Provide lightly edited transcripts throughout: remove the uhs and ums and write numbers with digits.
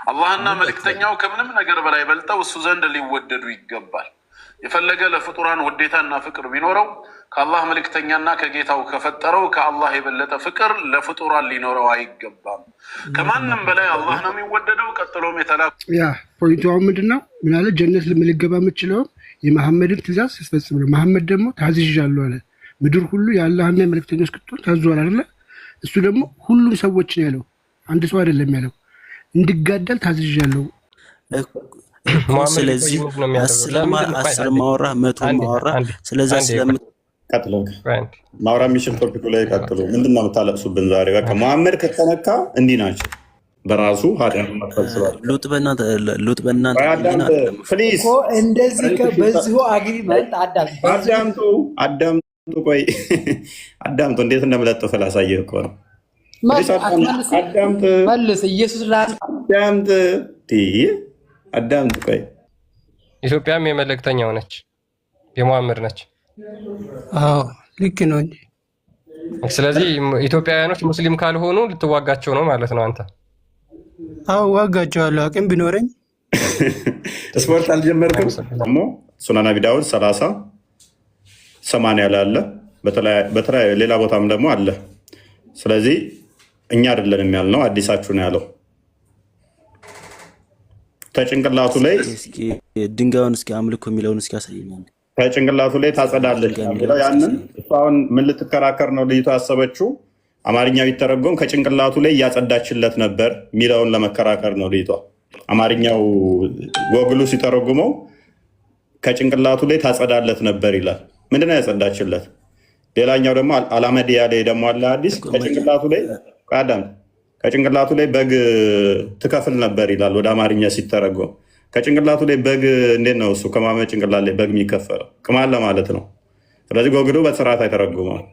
አላህና መልእክተኛው ከምንም ነገር በላይ በልጠው እሱ ዘንድ ሊወደዱ ይገባል። የፈለገ ለፍጡራን ውዴታና ፍቅር ቢኖረው ከአላህ መልእክተኛና ከጌታው ከፈጠረው ከአላህ የበለጠ ፍቅር ለፍጡራን ሊኖረው አይገባም። ከማንም በላይ አላህ ነው የሚወደደው። ቀጥሎም የተላኩ ያ ፖይንቱ ምንድነው? ምን አለ? ጀነት ልገባ የምችለው የመሐመድን ትእዛዝ ሲፈጽም ነው። መሐመድ ደግሞ ታዝዣለሁ አለ። ምድር ሁሉ የአላህና የመልእክተኞች ቅጥር ታዟል አይደለ? እሱ ደግሞ ሁሉም ሰዎች ነው ያለው፣ አንድ ሰው አይደለም ያለው። እንድጋደል ታዝዣለሁ። ስለዚህ አስር ማወራ መቶ ማወራ ስለዚህ ስለምን ቀጥሎ ማውራ የሚችል ቶፒኩ ላይ ቀጥሎ ምንድነው የምታለቅሱብን ዛሬ? በቃ መሐመድ ከተነካ እንዲህ ናቸው። በራሱ ኃጢአት መክፈል ስላለ ሉጥ በእናንተ ፕሊዝ እንደዚህ በዚሁ አግሪመንት አዳምጡ። ቆይ አዳምጡ። እንዴት እንደምለጥፍ ላሳየህ እኮ ነው። መልስ ኢየሱስ አዳምጥ። ቆይ ኢትዮጵያም የመልእክተኛው ነች፣ የሙሐመድ ነች። አዎ ልክ ነው እንጂ። ስለዚህ ኢትዮጵያውያኖች ሙስሊም ካልሆኑ ልትዋጋቸው ነው ማለት ነው አንተ? አዎ ዋጋቸዋለሁ፣ አቅም ቢኖረኝ። ስፖርት አልጀመርክም? ደግሞ ሱናን አቢ ዳውድ 30-80 ላይ አለ፣ በተለይ ሌላ ቦታም ደግሞ አለ። ስለዚህ እኛ አይደለንም ያልነው፣ አዲሳችሁ ነው ያለው። ከጭንቅላቱ ላይ ድንጋዩን እስኪ አምልኮ የሚለውን እስኪ ያሳየኛል። ከጭንቅላቱ ላይ ታጸዳለች የሚለው ያንን እሷን ምን ልትከራከር ነው ልጅቷ ያሰበችው? አማርኛ ቢተረጎም ከጭንቅላቱ ላይ እያጸዳችለት ነበር የሚለውን ለመከራከር ነው ልጅቷ። አማርኛው ጎግሉ ሲተረጉመው ከጭንቅላቱ ላይ ታጸዳለት ነበር ይላል። ምንድነው ያጸዳችለት? ሌላኛው ደግሞ አላመዲያ ላይ ደግሞ አለ አዲስ ከጭንቅላቱ ላይ ከጭንቅላቱ ላይ በግ ትከፍል ነበር ይላል ወደ አማርኛ ሲተረጎም። ከጭንቅላቱ ላይ በግ እንዴት ነው እሱ ከማመ ጭንቅላት ላይ በግ የሚከፈለው? ቅማል ለማለት ነው። ስለዚህ ጎግሉ በስርዓት አይተረጉመዋል።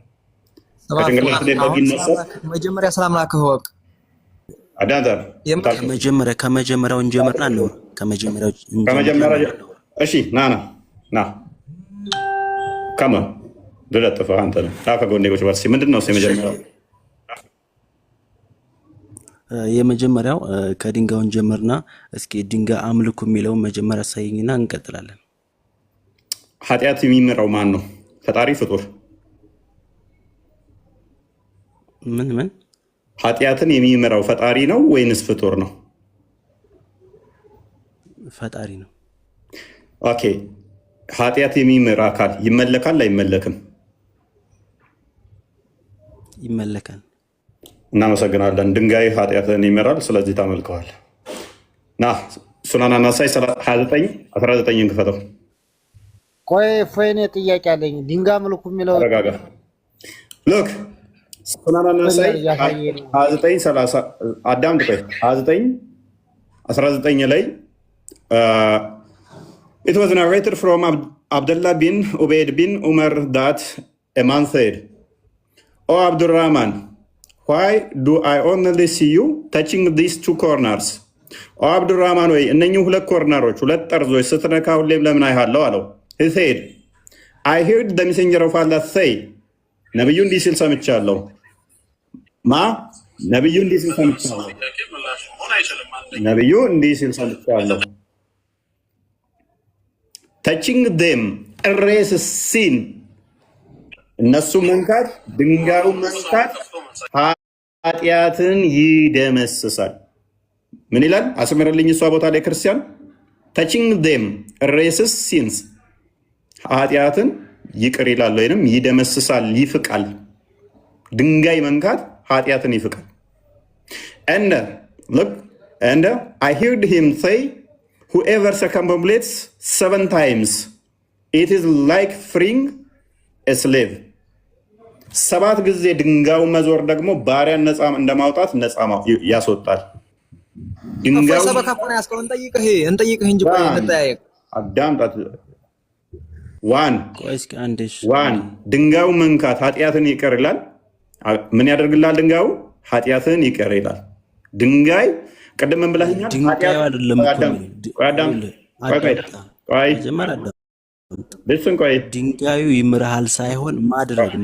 ከጭንቅላቱ ላይ በግ ይነሳል። መጀመሪያ ሰላም ላከህ ወቅ ከመጀመሪያው እንጀምርና ነው ከመጀመሪያ እሺ ና ከመ ልለጥፈ አንተ ነው ከጎኔጎች ባርሲ ምንድን ነው የመጀመሪያው ከድንጋዩን ጀምርና እስኪ ድንጋይ አምልኩ የሚለውን መጀመሪያ ሳይኝና እንቀጥላለን። ኃጢአት የሚመራው ማን ነው? ፈጣሪ ፍጡር? ምን ኃጢአትን የሚመራው ፈጣሪ ነው ወይንስ ፍጡር ነው? ፈጣሪ ነው። ኦኬ ኃጢአት የሚመራ አካል ይመለካል አይመለክም? ይመለካል። እናመሰግናለን። ድንጋይ ኃጢአትን ይመራል፣ ስለዚህ ታመልከዋል። ና ሱናን አናሳይ 29-19 ክፈተው። ቆይ ፎይኔ ጥያቄ አለኝ። ድንጋይ አምልኩ የሚለው ተረጋጋ። ሎክ ሱናን አናሳይ 29-30 አዳምጥ። ቆይ 29-19 ላይ it was narrated from Abdullah bin Ubayd bin Umar that a man said, "O Abdurrahman, why do I only see you touching these two corners?" O Abdurrahman ወይ እነኚህ ሁለት ኮርነሮች ሁለት ጠርዞች ስትነካ ሁሌም ለምን አይሃለው አለው። he said, I heard the messenger of Allah say, ነብዩ እንዲህ ሲል ሰምቻለሁ። ነብዩ እንዲህ ሲል ሰምቻለሁ touching them erases sin እነሱ መንካት ድንጋዩ መንካት ኃጢአትን ይደመስሳል። ምን ይላል? አስመረልኝ እሷ ቦታ ላይ ክርስቲያን touching them erases sins ኃጢአትን ይቅር ይላል ወይንም ይደመስሳል፣ ይፍቃል። ድንጋይ መንካት ኃጢአትን ይፍቃል። and I heard him say, whoever circumambulates 7 times, it is like freeing a slave. 7 ጊዜ ድንጋዩ መዞር ደግሞ ባሪያን ነፃ እንደማውጣት ነፃ ያስወጣል። ድንጋዩ ሰበካፈና ያስቀውን እንጠይቅህ እንጂ ቆይ እንጠያየቅ። አዳምጣት። ዋን ድንጋዩ መንካት ኃጢአትን ይቅር ይላል። ምን ያደርግላል? ድንጋዩ ኃጢአትን ይቅር ይላል። ድንጋይ ቅድም ምን ብለኸኛል? ድንጋዩ አይደለም ድንጋዩ ይምርሃል ሳይሆን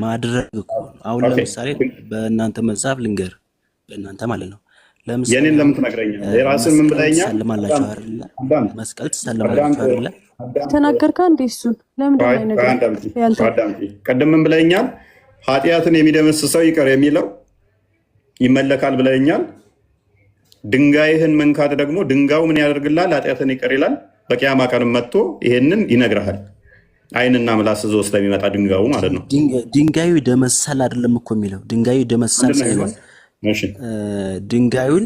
ማድረግ እኮ። አሁን ለምሳሌ በእናንተ መጽሐፍ ልንገር፣ በእናንተ ማለት ነው የኔን ለምን ትነግረኛለህ? የራስን ምን ብለኸኛል? ትሰልማላችሁ አይደለ? መስቀል ትሰልማላችሁ አይደለ? ተናገርካ እንዴ? እሱን ለምንድን ነው ነገር ቀደም ምን ብለኸኛል? ኃጢአትን የሚደመስሰው ይቅር የሚለው ይመለካል ብለኸኛል። ድንጋይህን መንካት ደግሞ ድንጋዩ ምን ያደርግልሃል? ኃጢአትን ይቅር ይላል። በቂያማ ቀንም መጥቶ ይሄንን ይነግርሃል። አይንና ምላስ ዞ ስለሚመጣ ድንጋዩ ማለት ነው። ድንጋዩ ደመሰል አይደለም እኮ የሚለው ድንጋዩ ደመሰል ሳይሆን ድንጋዩን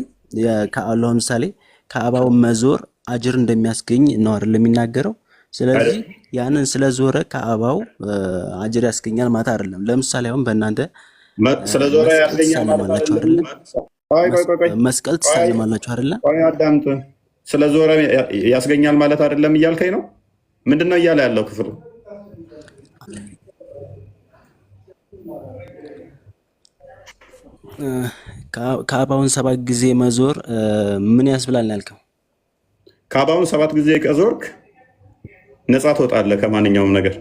ከአላህ ምሳሌ ከአባው መዞር አጅር እንደሚያስገኝ ነው አይደል የሚናገረው። ስለዚህ ያንን ስለዞረ ከአባው አጅር ያስገኛል ማለት አይደለም። ለምሳሌ አሁን በእናንተ ስለዞረ ያስገኛል ማለት አይደለም። መስቀል ትሳለማላችሁ አይደለ? አዳምጥ። ስለዞረ ያስገኛል ማለት አይደለም እያልከኝ ነው? ምንድነው እያለ ያለው ክፍሉ? ከአባውን 7 ጊዜ መዞር ምን ያስብላል ያልከው? ከአባውን 7 ጊዜ ከዞርክ ነፃ ትወጣለህ ከማንኛውም ነገር፣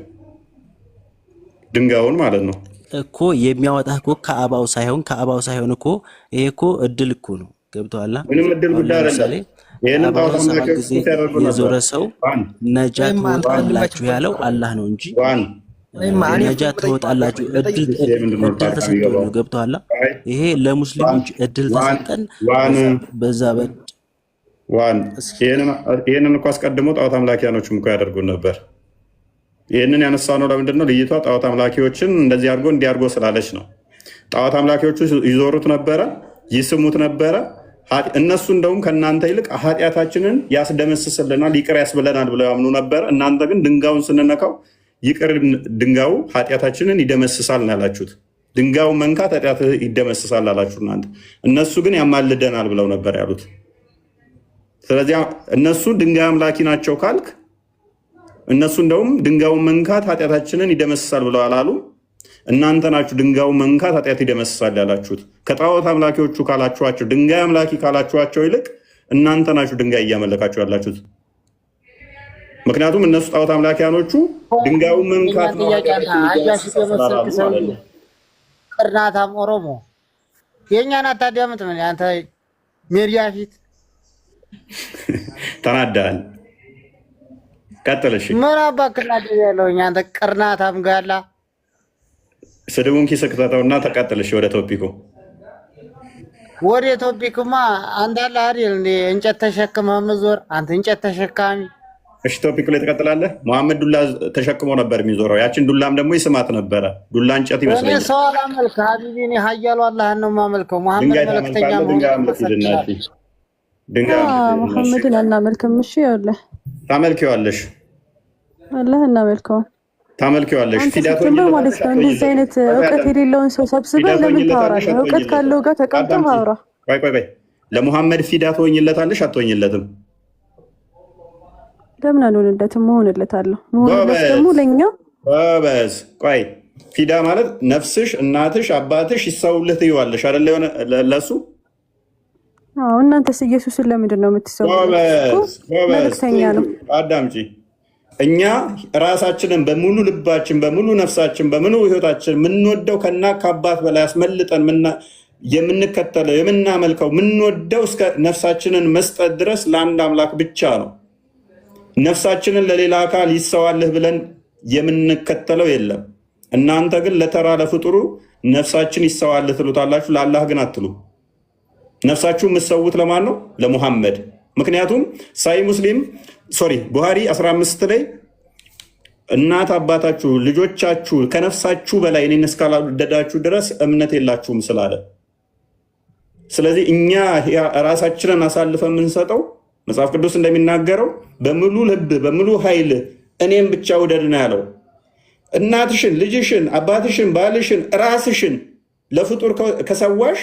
ድንጋዩን ማለት ነው እኮ የሚያወጣህ እኮ ከአባው ሳይሆን እኮ ይሄ እኮ እድል እኮ ነው። ገብቶሃል? ምንም እድል ጉዳይ አይደለም። ይሄንን ታውቃለህ። 7 ጊዜ የዞረ ሰው ነጃ ትወጣላችሁ ያለው አላህ ነው እንጂ ነጃ ትወጣላችሁ እድል ተሰጥቶ ነው። ገብቶሃል? ይሄ ለሙስሊሞች እድል ተሰጠን በዛ ይህንን እኮ አስቀድሞ ጣዖት አምላኪያኖችም እኮ ያደርጉን ነበር። ይህንን ያነሳ ነው ለምንድን ነው? ልይቷ ጣዖት አምላኪዎችን እንደዚህ አድርጎ እንዲያርጎ ስላለች ነው። ጣዖት አምላኪዎቹ ይዞሩት ነበረ፣ ይስሙት ነበረ። እነሱ እንደውም ከእናንተ ይልቅ ኃጢአታችንን ያስደመስስልናል፣ ይቅር ያስብለናል ብለው ያምኑ ነበር። እናንተ ግን ድንጋዩን ስንነካው ይቅር ድንጋዩ ኃጢአታችንን ይደመስሳል ነው ያላችሁት። ድንጋዩ መንካት ኃጢአት ይደመስሳል አላችሁ እናንተ። እነሱ ግን ያማልደናል ብለው ነበር ያሉት። ስለዚህ እነሱ ድንጋይ አምላኪ ናቸው ካልክ እነሱ እንደውም ድንጋዩን መንካት ኃጢአታችንን ይደመስሳል ብለው አላሉ። እናንተ ናችሁ ድንጋዩ መንካት ኃጢአት ይደመስሳል ያላችሁት። ከጣዖት አምላኪዎቹ ካላችኋቸው ድንጋይ አምላኪ ካላችኋቸው ይልቅ እናንተ ናችሁ ድንጋይ እያመለካችሁ ያላችሁት። ምክንያቱም እነሱ ጣዖት አምላኪያኖቹ ድንጋዩ መንካት ነው ቅርናታም ኦሮሞ የእኛን አታዳምጥ። ምን አንተ ሜዲያ ፊት ተናዳል። ቀጥልሽ። ምን አባክና ያለው አንተ ቅርናታም ጋላ ስድቡን ኪስ ከተተውና ተቀጥልሽ ወደ ቶፒኩ። ወደ ቶፒኩማ አንተ አለ አይደል እንዴ? እንጨት ተሸክመህ መዞር አንተ እንጨት ተሸካሚ። እሺ ቶፒኩ ላይ ተቀጥላለህ። መሐመድ ዱላ ተሸክሞ ነበር የሚዞረው። ያችን ዱላም ደግሞ ይስማት ነበረ። ዱላ እንጨት ይመስለኛል። እኔ ሰው አላመልክ ሀቢቢ፣ እኔ ሀያሉ አላህን ነው የማመልከው። መሐመድ መልእክተኛ መሐመድን አናመልክም። እሺ ይኸውልህ ታመልኪዋለሽ፣ አላህ እናመልከው ታመልኪዋለሽ። ፊዳቶ ማለት ነው። እንደዚህ አይነት እውቀት የሌለውን ሰው ሰብስበህ ለምን ታወራለህ? እውቀት ካለው ጋር ተቀምጠህ አውራ። ቆይ ለሙሐመድ ፊዳ ትሆኝለታለሽ አትሆኝለትም? ለምን አልሆንለትም? መሆንለታለሁ። መሆንለት ደግሞ ለእኛ በዝ ቆይ ፊዳ ማለት ነፍስሽ፣ እናትሽ፣ አባትሽ ይሰውልህ ትይዋለሽ አይደለ? የሆነ ለሱ እናንተስ ኢየሱስን ለምንድን ነው የምትሰውት? መልእክተኛ ነው። አዳምጪ። እኛ ራሳችንን በሙሉ ልባችን፣ በሙሉ ነፍሳችን፣ በሙሉ ህይወታችን የምንወደው ከና ከአባት በላይ አስመልጠን የምንከተለው የምናመልከው የምንወደው እስከ ነፍሳችንን መስጠት ድረስ ለአንድ አምላክ ብቻ ነው። ነፍሳችንን ለሌላ አካል ይሰዋልህ ብለን የምንከተለው የለም። እናንተ ግን ለተራ ለፍጡሩ ነፍሳችን ይሰዋልህ ትሉታላችሁ፣ ለአላህ ግን አትሉ። ነፍሳችሁ የምትሰዉት ለማን ነው? ለሙሐመድ። ምክንያቱም ቡሃሪ 15 ላይ እናት አባታችሁ ልጆቻችሁ ከነፍሳችሁ በላይ እኔን እስካላወደዳችሁ ድረስ እምነት የላችሁም ስላለ፣ ስለዚህ እኛ ራሳችንን አሳልፈን የምንሰጠው መጽሐፍ ቅዱስ እንደሚናገረው በሙሉ ልብ በሙሉ ኃይል እኔም ብቻ ውደድ ነው ያለው። እናትሽን፣ ልጅሽን፣ አባትሽን፣ ባልሽን፣ ራስሽን ለፍጡር ከሰዋሽ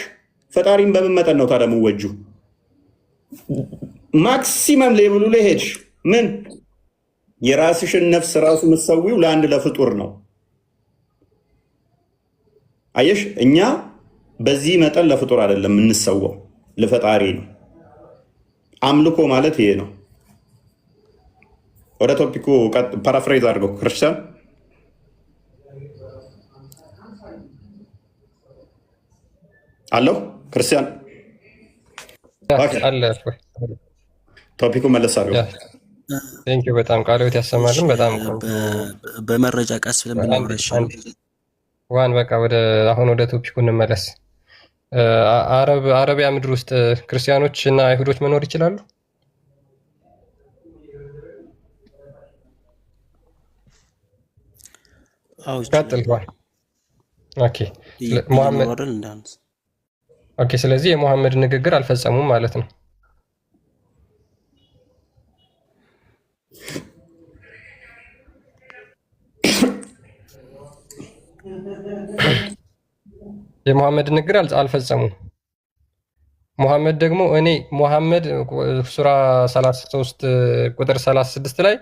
ፈጣሪን በምን መጠን ነው ታዲያ የምወጁ? ማክሲመም ሌብሉ ላይ ሄድሽ። ምን የራስሽን ነፍስ ራሱ የምትሰዊው ለአንድ ለፍጡር ነው። አየሽ፣ እኛ በዚህ መጠን ለፍጡር አይደለም የምንሰዋው፣ ለፈጣሪ ነው። አምልኮ ማለት ይሄ ነው። ወደ ቶፒኩ ፓራፍሬዝ አድርገው ክርስቲያን አለው። ክርስቲያን አለ ቶፒኩ መለስ አድርገው። ቴንኪው በጣም ቃልዎት ያሰማልን። በጣም በመረጃ ቀስ ስለምናወራ ይሻላል። ዋን በቃ አሁን ወደ ቶፒኩ እንመለስ። አረቢያ ምድር ውስጥ ክርስቲያኖች እና አይሁዶች መኖር ይችላሉ? ቀጥል። ኦኬ ስለዚህ የሙሐመድ ንግግር አልፈጸሙም ማለት ነው። የሙሐመድ ንግግር አልፈጸሙም። ሙሐመድ ደግሞ ሙሐመድ ሱራ 33 ቁጥር 36 ላይ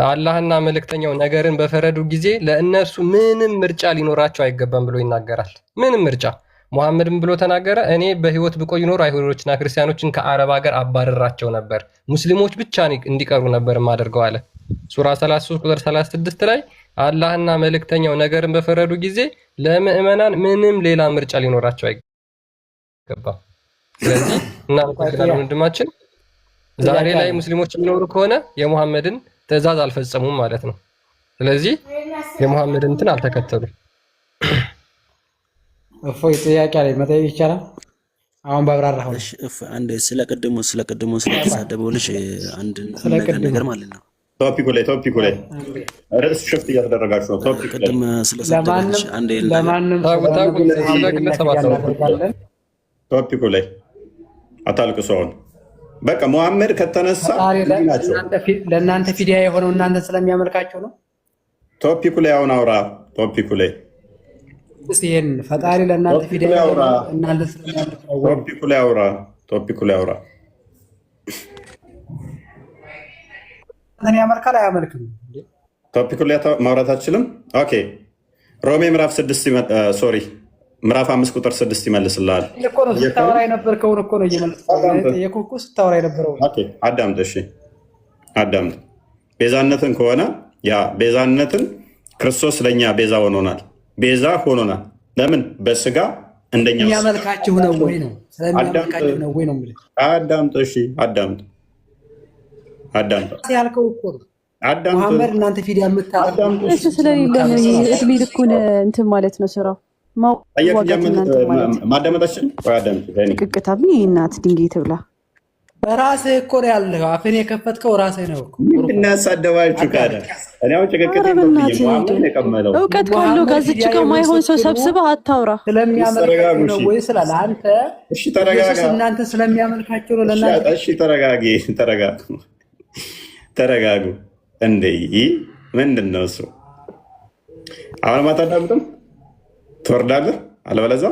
አላህና መልእክተኛው ነገርን በፈረዱ ጊዜ ለእነርሱ ምንም ምርጫ ሊኖራቸው አይገባም ብሎ ይናገራል። ምንም ምርጫ ሙሐመድም ብሎ ተናገረ። እኔ በህይወት ብቆይ ኖሮ አይሁዶችና ክርስቲያኖችን ከአረብ ሀገር አባረራቸው ነበር፣ ሙስሊሞች ብቻ እንዲቀሩ ነበር ማደርገው አለ። ሱራ 33 ቁጥር 36 ላይ አላህና መልእክተኛው ነገርን በፈረዱ ጊዜ ለምእመናን ምንም ሌላ ምርጫ ሊኖራቸው አይገባም። ስለዚህ እናመሰግናለን ወንድማችን። ዛሬ ላይ ሙስሊሞች የሚኖሩ ከሆነ የሙሐመድን ትእዛዝ አልፈጸሙም ማለት ነው። ስለዚህ የሙሐመድን እንትን አልተከተሉም። እፎይ ጥያቄ ላይ መጠየቅ ይቻላል? አሁን ባብራራው አንድ ስለቀድሞ ስለተሳደበው ልጅ አንድ ነገር ማለት ነው። ቶፒኩ ላይ ርዕስ ሽፍት እያተደረጋችሁ ነው። ቅድም ስለሰደበች አንድ ቶፒኩ ላይ አታልቅሱ። አሁን በቃ ሙሐመድ ከተነሳ ለእናንተ ፊዲያ የሆነው እናንተ ስለሚያመልካቸው ነው። ቶፒኩ ላይ አሁን አውራ። ቶፒኩ ላይ ይሄን ፈጣሪ ለእናንተ ፊዲያ አውራ። እናንተ ስለሚያመልካቸው ቶፒኩ ላይ አውራ። እኔ ያመልካል አያመልክም? ቶፒኩ ላይ ማውራት አትችልም። ኦኬ ሮሜ ምዕራፍ 5 ቁጥር 6 ይመልስልሃል። ስታወራ የነበርከውን እኮ ነው እየመለስኩ ስታወራ የነበረው። አዳምጥ። እሺ አዳምጥ። ቤዛነትን ከሆነ ያ ቤዛነትን ክርስቶስ ለእኛ ቤዛ ሆኖናል። ለምን? በስጋ እንደኛ የሚያመልካችሁ ነው ወይ ነው? ስለሚያመልካችሁ ነው ወይ ነው? አዳምጥ። እሺ አዳምጥ ያልከው እኮ ነው። መሐመድ እናንተ ፊዲያ የምታደርጉ እሱ ስለሌለ ነው። እድሜ ልኩን እንትን ማለት ነው ስራው ማዳመጣችን ቅቅታ እናት ድንጋይ ትብላ። በራስህ እኮ ነው ያለው። አፍን የከፈትከው ራስህ ነው እኮ። እናሳደባችሁ ካለ እውቀት ካለው ጋዝች ከማይሆን ሰው ሰብስበህ አታውራ። ስለሚያመልካቸው ነው ወይ ስላለ አንተ ኢየሱስ እናንተ ስለሚያመልካቸው ነው ለእናንተ። እሺ ተረጋጉ። እንዴ ምንድን ነው እሱ? አሁን ማታዳምጥም ትወርዳለህ። አለበለዚያ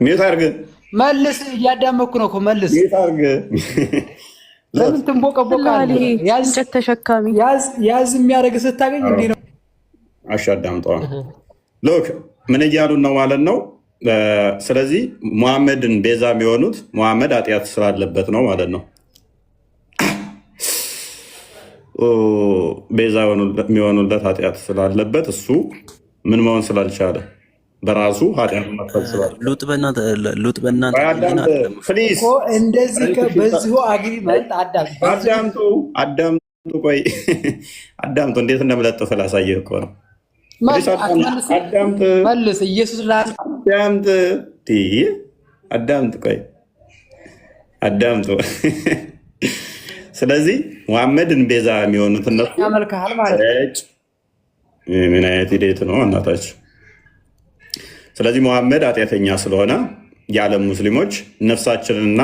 ሚዩት አድርገህ መልስ። እያዳመኩ ነው እኮ መልስ። ሚዩት አድርገህ ለምን ትንቦቀቦቃለህ? እንጨት ተሸካሚ ያዝ የሚያደርግ ስታገኝ እንዲህ ነው። አዳምጠዋ። ሎክ ምን እያሉ ነው ማለት ነው? ስለዚህ ሙሐመድን ቤዛ የሚሆኑት ሙሐመድ ኃጢአት ስላለበት ነው ማለት ነው። ቤዛ የሚሆኑለት ኃጢአት ስላለበት እሱ ምን መሆን ስላልቻለ በራሱ ኃጢአት መክፈል ስላለ ሉጥ በእናንተ እንደዚህ በዚሁ አግሪመንት አዳምጡ። እንዴት እንደምለጥፍ ላሳየህ እኮ ነው። መልስ ኢየሱስ አዳምጡ። ስለዚህ ሙሐመድን ቤዛ የሚሆኑት እነሱ ያመልካል ማለት ምን አይነት ሂደት ነው እናታችን? ስለዚህ ሙሐመድ ኃጢአተኛ ስለሆነ የዓለም ሙስሊሞች ነፍሳችንና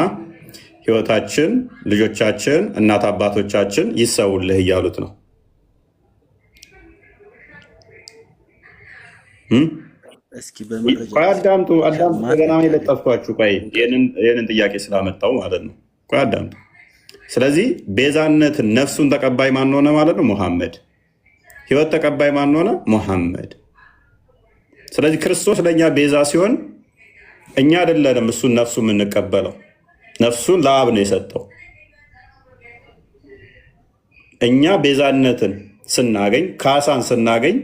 ሕይወታችን፣ ልጆቻችን፣ እናት አባቶቻችን ይሰውልህ እያሉት ነው። አዳምጡ። ገና የለጠፍኳችሁ ይህንን ጥያቄ ስላመጣው ማለት ነው። አዳምጡ። ስለዚህ ቤዛነትን ነፍሱን ተቀባይ ማን ሆነ ማለት ነው? ሙሐመድ። ህይወት ተቀባይ ማን ሆነ? ሙሐመድ። ስለዚህ ክርስቶስ ለእኛ ቤዛ ሲሆን እኛ አይደለንም እሱን ነፍሱ የምንቀበለው፣ ነፍሱን ለአብ ነው የሰጠው። እኛ ቤዛነትን ስናገኝ፣ ካሳን ስናገኝ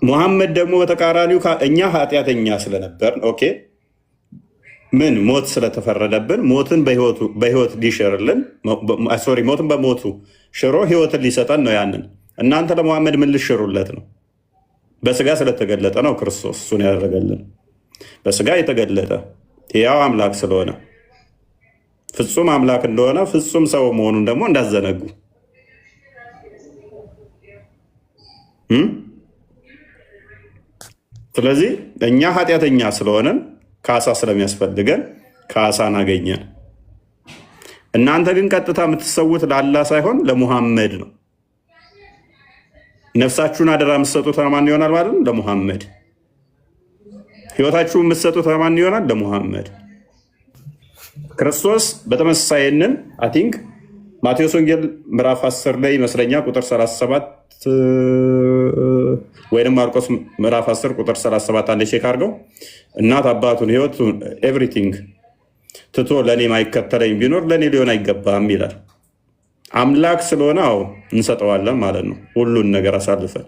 ሙሐመድ ደግሞ በተቃራኒው እኛ ኃጢአተኛ ስለነበር ኦኬ ምን ሞት ስለተፈረደብን ሞትን በህይወት ሊሽርልን ሞትን በሞቱ ሽሮ ህይወትን ሊሰጠን ነው። ያንን እናንተ ለሙሐመድ ምን ልሽሩለት ነው? በስጋ ስለተገለጠ ነው ክርስቶስ እሱን ያደረገልን። በስጋ የተገለጠ ሕያው አምላክ ስለሆነ ፍጹም አምላክ እንደሆነ ፍጹም ሰው መሆኑን ደግሞ እንዳዘነጉ ስለዚህ እኛ ኃጢአተኛ ስለሆነን ካሳ ስለሚያስፈልገን ካሳን አገኘን። እናንተ ግን ቀጥታ የምትሰዉት ለአላህ ሳይሆን ለሙሐመድ ነው። ነፍሳችሁን አደራ የምትሰጡት ለማን ይሆናል ማለት ነው? ለሙሐመድ። ህይወታችሁን የምትሰጡት ለማን ይሆናል? ለሙሐመድ። ክርስቶስ በተመሳሳይንን አይ ቲንክ ማቴዎስ ወንጌል ምዕራፍ 10 ላይ ይመስለኛል ቁጥር 37 ወይም ማርቆስ ምዕራፍ 10 ቁጥር 37 አንዴ ቼክ አድርገው እናት አባቱን ህይወቱን ኤቭሪቲንግ ትቶ ለእኔ ማይከተለኝ ቢኖር ለእኔ ሊሆን አይገባም ይላል። አምላክ ስለሆነ አዎ እንሰጠዋለን ማለት ነው፣ ሁሉን ነገር አሳልፈን።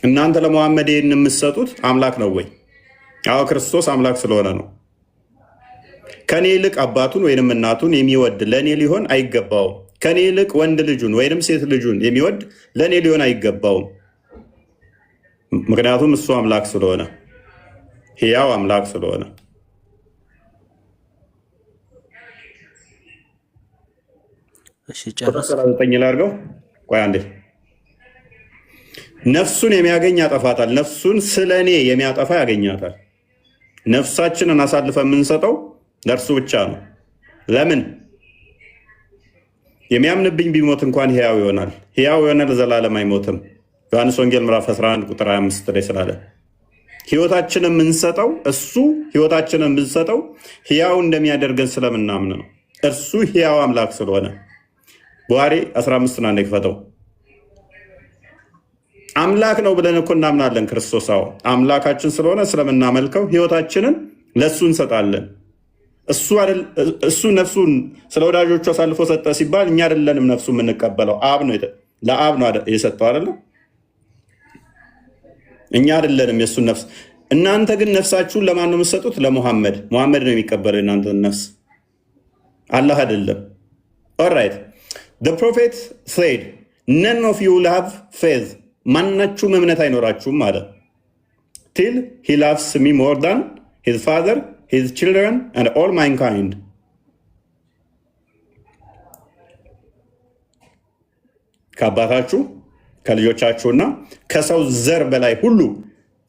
እናንተ ለሙሐመድ ይህን የምትሰጡት አምላክ ነው ወይ? አዎ ክርስቶስ አምላክ ስለሆነ ነው። ከኔ ይልቅ አባቱን ወይንም እናቱን የሚወድ ለእኔ ሊሆን አይገባውም። ከኔ ይልቅ ወንድ ልጁን ወይንም ሴት ልጁን የሚወድ ለእኔ ሊሆን አይገባውም። ምክንያቱም እሱ አምላክ ስለሆነ፣ ሕያው አምላክ ስለሆነ። ላድርገው ቆይ አንዴ። ነፍሱን የሚያገኝ ያጠፋታል፣ ነፍሱን ስለ እኔ የሚያጠፋ ያገኛታል። ነፍሳችንን አሳልፈ የምንሰጠው ለእርሱ ብቻ ነው። ለምን? የሚያምንብኝ ቢሞት እንኳን ሕያው ይሆናል፣ ሕያው የሆነ ለዘላለም አይሞትም። ዮሐንስ ወንጌል ምዕራፍ 11 ቁጥር 25 ላይ ስላለ ህይወታችንን የምንሰጠው እሱ ህይወታችንን የምንሰጠው ሕያው እንደሚያደርገን ስለምናምን ነው። እርሱ ሕያው አምላክ ስለሆነ ቡሃሪ 15 ና ክፈተው። አምላክ ነው ብለን እኮ እናምናለን። ክርስቶስ አዎ አምላካችን ስለሆነ ስለምናመልከው ህይወታችንን ለእሱ እንሰጣለን። እሱ ነፍሱን ስለ ወዳጆቹ አሳልፎ ሰጠ ሲባል እኛ አይደለንም ነፍሱ የምንቀበለው፣ አብ ነው ለአብ ነው የሰጠው አይደለም፣ እኛ አይደለንም የእሱን ነፍስ። እናንተ ግን ነፍሳችሁን ለማን ነው የምትሰጡት? ለሙሐመድ። ሙሐመድ ነው የሚቀበለው እናንተን ነፍስ፣ አላህ አይደለም። ኦልራይት the prophet said none of you will have faith ማናችሁም እምነት አይኖራችሁም ማለት till he loves me more than his father, his children and all mankind. ከአባታችሁ ከልጆቻችሁና ከሰው ዘር በላይ ሁሉ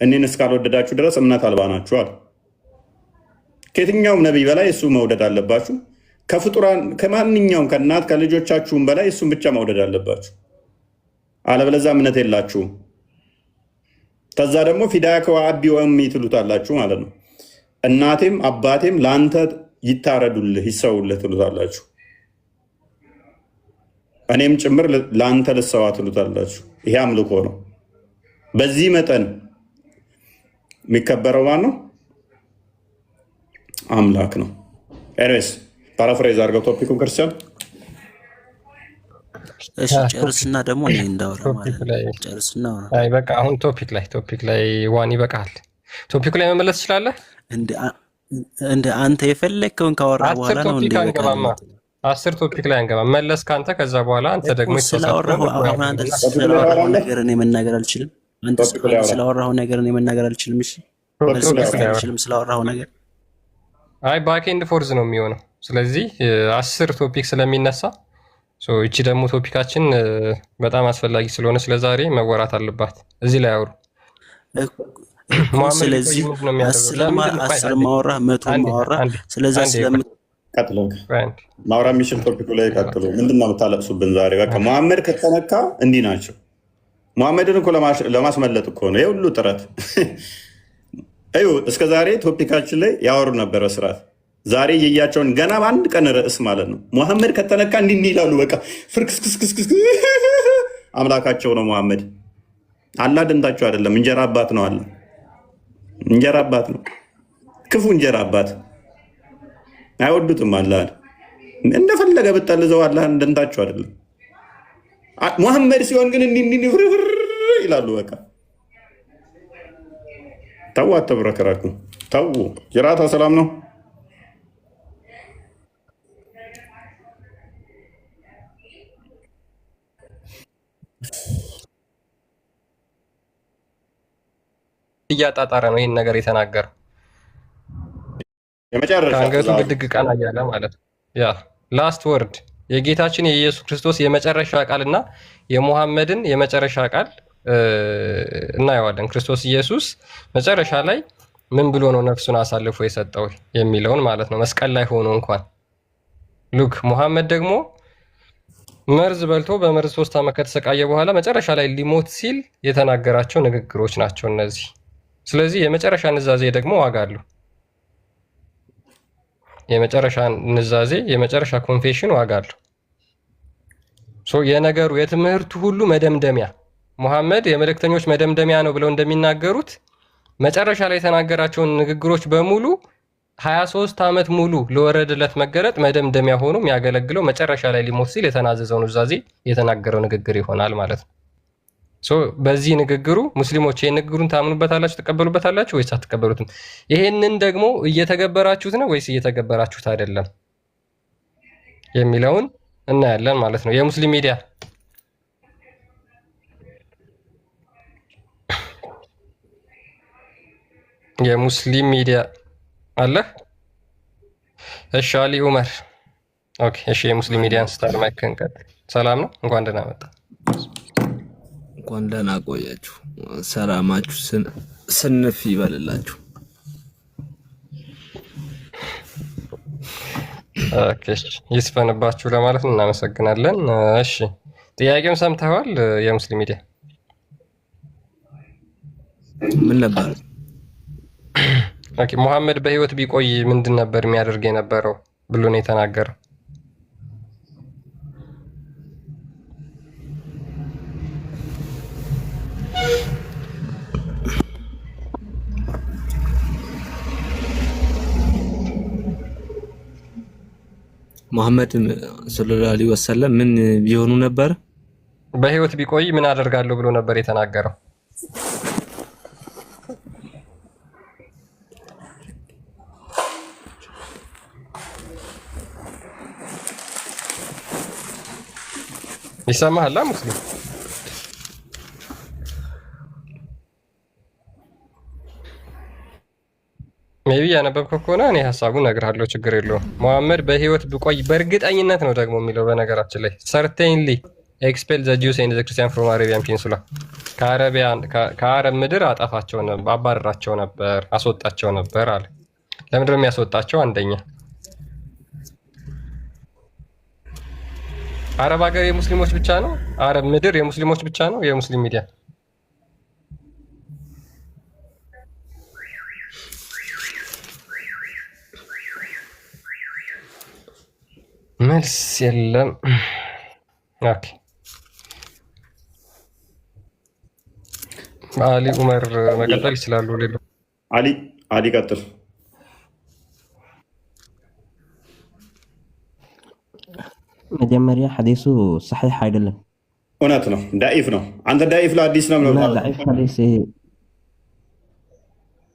እኔን እስካልወደዳችሁ ድረስ እምነት አልባ ናችኋል። ከየትኛውም ነቢይ በላይ እሱ መውደድ አለባችሁ። ከፍጡራን ከማንኛውም ከእናት ከልጆቻችሁም በላይ እሱን ብቻ መውደድ አለባችሁ። አለበለዚያ እምነት የላችሁም። ከዛ ደግሞ ፊዳከ ወአቢ ወእሚ ትሉታላችሁ ማለት ነው። እናቴም አባቴም ለአንተ ይታረዱልህ ይሰውልህ ትሉታላችሁ። እኔም ጭምር ለአንተ ልሰዋ ትሉታላችሁ። ይሄ አምልኮ ነው። በዚህ መጠን የሚከበረው ማን ነው? አምላክ ነው። ኤኒዌይስ ፓራፍሬዝ አድርገው ቶፒኩን ክርስቲያን ጨርስና ደግሞ እኔ እንዳወራ ማለት ነው። ጨርስና አይ በቃ አሁን ቶፒክ ላይ ዋን ይበቃል። ቶፒኩ ላይ መመለስ ትችላለህ። እንደ አንተ የፈለግከውን ካወራ በኋላ ነው እንደ 10 ቶፒክ ላይ አንገባ መለስ ካንተ ከዛ በኋላ አንተ ደግሞ ስላወራሁ ነገር እኔ መናገር አልችልም። አንተ ስላወራሁ ነገር እኔ መናገር አልችልም። እሺ ስላወራሁ ነገር አይ ባክ ኤንድ ፎርዝ ነው የሚሆነው። ስለዚህ 10 ቶፒክ ስለሚነሳ እቺ ደግሞ ቶፒካችን በጣም አስፈላጊ ስለሆነ ስለዛሬ መወራት አለባት። እዚህ ላይ አውሩ። ስለዚህ 10 ማወራ 100 ማወራ ስለዚህ ማውራ የሚችል ቶፒኩ ላይ ቀጥሉ። ምንድነው የምታለቅሱብን ዛሬ? በቃ መሐመድ ከተነካ እንዲህ ናቸው። መሐመድን እኮ ለማስመለጥ እኮ ነው የሁሉ ጥረት። እዩ እስከ ዛሬ ቶፒካችን ላይ ያወሩ ነበረ ስርዓት። ዛሬ የያቸውን ገና በአንድ ቀን ርዕስ ማለት ነው መሐመድ ከተነካ እንዲህ ይላሉ። በቃ ፍርክስክስክስ አምላካቸው ነው መሐመድ። አላህ ደንታቸው አይደለም፣ እንጀራ አባት ነው። አለ እንጀራ አባት ነው፣ ክፉ እንጀራ አባት። አይወዱትም። አላህ እንደፈለገ ብጠልዘው አላህ ደንታቸው አይደለም። መሐመድ ሲሆን ግን እንዲህ ፍርፍር ይላሉ። በቃ ተው አትብረከረኩ። ተው ጅራታ ሰላም ነው። እያጣጣረ ነው ይህን ነገር የተናገረው። ከአንገቱ ብድግ ቀና እያለ ማለት ነው። ያ ላስት ወርድ የጌታችን የኢየሱስ ክርስቶስ የመጨረሻ ቃልና የሙሐመድን የመጨረሻ ቃል እናየዋለን። ክርስቶስ ኢየሱስ መጨረሻ ላይ ምን ብሎ ነው ነፍሱን አሳልፎ የሰጠው የሚለውን ማለት ነው። መስቀል ላይ ሆኖ እንኳን ሉክ ሙሐመድ ደግሞ መርዝ በልቶ በመርዝ 3 ዓመት ከተሰቃየ በኋላ መጨረሻ ላይ ሊሞት ሲል የተናገራቸው ንግግሮች ናቸው እነዚህ። ስለዚህ የመጨረሻ ንዛዜ ደግሞ ዋጋ አለው። የመጨረሻ ንዛዜ የመጨረሻ ኮንፌሽን ዋጋ አለው። የነገሩ የትምህርቱ ሁሉ መደምደሚያ ሙሐመድ የመልእክተኞች መደምደሚያ ነው ብለው እንደሚናገሩት መጨረሻ ላይ የተናገራቸውን ንግግሮች በሙሉ 23 ዓመት ሙሉ ለወረደለት መገለጥ መደምደሚያ ሆኖ የሚያገለግለው መጨረሻ ላይ ሊሞት ሲል የተናዘዘው ንዛዜ የተናገረው ንግግር ይሆናል ማለት ነው። በዚህ ንግግሩ ሙስሊሞች ይሄን ንግግሩን ታምኑበታላችሁ፣ ተቀበሉበታላችሁ ወይስ አትቀበሉትም? ይሄንን ደግሞ እየተገበራችሁት ነው ወይስ እየተገበራችሁት አይደለም የሚለውን እናያለን ማለት ነው። የሙስሊም ሚዲያ አለ። እሺ አሊ ኡመር ኦኬ። እሺ የሙስሊም ሚዲያን ስታር ማይክን ቀጥ። ሰላም ነው፣ እንኳን ደህና መጣ። እንኳን ደህና ቆያችሁ። ሰላማችሁ ስንፍ ይበልላችሁ። ኦኬ ይስፈንባችሁ ለማለት ነው። እናመሰግናለን። እሺ ጥያቄውን ሰምተዋል? የሙስሊም ሚዲያ ምን ነበር? ኦኬ ሙሐመድ በህይወት ቢቆይ ምንድን ነበር የሚያደርግ የነበረው ብሎ ነው የተናገረው። ሙሐመድ ሰለላሁ ዐለይሂ ወሰለም ምን ቢሆኑ ነበር? በህይወት ቢቆይ ምን አደርጋለሁ ብሎ ነበር የተናገረው። ይሰማሃል ሙስሊም? ሜቢ ያነበብከው ከሆነ እኔ ሀሳቡን እነግርሃለሁ፣ ችግር የለውም። ሙሐመድ በህይወት ቢቆይ በእርግጠኝነት ነው ደግሞ የሚለው በነገራችን ላይ ሰርቴንሊ ኤክስፔል ዘ ጂውስ ኤንድ ዘ ክርስቲያን ፍሮም አረቢያን ፔኒንሱላ ከአረብ ምድር አባረራቸው ነበር፣ አስወጣቸው ነበር አለ። ለምንድን ነው የሚያስወጣቸው? አንደኛ አረብ ሀገር የሙስሊሞች ብቻ ነው፣ አረብ ምድር የሙስሊሞች ብቻ ነው። የሙስሊም ሚዲያ መልስ የለም። ኦኬ አሊ ኡመር መቀጠል ይችላሉ። ሌላ አሊ ቀጥል። መጀመሪያ ሐዲሱ ሰሒሕ አይደለም፣ እውነት ነው፣ ዳኢፍ ነው። አንተ ዳኢፍ ለሐዲስ ነው ነው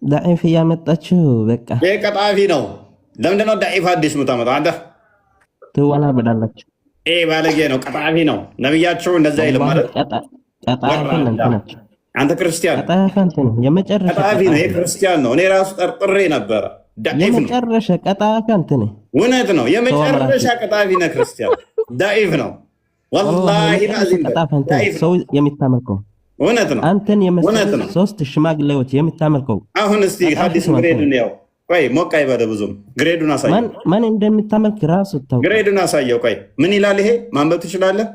ዳኢፍ እያመጣችሁ በቃ ይሄ ቀጣፊ ነው። ለምንድን ነው ዳኢፍ ሐዲስ የምታመጣው አንተ? ትወላ በላላችሁ። ይሄ ባለጌ ነው፣ ቀጣፊ ነው። ነብያቸው እንደዛ አይልም ማለት አንተ ክርስቲያን ቀጣፊ ነው። ይሄ ክርስቲያን ነው። እኔ ራሱ ጠርጥሬ ነበረ። የመጨረሻ ቀጣፊ አንተ ነህ። እውነት ነው። የመጨረሻ ቀጣፊ ነህ ክርስቲያን። ዳኢፍ ነው ወላሂ ላዚም ሰው የሚታመልከው እውነት ነው። አንተን የመሰለ 3 ሽማግሌዎች የሚታመልከው አሁን እስቲ ሐዲስ ግሬዱን ያው ቆይ ሞቃ ይበለ ብዙም ግሬዱን አሳየው። ማን እንደሚታመልክ ራሱ ታውቃለህ። ግሬዱን አሳየው። ቆይ ምን ይላል ይሄ? ማንበብ ትችላለህ?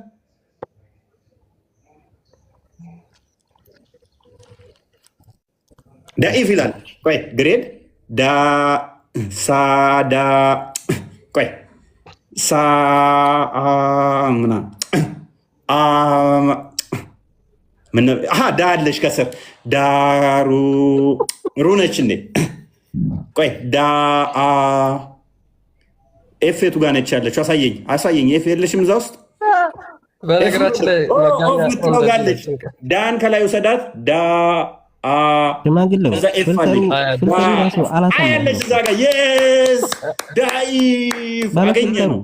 ዳኢፍ ይላል። ቆይ ግሬድ ዳ ሳዳ ቆይ ሳ ምና ምን ዳ አለሽ ከስር ዳሩ ሩነች እንዴ? ቆይ ዳ ኤፌቱ ጋር ነች ያለችው። አሳየኝ። ኤፍ የለሽም እዛ ውስጥ በነገራችን ላይ ምትለጋለች ዳን ከላይ ውሰዳት ዳ ሽማግሌው አያለች እዛ ጋር የስ ዳኢፍ አገኘ ነው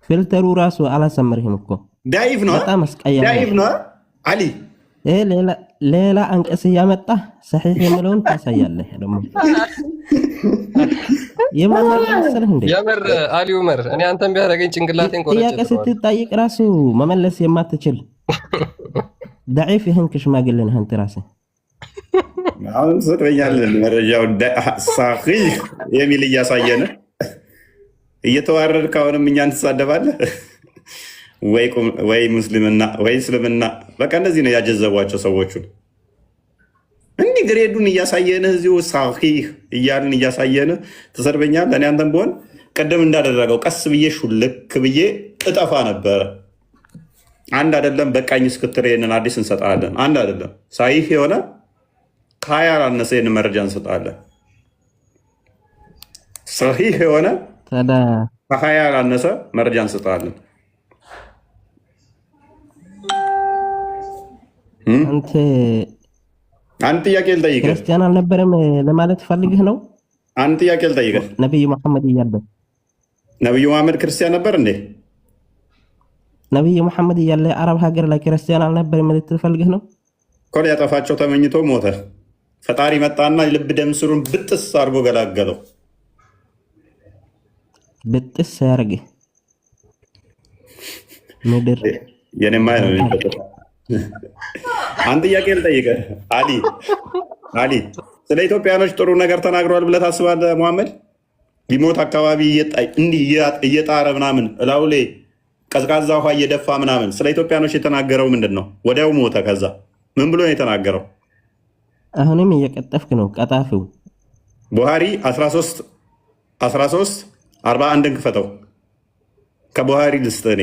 ፊልተሩ ራሱ አላሰመርህም እኮ ዳኢፍ ነው በጣም አስቀያሚ ዳኢፍ ነው አሊ ይሄ ሌላ አንቀጽ ያመጣ ሰሒህ የምለውን ታሳያለህ ደግሞ የምር አሊ ዑመር እኔ አንተን ቢያደርገኝ ጭንቅላቴን ቆረጨ ጥያቄ ስትጠይቅ ራሱ መመለስ የማትችል ضعيف ይህንክ ሽማግሌ ነህ አንተ ራስህ አሁን ሰጥበኛለን መረጃው ሳኺህ የሚል እያሳየን እየተዋረድክ አሁንም እኛን ትሳደባለህ ወይ ሙስሊምና ወይ እስልምና በቃ እንደዚህ ነው ያጀዘቧቸው ሰዎቹን እንዲህ ግሬዱን እያሳየን እዚሁ ሳኺህ እያልን እያሳየን ትሰርበኛለህ እኔ አንተም ቢሆን ቀደም እንዳደረገው ቀስ ብዬ ሹልክ ብዬ እጠፋ ነበረ አንድ አይደለም በቃኝ እስክትር ይሄንን አዲስ እንሰጣለን አንድ አይደለም ሳሂህ የሆነ ከሀያ ያላነሰ ይሄንን መረጃ እንሰጣለን ሰሂህ የሆነ ከሀያ ያላነሰ መረጃ እንሰጣለን አንድ ጥያቄ ልጠይቅህ ክርስቲያን አልነበረም ለማለት ፈልግህ ነው አንድ ጥያቄ ልጠይቅህ ነብዩ መሐመድ እያለ ነብዩ መሐመድ ክርስቲያን ነበር እንዴ ነብዩ መሐመድ እያለ አረብ ሀገር ላይ ክርስቲያን አልነበረም ማለት ትፈልግህ ነው ኮል ያጠፋቸው ተመኝቶ ሞተ ፈጣሪ መጣና ልብ ደም ስሩን ብጥስ አድርጎ ገላገለው ብጥስ ያርግ ምድር የኔማ ነው የሚፈጠው አንድ ጥያቄ ልጠይቅህ አሊ ስለ ኢትዮጵያኖች ጥሩ ነገር ተናግረዋል ብለህ ታስባለህ መሐመድ ሊሞት አካባቢ እንዲህ እየጣረ ምናምን እላው ላይ ቀዝቃዛ ውሃ እየደፋ ምናምን ስለ ኢትዮጵያኖች የተናገረው ምንድን ነው ወዲያው ሞተ ከዛ ምን ብሎ ነው የተናገረው አሁንም እየቀጠፍክ ነው ቀጣፊው ቡሃሪ 1341 ክፈተው ከቡሃሪ ልስጥ እኔ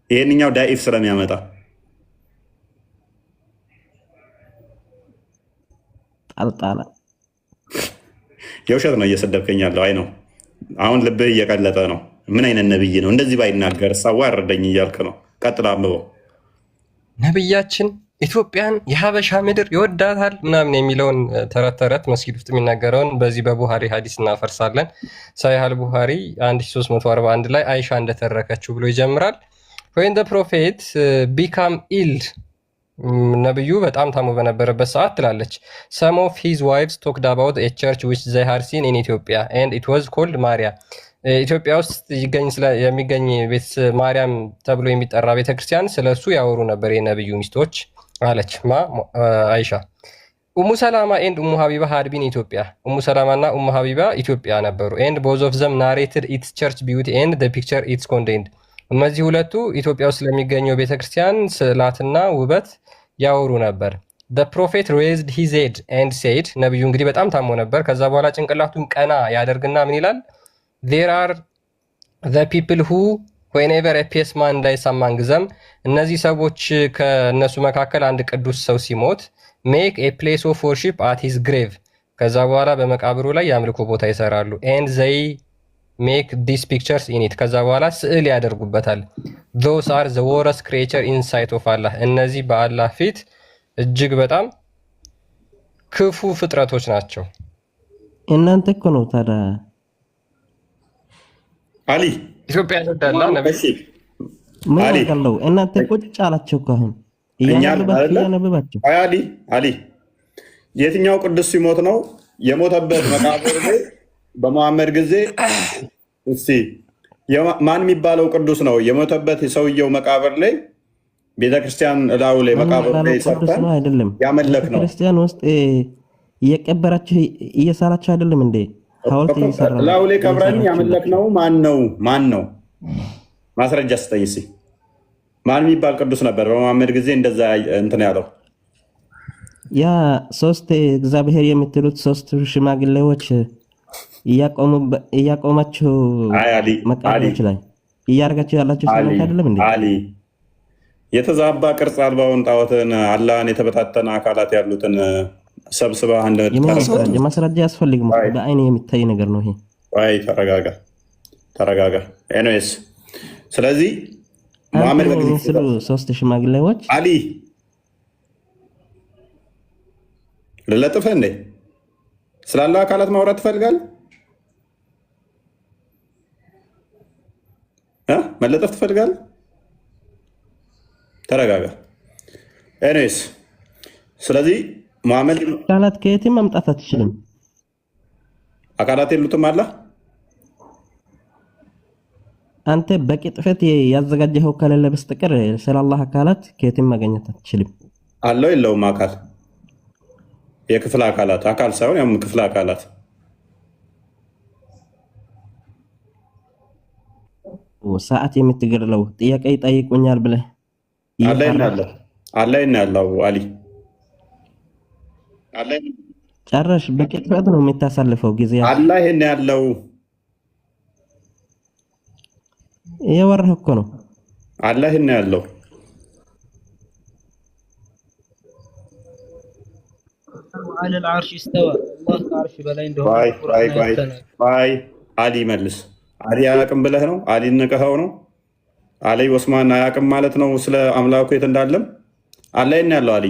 ይሄንኛው ዳኢፍ ስለሚያመጣ ጣልጣላ የውሸት ነው እየሰደብከኝ ያለው አይ ነው አሁን ልብህ እየቀለጠ ነው ምን አይነት ነብይ ነው እንደዚህ ባይናገር ሳዋረደኝ እያልክ ነው ቀጥላ አንብበው ነብያችን ኢትዮጵያን የሀበሻ ምድር ይወዳታል ምናምን የሚለውን ተረት ተረት መስጊድ ውስጥ የሚናገረውን በዚህ በቡሃሪ ሐዲስ እናፈርሳለን ሳሂህ አልቡሃሪ 1341 ላይ አይሻ እንደተረከችው ብሎ ይጀምራል when the prophet become ill ነብዩ በጣም ታሞ በነበረበት ሰዓት ትላለች some of his wives talked about a church which they had seen in Ethiopia and it was called ማርያ ኢትዮጵያ ውስጥ የሚገኝ ቤተ ማርያም ተብሎ የሚጠራ ቤተክርስቲያን ስለሱ ያወሩ ነበር የነብዩ ሚስቶች አለች አይሻ ኡሙ ሰላማ and ኡሙ ሀቢባ had been ኢትዮጵያ ኡሙ ሰላማና ኡሙ ሀቢባ ኢትዮጵያ ነበሩ and both of them narrated its church beauty and the picture it's contained እነዚህ ሁለቱ ኢትዮጵያ ውስጥ ለሚገኘው ቤተክርስቲያን ስዕላትና ውበት ያወሩ ነበር the prophet raised his head and said ነብዩ እንግዲህ በጣም ታሞ ነበር ከዛ በኋላ ጭንቅላቱን ቀና ያደርግና ምን ይላል there are the people who whenever a pious man dies among them እነዚህ ሰዎች ከነሱ መካከል አንድ ቅዱስ ሰው ሲሞት make a place of worship at his grave ከዛ በኋላ በመቃብሩ ላይ የአምልኮ ቦታ ይሰራሉ and they make these pictures in it ከዛ በኋላ ስዕል ያደርጉበታል those are the worst creature in sight of Allah እነዚህ በአላህ ፊት እጅግ በጣም ክፉ ፍጥረቶች ናቸው እናንተ እኮ ነው ታዲያ አሊ ኢትዮጵያ ይወዳላ ነብይ ምን አለው እናንተ ቁጭ አላችሁ ካሁን እያነበባችሁ አሊ የትኛው ቅዱስ ሲሞት ነው የሞተበት መቃብር ላይ በመሐመድ ጊዜ እስቲ ማን የሚባለው ቅዱስ ነው የሞተበት የሰውየው መቃብር ላይ ቤተክርስቲያን እላው ላይ መቃብር ላይ ሰርተን ያመለክ ነው ክርስቲያን ውስጥ እየቀበራችሁ እየሳላችሁ አይደለም እንዴ ሐውልት እየሰራ እላው ላይ ቀብረን ያመለክ ነው ማን ነው ማስረጃ ስጠኝ እስኪ ማን የሚባል ቅዱስ ነበር በመሐመድ ጊዜ እንደዛ እንትን ያለው ያ ሶስት እግዚአብሔር የምትሉት ሶስት ሽማግሌዎች እያቆማችሁ መቃብሮች ላይ እያደረጋችሁ ያላችሁ ሰላም አይደለም እንዴ አሊ የተዛባ ቅርጽ አልባውን ጣዖትን አላህን የተበታተነ አካላት ያሉትን ሰብስባ አንድ የማስረጃ ያስፈልግም በአይን የሚታይ ነገር ነው ይሄ አይ ተረጋጋ ኤኒዌይስ ስለዚህ ሙሐመድ የሚመስሉ 3 ሽማግሌዎች አሊ ልለጥፍህ እንዴ? ስላለ አካላት ማውራት ትፈልጋለህ? መለጠፍ ትፈልጋለህ? ተረጋጋ። ኤኒዌይስ ስለዚህ ሙሐመድ አካላት ከየትም መምጣት አትችልም። አካላት የሉትም አለ። አንተ በቂ ጥፈት ያዘጋጀኸው ከሌለ በስተቀር ስለ አላህ አካላት ከየትም ማግኘት አትችልም። አለው የለውም? አካል የክፍል አካላት አካል ሳይሆን ያም ክፍል አካላት ሰዓት የምትገድለው ጥያቄ ይጠይቁኛል ብለህ አላህ ያለው አሊ ጨረሽ። በቂ ጥፈት ነው የምታሳልፈው ጊዜ። አላህ ያለው የወረህ እኮ ነው። አላህ ያለው على العرش استوى الله كعرش በላይ እንደሆነ ባይ አሊ መልስ። አሊ አያውቅም ብለህ ነው? አሊ ንቀኸው ነው? አሊ ኦስማን አያውቅም ማለት ነው ስለ አምላኩ የት እንዳለም? አላህ ያለው አሊ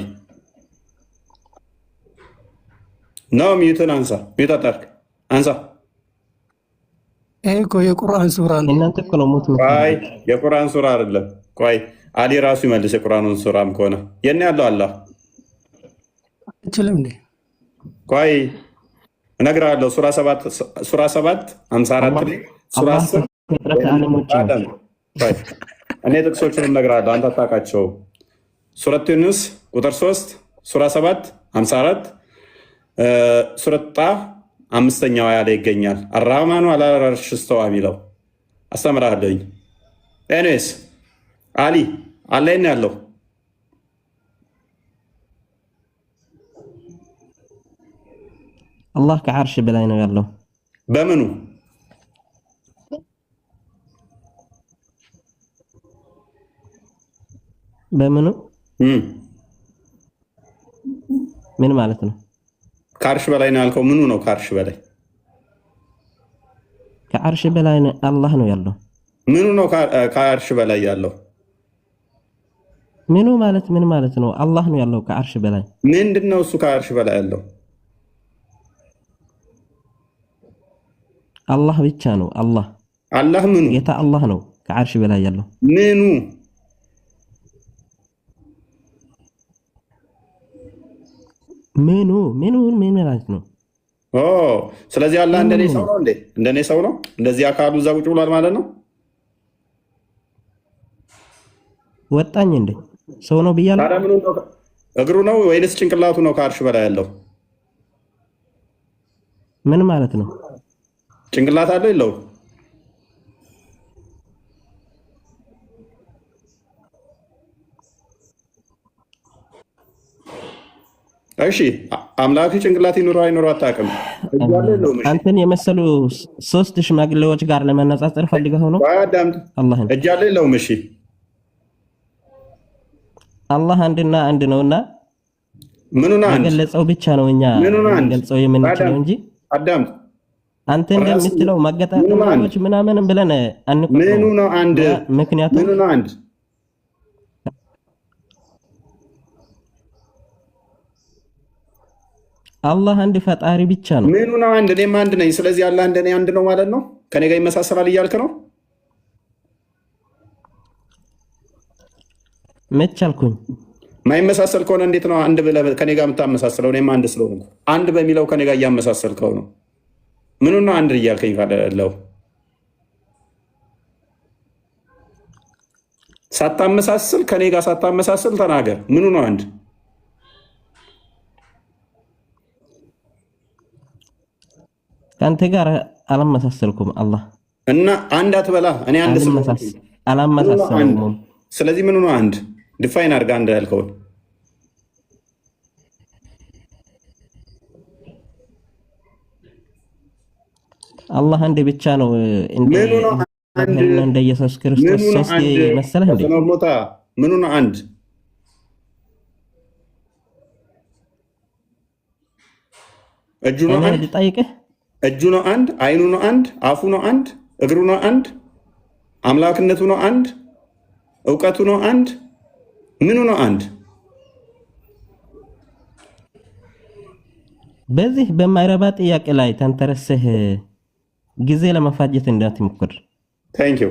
ነው። ሚዩትን አንሳ፣ ሚዩት አጣርክ አንሳ። ይሄ እኮ የቁርአን ሱራ ነው። እናንተ እኮ ነው ሞት ነው። ቆይ የቁርአን ሱራ አይደለም። ቆይ አሊ ራሱ ይመልስ። የቁርአኑን ሱራም ከሆነ የኔ ያለው አላህ አይችልም እንዴ? ቆይ እነግርሃለሁ። ሱራ 7 54 ላይ ሱራ 10 እኔ ጥቅሶቹን እነግርሃለሁ፣ አንተ አታውቃቸውም። ሱረት ዩኑስ ቁጥር 3፣ ሱራ 7 54፣ ሱረት ጣ 5ኛው አያ ላይ ይገኛል። አራህማኑ አላ አርሽ እስተዋ የሚለው አስተምራለሁኝ። ኤኒዌይስ አሊ አላህ ያለው አላህ ከዓርሽ በላይ ነው ያለው። በምኑ በምኑ ምን ማለት ነው? ከዓርሽ በላይ ነው ያልከው ምኑ ነው? ከዓርሽ በላይ ከዓርሽ በላይ አላህ ነው ያለው። ምኑ ነው ከዓርሽ በላይ ያለው? ምኑ ማለት ምን ማለት ነው? አላህ ነው ያለው ከዓርሽ በላይ። ምንድነው እሱ ከዓርሽ በላይ ያለው? አላህ ብቻ ነው። አላህ ምኑ? ጌታ አላህ ነው ከዓርሽ በላይ ያለው። ምኑ? ምን ማለት ነው? ስለዚህ አላህ እንደኔ ሰው ነው እንዴ? እንደኔ ሰው ነው? እንደዚህ አካሉ እዛ ቁጭ ብሏል ማለት ነው? ወጣኝ እንዴ? ሰው ነው ብያለሁ። እግሩ ነው ወይንስ ጭንቅላቱ ነው ከዓርሽ በላይ ያለው? ምን ማለት ነው? ጭንቅላት አለው የለውም? እሺ አምላክ ጭንቅላት ይኑረው አይኑረው አታውቅም። አንተን የመሰሉ 3 ሽማግሌዎች ጋር ለመነጻጸር ፈልገው ነው። አላህን እጅ አለ የለውም? እሺ አላህ አንድና አንድ ነውና ምኑን አንድ ገለጸው ብቻ ነው እኛ ገለጸው የምንችለው እንጂ አዳምጥ አንተ እንደምትለው ማገጣጠሞች ምናምን ብለን አንቆጥረው። ምኑ ነው አንድ? ምክንያቱም ምኑ ነው አንድ? አላህ አንድ ፈጣሪ ብቻ ነው። ምኑ ነው አንድ? እኔም አንድ ነኝ። ስለዚህ አላህ እንደኔ አንድ ነው ማለት ነው። ከኔ ጋር ይመሳሰላል እያልክ ነው? መች አልኩኝ? ማይመሳሰል ከሆነ እንዴት ነው አንድ ብለህ ከኔ ጋር የምታመሳስለው? እኔም አንድ ስለሆንኩ አንድ በሚለው ከኔ ጋር እያመሳሰልከው ነው። ምኑ ነው አንድ እያልከኝ ካለው? ሳታመሳስል ከኔ ጋር ሳታመሳስል ተናገር። ምኑ ነው አንድ? ከአንተ ጋር አላመሳሰልኩም። አላህ እና አንድ አትበላ። እኔ አንድ አላመሳሰልኩም። ስለዚህ ምኑ ነው አንድ? ዲፋይን አድርጋ አንድ ያልከውን። አላህ አንድ ብቻ ነው። እንደ ኢየሱስ ክርስቶስ 3 መሰለህ እንዴ? ምኑ ነው አንድ? እጁ ነው አንድ? ጠይቅህ እጁ ነው አንድ? አይኑ ነው አንድ? አፉ ነው አንድ? እግሩ ነው አንድ? አምላክነቱ ነው አንድ? እውቀቱ ነው አንድ? ምኑ ነው አንድ? በዚህ በማይረባ ጥያቄ ላይ ተንተረሰህ ጊዜ ለመፋጀት እንዳትሞክር። ታንኪዩ።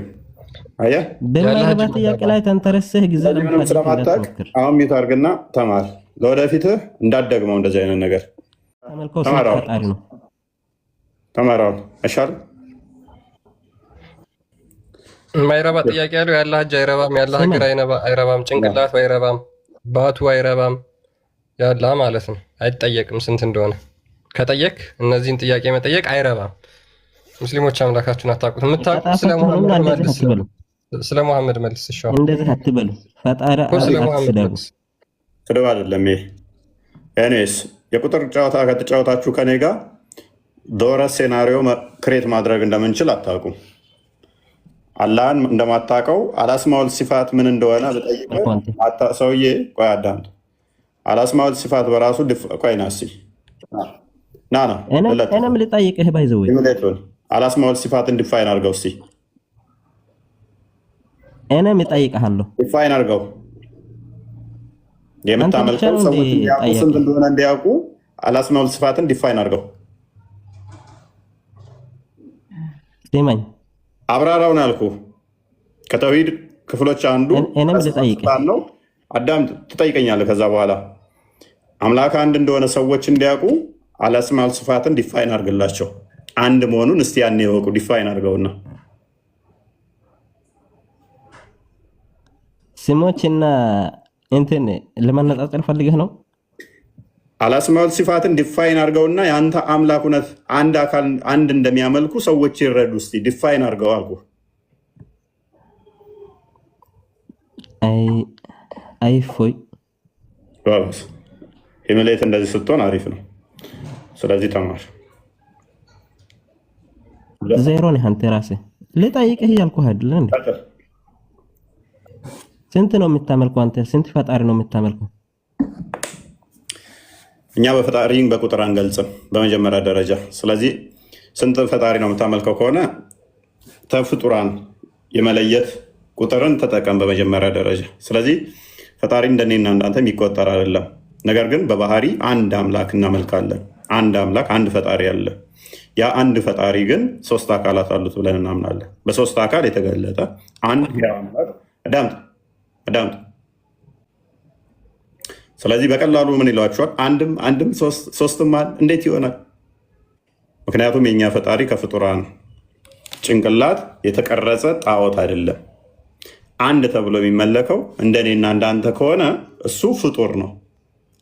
አየህ፣ በማይረባ ጥያቄ ላይ ተንተረሰህ ጊዜ ለመፋጀት እንዳትሞክር። አሁን ሚት አድርግና ተማር። ለወደፊትህ እንዳትደግመው እንደዚህ አይነት ነገር። ተመልከው፣ ሰው ፈጣሪ ነው። ተማራው አይሻልም? የማይረባ ጥያቄ ያለው ያላህ እጅ አይረባም፣ ያላህ እግር አይረባም፣ ጭንቅላት አይረባም፣ ባቱ አይረባም፣ ያላ ማለት ነው። አይጠየቅም ስንት እንደሆነ። ከጠየቅ እነዚህን ጥያቄ መጠየቅ አይረባም። ሙስሊሞች አምላካችሁን አታውቁት። የምታውቁት ስለ ሙሐመድ መልስ። ይሻው እንደዚህ አትበሉ። ፈጣሪ አትስደቡ። ስድብ አይደለም ይሄ። ኤኒዌይስ የቁጥር ጨዋታ ከተጫወታችሁ ከኔ ጋር ዶረስ ሴናሪዮ ክሬት ማድረግ እንደምንችል አታውቁም። አላህን እንደማታውቀው አላስማውል ሲፋት ምን እንደሆነ ብጠይቅህ ሰውዬ፣ ቆይ አዳምጥ። አላስማውል ሲፋት በራሱ ቆይ ና እስኪ ና እኔም ልጠይቅህ ባይዘው አላስማውል ሲፋትን ዲፋይን አድርገው እስኪ። እኔም እጠይቅሃለሁ፣ ዲፋይን አድርገው። የምታመልከው ሰዎች እንዲያውቁ ስንት እንደሆነ እንዲያውቁ አላስማውል ሲፋትን ዲፋይን አድርገው። ስማኝ፣ አብራራውን ያልኩ ከተውሂድ ክፍሎች አንዱ ነው። አዳም ትጠይቀኛለህ። ከዛ በኋላ አምላክ አንድ እንደሆነ ሰዎች እንዲያውቁ አላስማል ስፋትን ዲፋይን አድርግላቸው። አንድ መሆኑን እስቲ ያኔ ይወቁ። ዲፋይን አድርገውና ስሞችና እንትን ለማነጻጸር ፈልገህ ነው። አላስማል ሲፋትን ዲፋይን አድርገውና የአንተ አምላክ እውነት አንድ አካል አንድ እንደሚያመልኩ ሰዎች ይረዱ። እስቲ ዲፋይን አድርገው አልኩ። አይ ፎይ ኢሚሌት እንደዚህ ስትሆን አሪፍ ነው። ስለዚህ ተማር። ዜሮ ነህ አንተ ራስህ። ልጠይቅህ እያልኩህ አይደለ እንዴ? ስንት ነው የምታመልከው አንተ? ስንት ፈጣሪ ነው የምታመልከው? እኛ በፈጣሪን በቁጥር አንገልጽም በመጀመሪያ ደረጃ። ስለዚህ ስንት ፈጣሪ ነው የምታመልከው ከሆነ ተፍጡራን የመለየት ቁጥርን ተጠቀም በመጀመሪያ ደረጃ። ስለዚህ ፈጣሪ እንደኔና እንዳንተ የሚቆጠር አይደለም። ነገር ግን በባህሪ አንድ አምላክ እናመልካለን። አንድ አምላክ አንድ ፈጣሪ አለ። ያ አንድ ፈጣሪ ግን ሶስት አካላት አሉት ብለን እናምናለን። በሶስት አካል የተገለጠ አንድ አምላክ አዳምጥ። ስለዚህ በቀላሉ ምን ይሏቸዋል? አንድም ሶስትም እንዴት ይሆናል? ምክንያቱም የኛ ፈጣሪ ከፍጡራን ጭንቅላት የተቀረጸ ጣዖት አይደለም። አንድ ተብሎ የሚመለከው እንደኔና እንዳንተ ከሆነ እሱ ፍጡር ነው።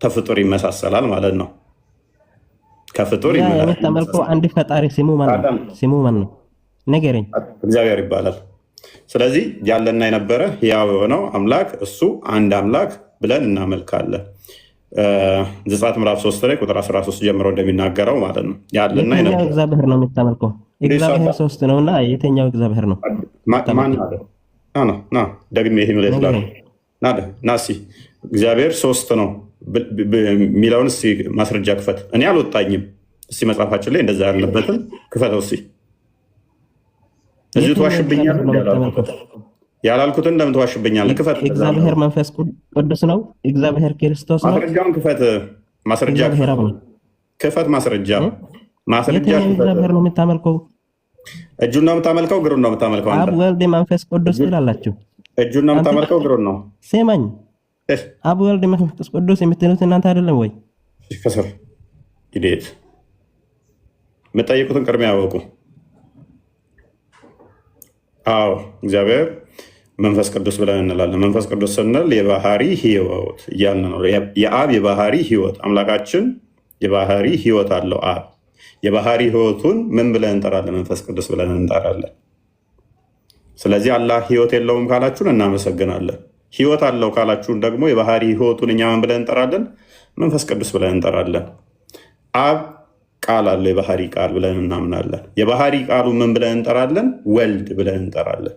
ከፍጡር ይመሳሰላል ማለት ነው። ከፍጡር የምታመልከው አንድ ፈጣሪ ስሙ ማን ነው? ንገረኝ። እግዚአብሔር ይባላል። ስለዚህ ያለና የነበረ ሕያው የሆነው አምላክ እሱ አንድ አምላክ ብለን እናመልካለን። ዘጸአት ምዕራፍ 3 ላይ ቁጥር 13 ጀምሮ እንደሚናገረው ማለት ነው። ያለና የነበረ እግዚአብሔር ነው የምታመልከው። እግዚአብሔር ሶስት ነውና የትኛው እግዚአብሔር ነው? ደግሜ ይህ ምለት ናሲ እግዚአብሔር ሶስት ነው የሚለውን እስኪ ማስረጃ ክፈት። እኔ አልወጣኝም። እስኪ መጽሐፋችን ላይ እንደዛ ያለበትን ክፈተው። እስኪ እዚሁ ትዋሽብኛለህ። ያላልኩትን ለምን ትዋሽብኛለህ? ክፈት። እግዚአብሔር መንፈስ ቅዱስ ነው። እግዚአብሔር ክርስቶስ ነው። ማስረጃውን ክፈት። ማስረጃ ክፈት። ማስረጃ እግዚአብሔር ነው የምታመልከው። እጁን ነው የምታመልከው? እግሩን ነው የምታመልከው? አብ ወልድ መንፈስ ቅዱስ ትላላችሁ። እጁን ነው የምታመልከው? እግሩን ነው? ስማኝ፣ አብ ወልድ መንፈስ ቅዱስ የምትሉት እናንተ አይደለም ወይ? ከስር ሂደት የምጠይቁትን ቅድሚያ ያወቁ። አዎ እግዚአብሔር መንፈስ ቅዱስ ብለን እንላለን። መንፈስ ቅዱስ ስንል የባህሪ ህይወት እያልን ነው። የአብ የባህሪ ህይወት አምላካችን የባህሪ ህይወት አለው አብ። የባህሪ ህይወቱን ምን ብለን እንጠራለን? መንፈስ ቅዱስ ብለን እንጠራለን። ስለዚህ አላህ ህይወት የለውም ካላችሁን እናመሰግናለን። ህይወት አለው ካላችሁን ደግሞ የባህሪ ህይወቱን እኛ ምን ብለን እንጠራለን? መንፈስ ቅዱስ ብለን እንጠራለን። አብ ቃል አለው የባህሪ ቃል ብለን እናምናለን። የባህሪ ቃሉ ምን ብለን እንጠራለን? ወልድ ብለን እንጠራለን።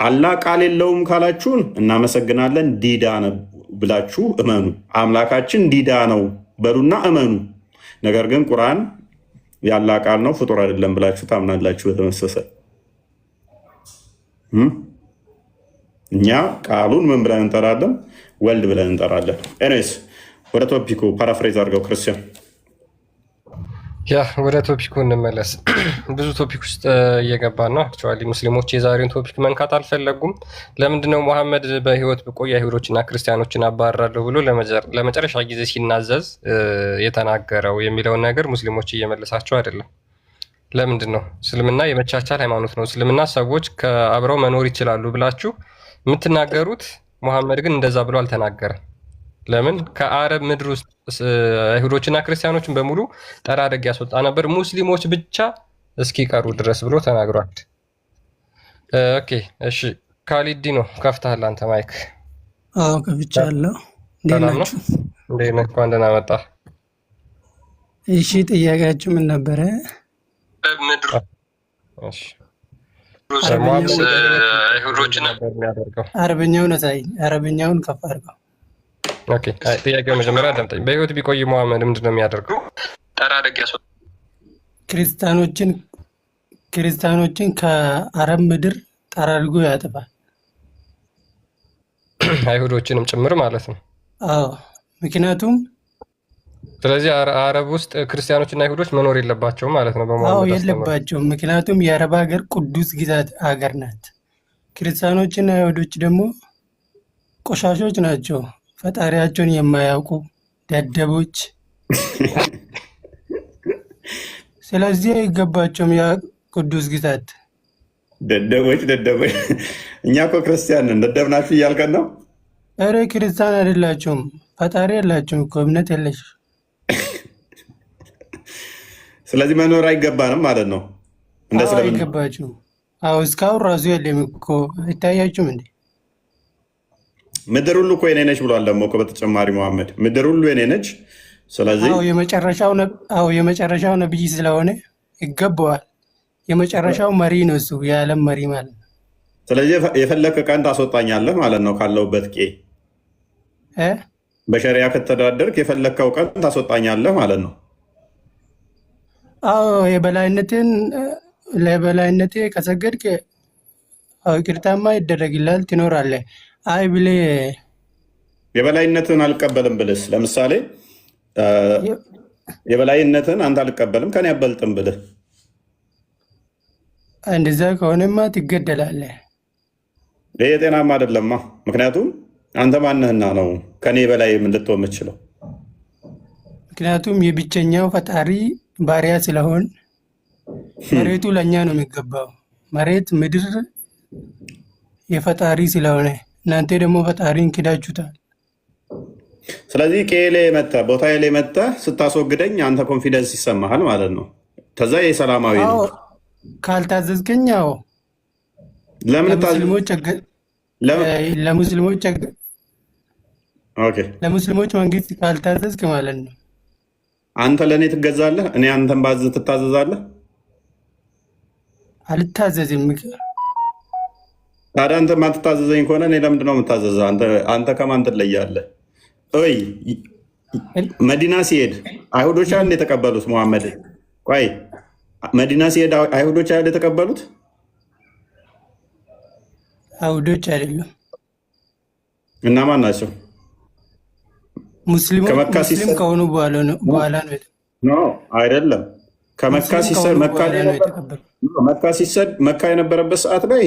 አላህ ቃል የለውም ካላችሁን እናመሰግናለን። ዲዳ ነው ብላችሁ እመኑ። አምላካችን ዲዳ ነው በሉና እመኑ። ነገር ግን ቁርአን ያላህ ቃል ነው ፍጡር አይደለም ብላችሁ ታምናላችሁ። በተመሰሰ እኛ ቃሉን ምን ብለን እንጠራለን? ወልድ ብለን እንጠራለን። ኤኒዌይስ ወደ ቶፒኩ ፓራፍሬዝ አድርገው ክርስቲያን። ያ ወደ ቶፒኩ እንመለስ። ብዙ ቶፒክ ውስጥ እየገባን ነው። አክቹዋሊ ሙስሊሞች የዛሬውን ቶፒክ መንካት አልፈለጉም። ለምንድነው መሐመድ በህይወት ብቆይ አይሁዶችና ክርስቲያኖችን አባራለሁ ብሎ ለመጨረሻ ጊዜ ሲናዘዝ የተናገረው የሚለውን ነገር ሙስሊሞች እየመለሳቸው አይደለም። ለምንድን ነው? እስልምና የመቻቻል ሃይማኖት ነው። እስልምና ሰዎች ከአብረው መኖር ይችላሉ ብላችሁ የምትናገሩት፣ መሐመድ ግን እንደዛ ብሎ አልተናገረም። ለምን? ከአረብ ምድር ውስጥ አይሁዶችና ክርስቲያኖችን በሙሉ ጠራርግ ያስወጣ ነበር፣ ሙስሊሞች ብቻ እስኪቀሩ ድረስ ብሎ ተናግሯል። ኦኬ እሺ፣ ካሊዲ ነው ከፍተሃል አንተ ማይክ። አዎ ከፍቻለሁ። ሰላም ነው? እንዴት ነህ? እንኳን ደህና መጣ። እሺ ጥያቄያችሁ ምን ነበረ? ምድር እሺ፣ ሙሐመድ አይሁዶችን ነበር የሚያደርገው። አረብኛውን አሳይ፣ አረብኛውን ከፍ አድርገው። ኦኬ ጥያቄው መጀመሪያ አዳምጠኝ። በህይወት ቢቆይ መሐመድ ምንድን ነው የሚያደርገው? ጠራርግ ያስወጣ ክርስቲያኖችን ከአረብ ምድር ጠራርጎ ያጠፋል። አይሁዶችንም ጭምር ማለት ነው። አዎ ምክንያቱም ስለዚህ አረብ ውስጥ ክርስቲያኖችና አይሁዶች መኖር የለባቸውም ማለት ነው። አዎ የለባቸውም። ምክንያቱም የአረብ ሀገር ቅዱስ ግዛት ሀገር ናት። ክርስቲያኖችና አይሁዶች ደግሞ ቆሻሾች ናቸው። ፈጣሪያቸውን የማያውቁ ደደቦች። ስለዚህ አይገባቸውም ያ ቅዱስ ግዛት። ደደቦች እኛ እኮ ክርስቲያን ነን፣ ደደብ ናችሁ እያልከን ነው? ኧረ ክርስቲያን አይደላችሁም፣ ፈጣሪ የላችሁም እኮ እምነት የለሽ። ስለዚህ መኖር አይገባንም ማለት ነው። አይገባችሁም። አዎ እስካሁን ራሱ የለም እኮ አይታያችሁም እንዴ? ምድር ሁሉ እኮ የኔ ነች ብሏል። ደግሞ በተጨማሪ መሐመድ ምድር ሁሉ የኔ ነች። ስለዚህ የመጨረሻው ነብይ ስለሆነ ይገባዋል። የመጨረሻው መሪ ነው እሱ፣ የዓለም መሪ ማለት ነው። ስለዚህ የፈለከ ቀን ታስወጣኛለህ ማለት ነው ካለሁበት ቄ። በሸሪያ ከተዳደርክ የፈለከው ቀን ታስወጣኛለህ ማለት ነው። አዎ ለበላይነቴ ከሰገድክ ይቅርታማ ይደረግላል፣ ትኖራለህ። አይ ብለህ የበላይነትን አልቀበልም ብልስ፣ ለምሳሌ የበላይነትን አንተ አልቀበልም ከኔ አበልጥም ብልህ፣ እንደዛ ከሆነማ ትገደላለህ። ይሄ ጤናማ አይደለማ። ምክንያቱም አንተ ማነህና ነው ከኔ በላይ ልትሆን የምችለው? ምክንያቱም የብቸኛው ፈጣሪ ባሪያ ስለሆን መሬቱ ለእኛ ነው የሚገባው። መሬት ምድር የፈጣሪ ስለሆነ እናንተ ደግሞ ፈጣሪን ክዳችሁታል። ስለዚህ ቄሌ መተህ ቦታ ላይ መተህ ስታስወግደኝ አንተ ኮንፊደንስ ይሰማሃል ማለት ነው። ከዛ የሰላማዊ ነው። ካልታዘዝከኝ ያው ለሙስሊሞች መንግስት ካልታዘዝክ ማለት ነው። አንተ ለእኔ ትገዛለህ፣ እኔ አንተን ባዝ ትታዘዛለህ። አልታዘዝም። ታዲያ አንተ ማትታዘዘኝ ከሆነ እኔ ለምንድን ነው የምታዘዘው? አንተ ከማን ትለያለህ? ይ መዲና ሲሄድ አይሁዶች አይደል የተቀበሉት መሐመድ? ቆይ መዲና ሲሄድ አይሁዶች አይደል የተቀበሉት? አይሁዶች አይደሉም። እና ማን ናቸው? ሙስሊም ከሆኑ በኋላ ነው አይደለም። መካ የነበረበት ሰዓት ላይ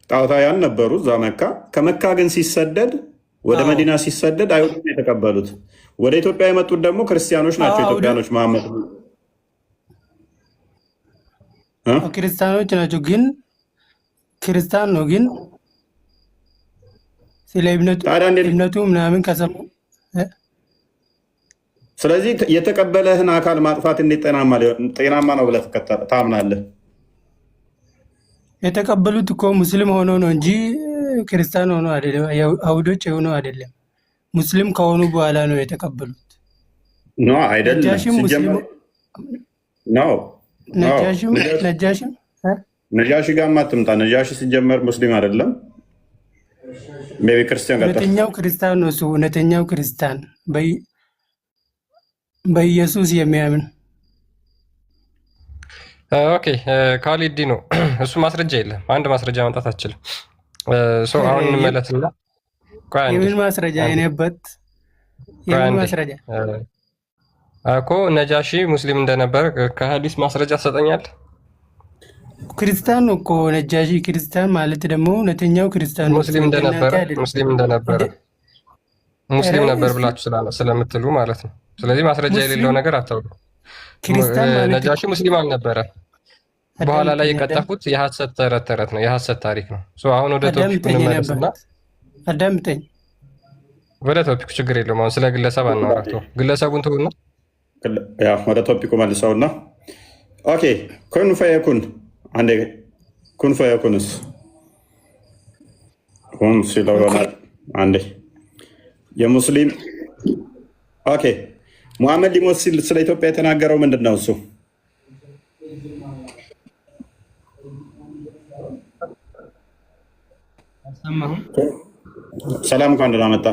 ጣዖታውያን ነበሩ እዛ መካ። ከመካ ግን ሲሰደድ ወደ መዲና ሲሰደድ አይሁድ የተቀበሉት። ወደ ኢትዮጵያ የመጡት ደግሞ ክርስቲያኖች ናቸው። ኢትዮጵያኖች መሐመድ ክርስቲያኖች ናቸው። ግን ክርስቲያን ነው ግን ስለ እምነቱ ምናምን ከሰሙ። ስለዚህ የተቀበለህን አካል ማጥፋት እንዴት ጤናማ ነው ብለህ ታምናለህ? የተቀበሉት እኮ ሙስሊም ሆኖ ነው እንጂ ክርስቲያን ሆኖ አይደለም። አይሁዶች ሆኖ አይደለም። ሙስሊም ከሆኑ በኋላ ነው የተቀበሉት። ኖ አይደለም። ነጃሺ ጋር ማትምጣ። ነጃሺ ሲጀመር ሙስሊም አይደለም። ሜይ ቢ ክርስቲያን። እውነተኛው ክርስቲያን ነው እሱ። እውነተኛው ክርስቲያን በኢየሱስ የሚያምን። ኦኬ ካሊዲ ነው እሱ። ማስረጃ የለም። አንድ ማስረጃ ማምጣት አትችልም። አሁን እንመለስና የምን ማስረጃ የኔበት የምን ማስረጃ እኮ ነጃሺ ሙስሊም እንደነበር ከሐዲስ ማስረጃ ሰጠኛል። ክርስቲያን እኮ ነጃሺ ክርስቲያን ማለት ደግሞ እውነተኛው ክርስቲያን ሙስሊም እንደነበረ ሙስሊም ነበር ብላችሁ ስለምትሉ ማለት ነው። ስለዚህ ማስረጃ የሌለው ነገር አታውቁ። ነጃሺ ሙስሊም አልነበረ። በኋላ ላይ የቀጠፉት የሐሰት ተረት ነው፣ የሐሰት ታሪክ ነው። አሁን ወደ ቶፒኩ እንመለስና አዳምጠኝ። ወደ ቶፒኩ ችግር የለውም። አሁን ስለ ግለሰብ አናወራቶ ግለሰቡን ተውና ወደ ቶፒኩ መልሰውና ኦኬ ኩን ፈየኩን አንዴ ኩን ፈየኩንስ ሁን ሲለው አንዴ የሙስሊም ኦኬ ሙሐመድ ሊሞት ሲል ስለ ኢትዮጵያ የተናገረው ምንድን ነው? እሱ ሰላም እንኳን ደህና መጣ።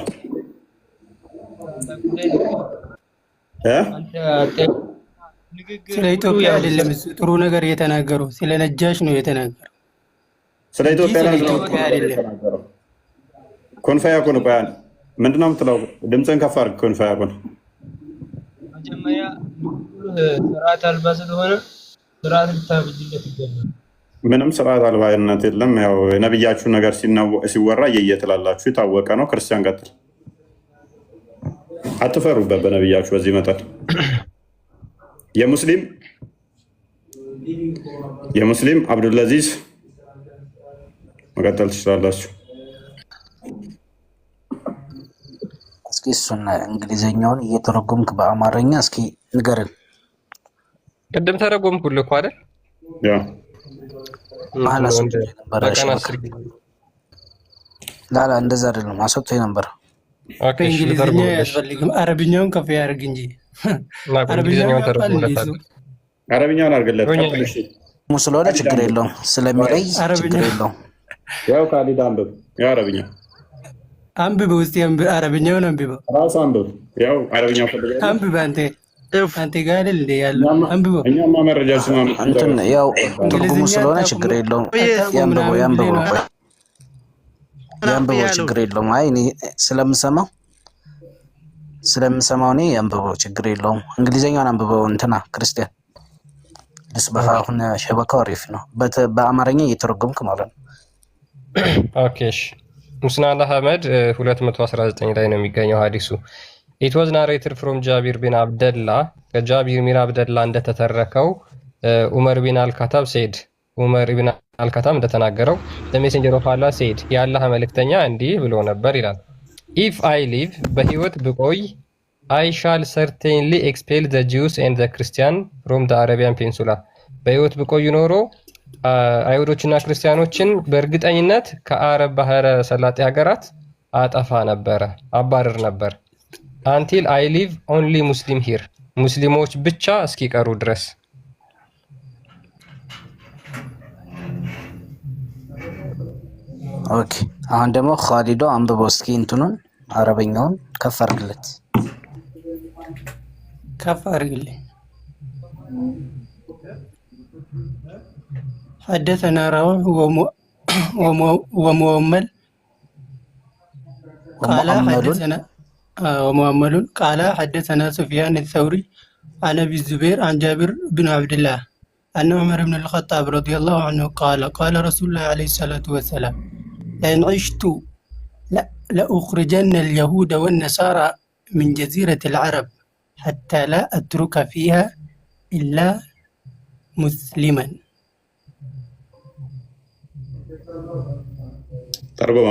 ስለ ኢትዮጵያ አይደለም ጥሩ ነገር የተናገረው፣ ስለ ነጃሽ ነው የተናገረው። ስለ ኢትዮጵያ አይደለም። ኩን ፈየኩን ቆያን ምንድን ነው የምትለው? ድምፅህን ከፍ አድርግ። ኩን ፈየኩን መጀመሪያ ስርዓት አልባ ስለሆነ ስርዓት ልታብጅለት ይገባል። ምንም ስርዓት አልባነት የለም። ያው የነብያችሁ ነገር ሲወራ እየየትላላችሁ የታወቀ ነው። ክርስቲያን ቀጥል፣ አትፈሩበት በነብያችሁ በዚህ መጠን። የሙስሊም አብዱልአዚዝ መቀጠል ትችላላችሁ። እስኪ እሱን እንግሊዘኛውን እየተረጎምክ በአማርኛ እስኪ ንገረን። ቅድም ተረጎምኩልህ እኮ አይደል? ያ ላላ እንደዛ አይደለም፣ አሰጥቶ ነበር። እንግሊዝኛ ያስፈልግም፣ አረብኛውን ከፍ ያደርግ እንጂ አረብኛውን አድርግለት ስለሆነ ችግር የለውም፣ ስለሚለይ ችግር የለውም። ያው ካሊድ አንብብ፣ ያው አረብኛ አንብብ፣ ውስጥ አረብኛውን አንብበው፣ ራሱ አንብብ። ያው አረብኛው ፈልገህ አንብብ። አንተ ጋር አይደል እንደ ያለው አንብበው። እኛማ መረጃ እንትን ያው ትርጉሙ ስለሆነ ችግር የለውም። ያንብበው ችግር የለውም። አይ እኔ ስለምሰማው እኔ ያንብበው ችግር የለውም። እንግሊዘኛውን አንብበው። እንትና ክርስቲያን ልስበህ አሁን ሸበካው አሪፍ ነው። በአማርኛ እየተረጎምክ ማለት ነው። ኦኬ እሺ። ሙስናድ አህመድ 219 ላይ ነው የሚገኘው ሐዲሱ። It was narrated from Jabir bin Abdullah. ከጃቢር bin Abdullah እንደተተረከው ዑመር bin al-Khattab said ዑመር bin al-Khattab እንደተናገረው the messenger of Allah said የአላህ መልእክተኛ እንዲህ ብሎ ነበር ይላል። If I live በህይወት ብቆይ I shall certainly expel the Jews and the Christians from the Arabian Peninsula. በህይወት ብቆይ ኖሮ አይሁዶችና ክርስቲያኖችን በእርግጠኝነት ከአረብ ባህረ ሰላጤ ሀገራት አጠፋ ነበረ፣ አባረር ነበር። Until I live only Muslim here. ሙስሊሞች ብቻ እስኪቀሩ ድረስ። ኦኬ አሁን ደግሞ ኻሊዶ አንብበው እስኪ እንትኑን አረበኛውን ከፍ አድርግለት። ከፍ አድርግልኝ። حدثنا روح ومؤمل قال حدثنا ومؤمل قال حدثنا سفيان الثوري عن ابي الزبير عن جابر بن عبد الله ان عمر بن الخطاب رضي الله عنه قال قال رسول الله عليه الصلاه والسلام لئن عشت لأخرجن اليهود والنصارى من جزيرة العرب حتى لا أترك فيها إلا مسلما. ተርጉማ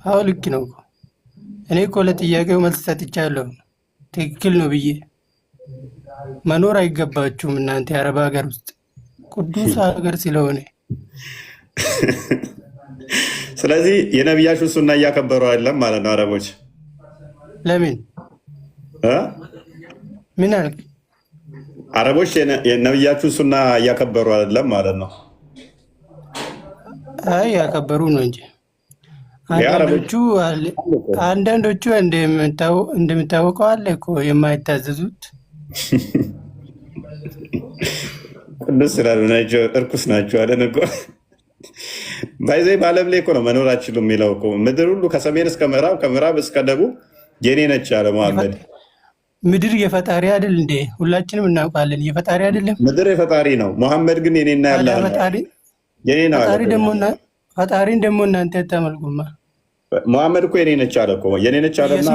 አዎ ልክ ነው። እኔ እኮ ለጥያቄው መልስ ሰጥቻለሁ። ትክክል ነው ብዬ መኖር አይገባችሁም እናንተ የአረብ ሀገር ውስጥ ቅዱስ ሀገር ስለሆነ። ስለዚህ የነቢያችሁ ሱና እያከበሩ አይደለም ማለት ነው አረቦች። ለምን ምን አልክ? አረቦች የነቢያችሁ ሱና እያከበሩ አይደለም ማለት ነው። አይ ያከበሩ ነው እንጂ አንዳንዶቹ እንደምታወቀው አለ እኮ የማይታዘዙት። ቅዱስ ስላልሆናቸው እርኩስ ናቸው አለ እኮ። ባይዘይ በዓለም ላይ እኮ ነው መኖር አትችሉም የሚለው እኮ። ምድር ሁሉ ከሰሜን እስከ ምዕራብ ከምዕራብ እስከ ደቡብ የኔ ነች አለ መሐመድ። ምድር የፈጣሪ አይደል እንዴ? ሁላችንም እናውቃለን። የፈጣሪ አይደለም? ምድር የፈጣሪ ነው። መሐመድ ግን የኔና ያለ የኔ ነው አለ። ፈጣሪን ደግሞ እናንተ ታመልኩማ። መሐመድ እኮ የኔ ነች አለ እኮ። የኔ ነች አለና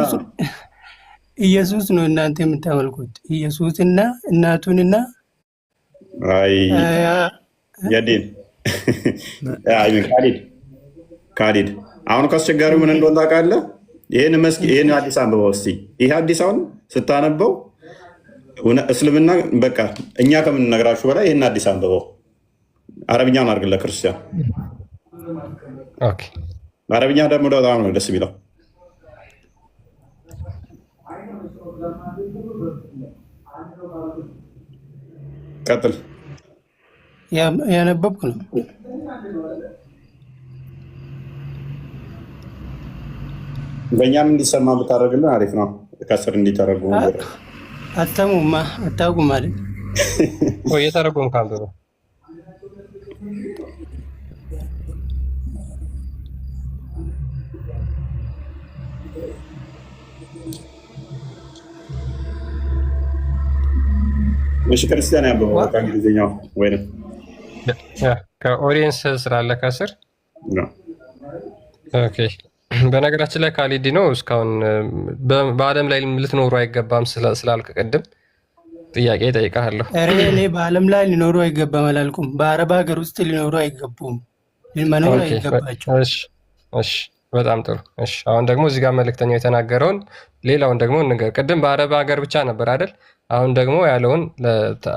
ኢየሱስ ነው እናንተ የምታመልኩት። ኢየሱስና እናቱንና አይ የዲን ካሊድ አሁን ከአስቸጋሪው ምን እንደሆነ ታውቃለህ? ይህን አዲስ አንብበው እስኪ። ይህ አዲስ አሁን ስታነበው እስልምና በቃ እኛ ከምንነግራችሁ በላይ ይህን አዲስ አንብበው። አረብኛውን አድርግለት ክርስቲያን። አረብኛ ደግሞ በጣም ነው ደስ የሚለው። ቀጥል። ያነበብኩ ነው። በእኛም እንዲሰማ ብታደርግልን አሪፍ ነው። ከስር እንዲተረጉ አተሙማ አታውቁም ማለት እየተረጎም ካንተ ነው። እሺ ክርስቲያን ያንብበው ከእንግሊዝኛው ወይንም ከኦዲየንስ ስላለ ከስር። ኦኬ በነገራችን ላይ ካሊዲ ነው። እስካሁን በዓለም ላይ ልትኖሩ አይገባም ስላልክ ቅድም ጥያቄ ጠይቃለሁ። እኔ በዓለም ላይ ሊኖሩ አይገባም አላልኩም። በአረብ ሀገር ውስጥ ሊኖሩ አይገቡም፣ መኖር አይገባቸው። እሺ በጣም ጥሩ። እሺ አሁን ደግሞ እዚህ ጋር መልእክተኛው የተናገረውን ሌላውን ደግሞ እንገር። ቅድም በአረብ ሀገር ብቻ ነበር አይደል? አሁን ደግሞ ያለውን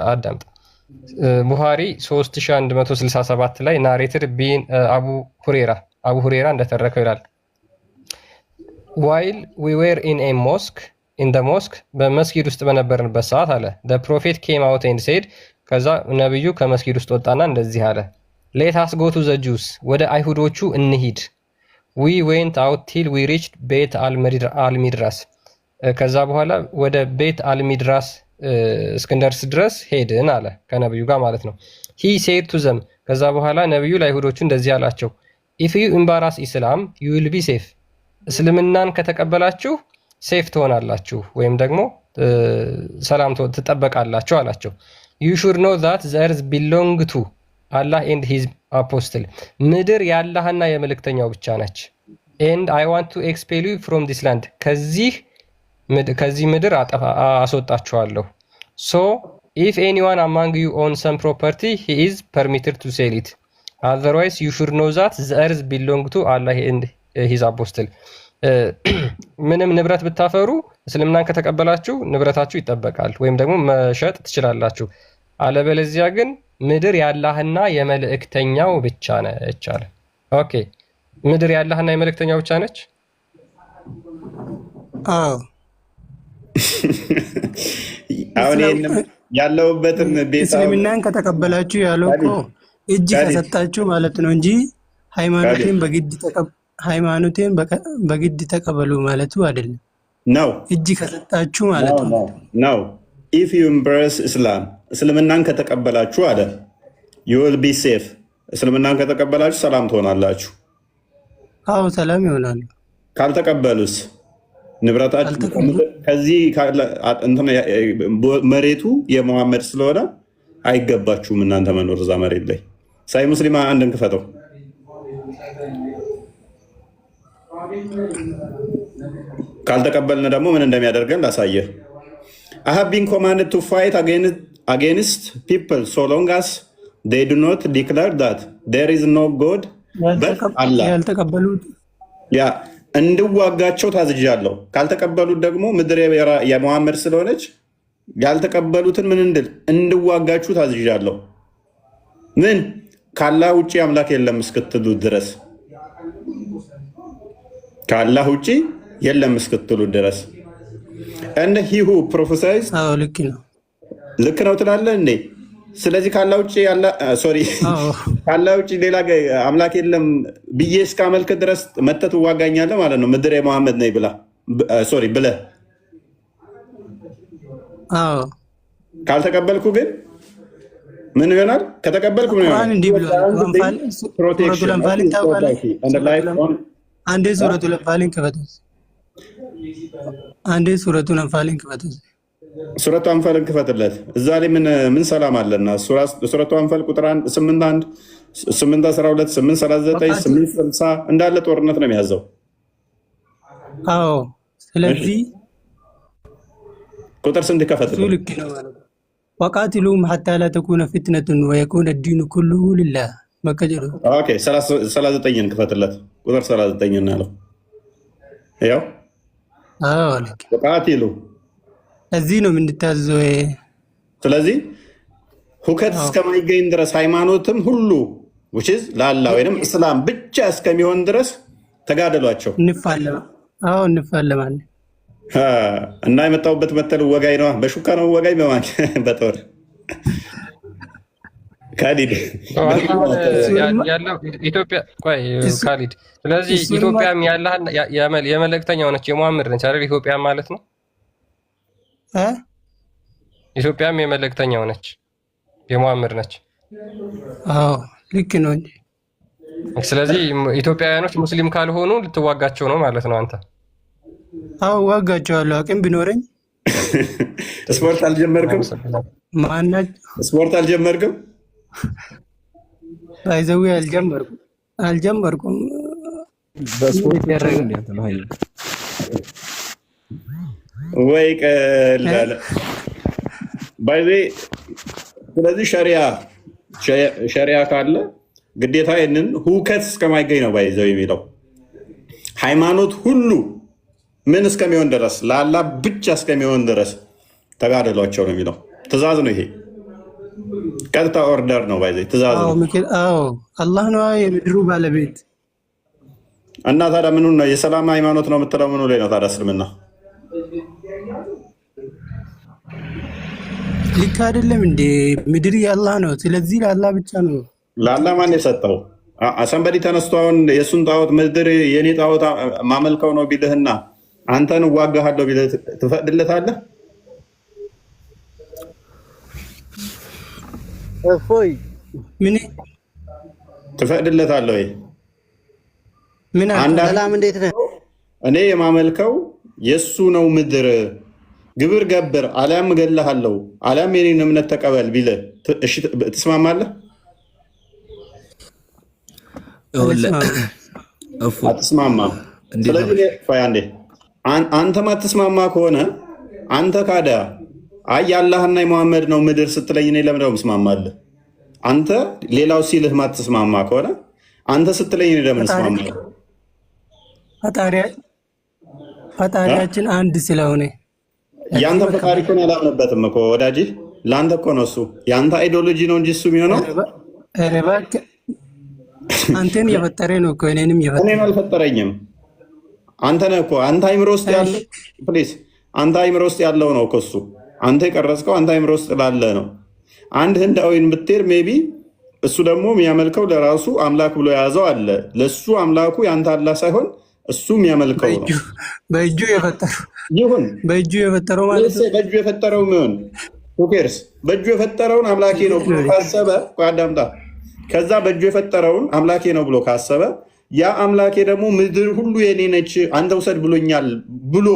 አዳምጥ። ቡሃሪ 3167 ላይ ናሬትድ ቢን አቡ ሁሬራ እንደተረከው ይላል። ዋይል ዊ ዌር ኢን ኤ ሞስክ ኢን ደ ሞስክ በመስጊድ ውስጥ በነበርንበት ሰዓት አለ ደ ፕሮፌት ኬም አውት ኤንድ ሴድ ከዛ ነብዩ ከመስጊድ ውስጥ ወጣና እንደዚህ አለ ሌት አስ ጎ ቱ ዘ ጁስ ወደ አይሁዶቹ እንሂድ ዊ ዌንት አውት ቲል ዊ ሪችድ ቤት አልሚድራስ ከዛ በኋላ ወደ ቤት አልሚድራስ እስክንደርስ ድረስ ሄድን አለ ከነብዩ ጋር ማለት ነው። ሂ ሴድ ቱ ዘም ከዛ በኋላ ነብዩ ለአይሁዶቹ እንደዚህ አላቸው ኢፍ ዩ ኢምባራስ ኢስላም ዩ ዊል ቢ ሴፍ እስልምናን ከተቀበላችሁ ሴፍ ትሆናላችሁ ወይም ደግሞ ሰላም ትጠበቃላችሁ አላቸው። ዩ ሹድ ኖ ዛት ዘ እርዝ ቢሎንግ ቱ አላህ ኤንድ ሂዝ አፖስትል ምድር የአላህና የመልእክተኛው ብቻ ነች። ኤንድ አይ ዋንት ቱ ኤክስፔል ዩ ፍሮም ዲስ ላንድ ከዚህ ምድር አስወጣችኋለሁ። ሶ ኢፍ ኤኒዋን አማንግ ዩ ኦን ሰም ፕሮፐርቲ ሂ ኢዝ ፐርሚትድ ቱ ሴል ኢት አዘርዋይዝ ዩ ሹድ ኖ ዛት ዘ እርዝ ቢሎንግ ቱ አላህ ኤንድ ሂዝ አፖስትል ምንም ንብረት ብታፈሩ እስልምናን ከተቀበላችሁ ንብረታችሁ ይጠበቃል ወይም ደግሞ መሸጥ ትችላላችሁ። አለበለዚያ ግን ምድር የአላህና የመልእክተኛው ብቻ ነች አለ። ኦኬ ምድር የአላህና የመልእክተኛው ብቻ ነች? አዎ። አሁን ያለውበትን ቤት እስልምናን ከተቀበላችሁ ያለው እኮ እጅ ከሰጣችሁ ማለት ነው እንጂ ሃይማኖቴን በግድ ተቀበሉ ማለቱ አይደለም። ነው እጅ ከሰጣችሁ ማለት ነው። ነው ኢፍ ዩ ኤምብሬስ ኢስላም እስልምናን ከተቀበላችሁ አለ ዩ ዊል ቢ ሴፍ እስልምናን ከተቀበላችሁ ሰላም ትሆናላችሁ። አዎ ሰላም ይሆናሉ። ካልተቀበሉስ ንብረታችሁ ከዚህ መሬቱ የመሐመድ ስለሆነ አይገባችሁም እናንተ መኖር እዛ መሬት ላይ። ሳይ ሙስሊም አንድን ክፈተው። ካልተቀበልን ደግሞ ምን እንደሚያደርገን ላሳየህ። I have been commanded to fight against people so long as they do not declare that there is no God but Allah. ያ እንድዋጋቸው ታዝዣለሁ። ካልተቀበሉት ደግሞ ምድር የመሐመድ ስለሆነች ያልተቀበሉትን ምን እንድዋጋችሁ ታዝዣለሁ። ምን ከአላህ ውጭ አምላክ የለም እስክትሉ ድረስ ከአላህ ውጭ የለም እስክትሉ ድረስ and he who prophesies ልክ ነው ትላለህ እንዴ? ስለዚህ ከአላህ ውጭ ከአላህ ውጭ ሌላ አምላክ የለም ብዬ እስካመልክ ድረስ መተህ ትዋጋኛለህ ማለት ነው። ምድር የመሐመድ ነኝ ብለህ ካልተቀበልኩ ግን ምን ይሆናል? ከተቀበልኩ ምን ይሆናል? እንዲህ ብሏል። ሱረቱል አንፋልን ታውቃለህ? አንዴ ሱረቱል አንፋልን ክፈቱት። አንዴ ሱረቱል አንፋልን ክፈቱት። ሱረቱ አንፋልን ክፈትለት። እዛ ላይ ምን ሰላም አለና? ሱረቱ አንፋል ቁጥር 8:1 8:12 8:39 8:60 እንዳለ ጦርነት ነው የሚያዘው። አዎ ስለዚህ ቁጥር ስንት ከፈትለት? ልክ ነው ማለት ነው። ወቃቲሉም ሐታ ላ ተኩነ ፊትነቱን ወየኩነ ዲኑ ኩሉሁ ሊላህ መከጀሩ። ኦኬ 39ን ክፈትለት። ቁጥር 39 እናለው ያው አዎ ልክ ወቃቲሉ እዚህ ነው የምንታዘው። ስለዚህ ሁከት እስከማይገኝ ድረስ ሃይማኖትም ሁሉ which is ላላ ወይንም እስላም ብቻ እስከሚሆን ድረስ ተጋደሏቸው። እንፋለማለን። እና የመጣሁበት መተል ወጋይ ነው። በሹካ ነው ወጋይ በማን በጦር ካሊድ ያለው ኢትዮጵያ ቆይ ካሊድ። ስለዚህ ኢትዮጵያም ያለህን የመልእክተኛው ነች የሙሐመድ ነች አይደል? ኢትዮጵያ ማለት ነው። ኢትዮጵያም የመልእክተኛው ነች የሙሐመድ ነች። አዎ ልክ ነው እንጂ። ስለዚህ ኢትዮጵያውያኖች ሙስሊም ካልሆኑ ልትዋጋቸው ነው ማለት ነው አንተ? አዎ ዋጋቸዋለሁ አቅም ቢኖረኝ። ስፖርት አልጀመርክም? ማናጅ ስፖርት አልጀመርክም? ባይዘው አልጀመርኩም። በስፖርት ወይ ቀላል ባይዜ። ስለዚህ ሸሪያ ካለ ግዴታ ይህንን ሁከት እስከማይገኝ ነው ባይዘው የሚለው ሃይማኖት ሁሉ ምን እስከሚሆን ድረስ ለአላህ ብቻ እስከሚሆን ድረስ ተጋደሏቸው ነው የሚለው። ትእዛዝ ነው ይሄ፣ ቀጥታ ኦርደር ነው ባይዘ ትእዛዝ ነው። አላህ ነው የምድሩ ባለቤት። እና ታዲያ ምኑ ነው የሰላም ሃይማኖት ነው የምትለው? ምኑ ላይ ነው ታዲያ እስልምና? ልክ አይደለም እንዴ? ምድር የአላህ ነው። ስለዚህ ለአላህ ብቻ ነው። ለአላህ ማን የሰጠው? ሰንበዲ ተነስቶ አሁን የእሱን ጣዖት ምድር የኔ ጣዖት ማመልከው ነው ቢልህና አንተን እዋጋሃለሁ ቢልህ ትፈቅድለታለህ? እፎይ ምን ትፈቅድለታለህ ወይ? ምን ሰላም እንዴት ነህ? እኔ የማመልከው የእሱ ነው ምድር ግብር ገብር አሊያም እገልሃለሁ አሊያም የኔን እምነት ተቀበል ቢልህ እሺ ትስማማለህ? አትስማማም። ስለዚህ አንዴ አንተ ማትስማማ ከሆነ አንተ ካዲያ አይ የአላህና የሙሐመድ ነው ምድር ስትለኝ እኔ ለምን እስማማለሁ? አንተ ሌላው ሲልህ ማትስማማ ከሆነ አንተ ስትለኝ እኔ ለምን እስማማለሁ? ፈጣሪያችን አንድ ስለሆነ ያንተ ፈጣሪ እኮ ያላምነበትም እኮ ወዳጅ፣ ለአንተ እኮ ነው እሱ። የአንተ አይዲዮሎጂ ነው እንጂ እሱ የሚሆነው አንተን የፈጠረ ነው እኮ እኔንም የፈጠረ። እኔን አልፈጠረኝም። አንተ ነህ እኮ አንተ አይምሮ ውስጥ ያለው ፕሊዝ፣ አንተ አይምሮ ውስጥ ያለው ነው እኮ እሱ። አንተ የቀረጽከው አንተ አይምሮ ውስጥ ላለ ነው። አንድ ህንዳዊን ብትሄድ ሜቢ እሱ ደግሞ የሚያመልከው ለራሱ አምላክ ብሎ የያዘው አለ። ለሱ አምላኩ የአንተ አላህ ሳይሆን እሱ የሚያመልከው ነው። በእጁ የፈጠረው ይሁን፣ በእጁ የፈጠረው ማለት ነው። በእጁ የፈጠረው ምን ሆኬርስ? በእጁ የፈጠረውን አምላኬ ነው ብሎ ካሰበ አዳምጣ። ከዛ በእጁ የፈጠረውን አምላኬ ነው ብሎ ካሰበ ያ አምላኬ ደግሞ ምድር ሁሉ የኔ ነች አንተ ውሰድ ብሎኛል ብሎ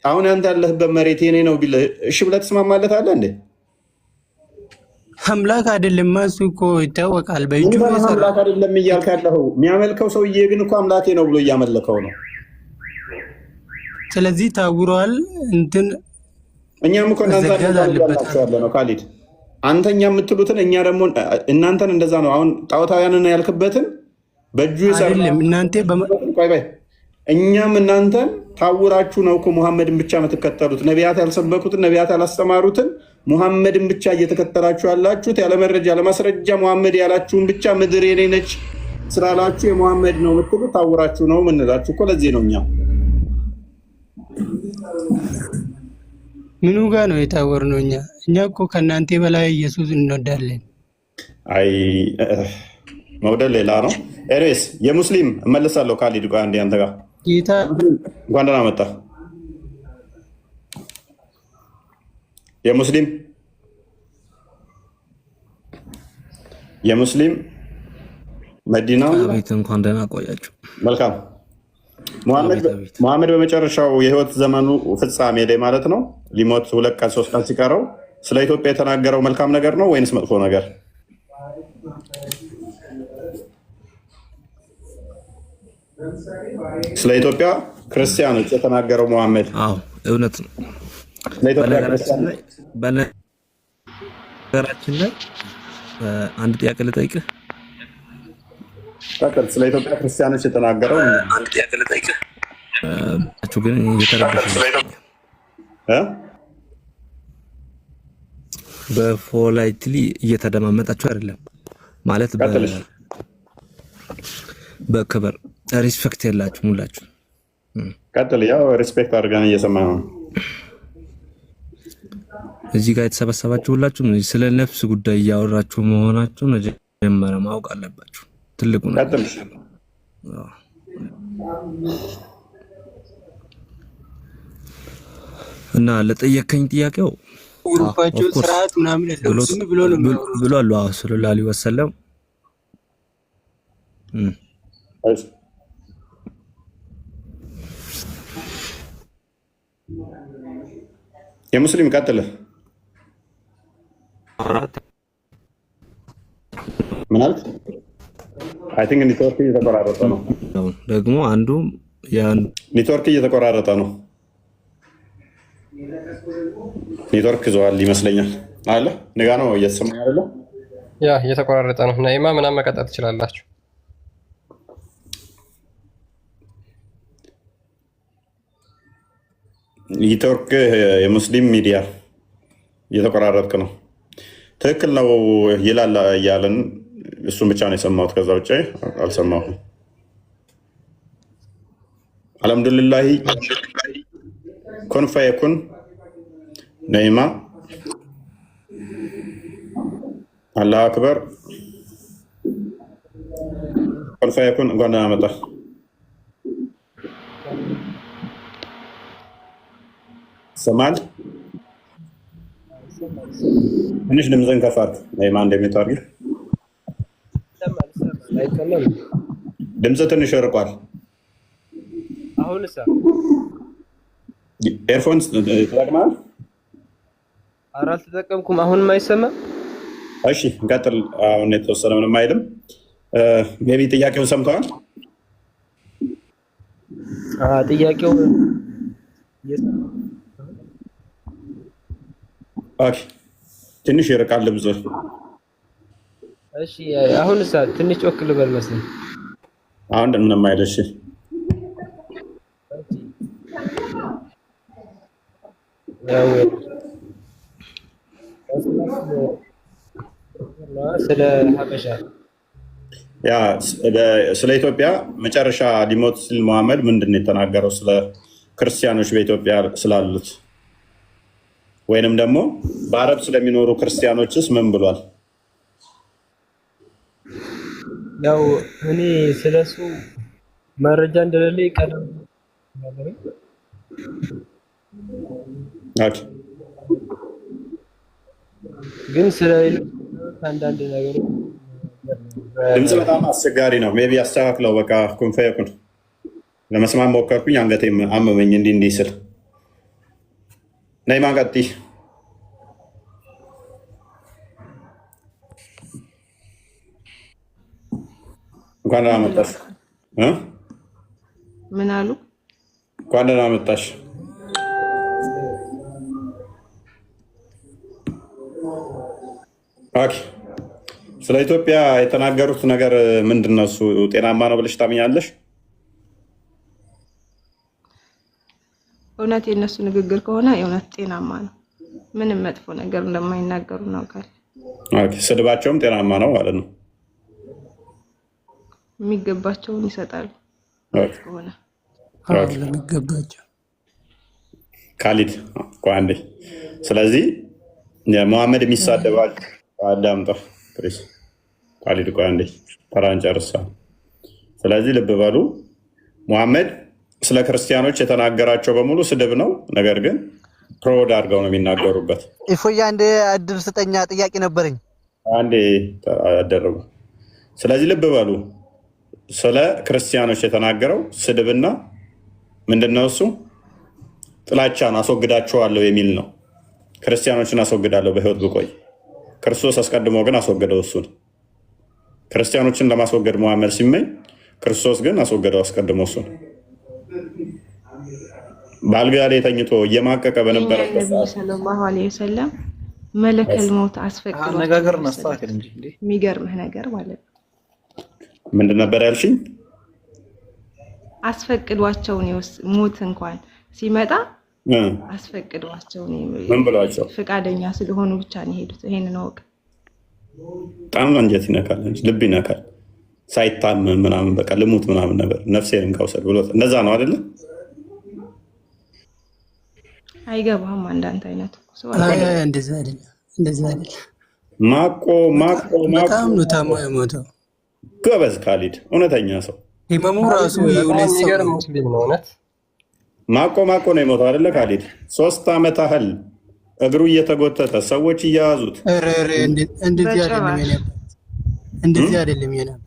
አሁን አንተ ያለህበት መሬት የኔ ነው ቢልህ እሺ ብለህ ትስማማለታለህ እንዴ? አምላክ አይደለም እሱ እኮ ይታወቃል። በእጁ አምላክ አይደለም እያልክ ያለኸው የሚያመልከው ሰውዬ ግን እኮ አምላኬ ነው ብሎ እያመለከው ነው። ስለዚህ ታውሯል። እንትን እኛም እኮ እናንተ ነው ካሊድ አንተኛ የምትሉትን እኛ ደግሞ እናንተን እንደዛ ነው። አሁን ጣዖታውያንን ያልክበትን በእጁ አይደለም እናንተ እኛም እናንተን ታውራችሁ ነው እኮ ሙሐመድን ብቻ የምትከተሉት። ነቢያት ያልሰበኩትን ነቢያት ያላስተማሩትን ሙሐመድን ብቻ እየተከተላችሁ ያላችሁት ያለ መረጃ ለማስረጃ ሙሐመድ ያላችሁን ብቻ ምድር የኔ ነች ስላላችሁ የሙሐመድ ነው የምትሉት ታውራችሁ ነው የምንላችሁ እኮ ለዚህ ነው። ምኑ ጋር ነው የታወር ነው? እኛ እኮ ከእናንተ በላይ ኢየሱስ እንወዳለን። አይ መውደድ ሌላ ነው። ኤሬስ የሙስሊም እመለሳለሁ። ካሊድ ጋር አንዴ አንተ ጋር ጌታ እንኳን ደህና መጣ። የሙስሊም የሙስሊም መዲናው አቤት እንኳን ደህና ቆያችሁ። መልካም ሙሐመድ በመጨረሻው የህይወት ዘመኑ ፍጻሜ ላይ ማለት ነው ሊሞት 2 ቀን 3 ቀን ሲቀረው ስለ ኢትዮጵያ የተናገረው መልካም ነገር ነው ወይንስ መጥፎ ነገር? ስለ ኢትዮጵያ ክርስቲያኖች የተናገረው ሙሐመድ እውነት ነው። በነገራችን ላይ አንድ ጥያቄ ልጠይቅህ። ስለ ኢትዮጵያ ክርስቲያኖች የተናገረው አንድ ጥያቄ ልጠይቅህ። ግን እየተረበሽ በፖላይትሊ እየተደማመጣችሁ አይደለም ማለት በክብር ሪስፔክት የላችሁም ሁላችሁ። ቀጥል። ያው ሪስፔክት አድርገን እየሰማን ነው። እዚህ ጋር የተሰበሰባችሁ ሁላችሁም ስለ ነፍስ ጉዳይ እያወራችሁ መሆናችሁን መጀመሪያ ማወቅ አለባችሁ። ትልቁ ነው። ቀጥል። እና ለጠየቀኝ ጥያቄው ግሩፓቸው ስርዓት ምናምን ብሎ ነው ብሏል። ሰለላሁ ዐለይሂ ወሰለም የሙስሊም ቀጥል። ምን አልክ? አይ ቲንክ ኔትወርክ እየተቆራረጠ ነው። ደግሞ አንዱ ኔትወርክ እየተቆራረጠ ነው። ኔትወርክ ይዘዋል ይመስለኛል። አለ ንጋ ነው እየተሰማኝ አይደለ? ያ እየተቆራረጠ ነው። ነይማ ምናምን መቀጠል ትችላላችሁ። ኔትወርክ የሙስሊም ሚዲያ እየተቆራረጥክ ነው። ትክክል ነው ይላል እያለን እሱን ብቻ ነው የሰማሁት። ከዛ ውጭ አልሰማሁም። አልሐምዱሊላህ ኩን ፈየኩን ነይማ አላሁ አክበር ኩን ፈየኩን እንኳን ደህና መጣህ። ሰማል ትንሽ ድምፅህን ከፍ አድርግ ነይማ እንደሚታርግ ድምፅ ትንሽ ርቋል። አሁንስ ኤርፎን ተጠቅመሃል? ኧረ አልተጠቀምኩም። አሁንም አይሰማም? እሺ እንቀጥል። አሁን የተወሰነ ምንም አይልም። ሜቢ ጥያቄውን ሰምተዋል? ጥያቄው ኦኬ ትንሽ ይርቃል ድምፅ። እሺ አሁንስ ትንሽ ጮክ ልበል መሰለኝ። አሁን ምንም አይል። እሺ ስለ ሀበሻ ስለ ኢትዮጵያ መጨረሻ ሊሞት ሲል መሐመድ ምንድን ነው የተናገረው? ስለ ክርስቲያኖች በኢትዮጵያ ስላሉት ወይንም ደግሞ በአረብ ስለሚኖሩ ክርስቲያኖችስ ምን ብሏል? ያው እኔ ስለሱ መረጃ እንደሌለኝ ቀደም ግን ስለ አንዳንድ ነገሮች ድምፅ በጣም አስቸጋሪ ነው። ሜቢ አስተካክለው። በቃ ኩን ፈየኩን ለመስማት ሞከርኩኝ፣ አንገቴም አመመኝ እንዲህ ስል። ነይማ ቀጥይ። እንኳን ደህና መጣሽ። ምን አሉ? እንኳን ደህና መጣሽ። ኦኬ ስለ ኢትዮጵያ የተናገሩት ነገር ምንድን ነው? እሱ ጤናማ ነው ብለሽ ታምኛለሽ? እውነት የእነሱ ንግግር ከሆነ የእውነት ጤናማ ነው። ምንም መጥፎ ነገር እንደማይናገሩ እናውቃለን። ስድባቸውም ጤናማ ነው ማለት ነው። የሚገባቸውን ይሰጣሉ ከሆነ ለሚገባቸው ካሊድ አንዴ። ስለዚህ ሙሐመድ የሚሳደባል አዳምጣ ፕሬስ ካሊድ አንዴ ተራን ጨርሳ። ስለዚህ ልብ በሉ ሙሐመድ ስለ ክርስቲያኖች የተናገራቸው በሙሉ ስድብ ነው። ነገር ግን ፕሮድ አድርገው ነው የሚናገሩበት። ኢፎያ እንደ እድል ስጠኛ ጥያቄ ነበረኝ። አንዴ አደረጉ። ስለዚህ ልብ በሉ፣ ስለ ክርስቲያኖች የተናገረው ስድብና ምንድነው እሱ ጥላቻን አስወግዳቸዋለሁ የሚል ነው። ክርስቲያኖችን አስወግዳለሁ በህይወት ብቆይ። ክርስቶስ አስቀድሞ ግን አስወገደው እሱን። ክርስቲያኖችን ለማስወገድ መሐመድ ሲመኝ፣ ክርስቶስ ግን አስወገደው አስቀድሞ እሱን። በአልጋ ላይ ተኝቶ እየማቀቀ በነበረበት ሰዓት ሰለላሁ ዐለይሂ ወሰለም መለከል ሞት አስፈቅዶ አነጋገር እናስተካክል እንጂ የሚገርምህ ነገር ማለት ነው። ምንድን ነበር ያልሽኝ? አስፈቅዷቸው ነው ሞት እንኳን ሲመጣ አስፈቅዷቸው ነው። ምን ብሏቸው? ፈቃደኛ ስለሆኑ ብቻ ነው የሄዱት። ይሄንን ወቅ በጣም አንጀት ይነካል፣ ልብ ይነካል። ሳይታመም ምናምን በቃ ልሙት ምናምን ነገር ነፍሴን እንካውሰድ ብሎ እንደዛ ነው አይደለ? አይገባም። አንዳንድ አይነት ሰው እንደዛ አይደለም፣ እንደዛ አይደለም። ማቆ በጣም ነው ታሞ የሞተው። ጎበዝ ካሊድ፣ እውነተኛ ሰው። ኢማሙ ራሱ የሁለት ሰው ሙስሊም ነው። እውነት ማቆ ነው የሞተው አይደለ ካሊድ? 3 ዓመት ያህል እግሩ እየተጎተተ ሰዎች እያያዙት። እንደዚህ አይደለም የነበር፣ እንደዚህ አይደለም የነበር፣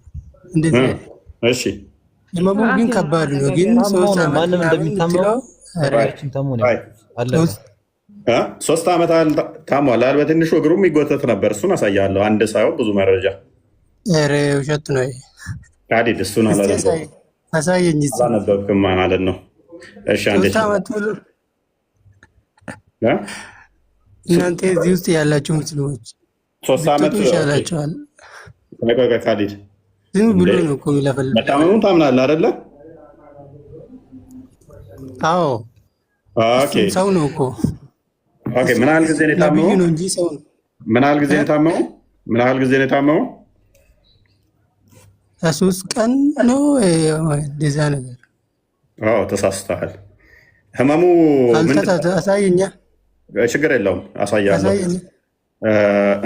እንደዚህ አይደለም። እሺ ኢማሙ ግን ከባድ ነው። ግን 3 ዓመት ማንም እንደሚታመው ራችን ታሞ ነው አለ 3 ዓመት ታሟል። በትንሹ እግሩም ይጎተት ነበር። እሱን አሳያለሁ። አንድ ሳይሆን ብዙ መረጃ። ኧረ ውሸት ነው ካሊድ። እሱን አሳየኝ። አላነበብክም ማለት ነው። እሺ አንዴ እናንተ እዚህ ውስጥ ያላችሁ ሙስሊሞች 3 ዓመት ይሻላችኋል። ካሊድ ዝም ብሎ ነው እኮ የሚለፈልፍ። መታመሙን ታምናለህ አይደለ? አዎ ኦኬ። ሰው ነው እኮ። ኦኬ። ምን ያህል ጊዜ ነው የታመመው? ነው እንጂ ሰው ነው። ምን ያህል ጊዜ ነው የታመመው? ምን ያህል ጊዜ ነው የታመመው? 3 ቀን ነው እንደዛ ነገር። አዎ ተሳስተሃል። ህመሙ አሳየኛ። ችግር የለውም አሳያለሁ።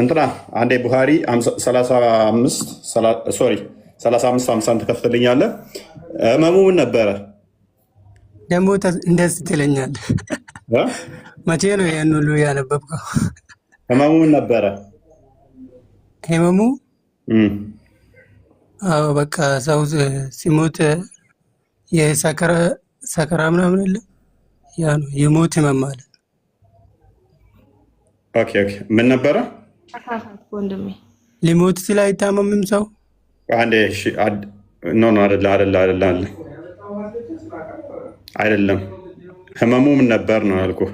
እንትና አንዴ ቡሃሪ 35 ትከፍትልኛለህ። ህመሙ ምን ነበረ? ደግሞ እንደዚህ ትለኛለህ። መቼ ነው ያን ሁሉ ያነበብከው? ህመሙ ምን ነበረ? ህመሙ አዎ በቃ ሰው ሲሞት የሰከራ ምናምን የለ ያ ነው የሞት ህመም ማለት። ኦኬ ምን ነበረ? ወንድሜ ሊሞት ሲል አይታመምም ሰው። አንዴ ኖ አይደለም። ህመሙ ምን ነበር ነው ያልኩህ።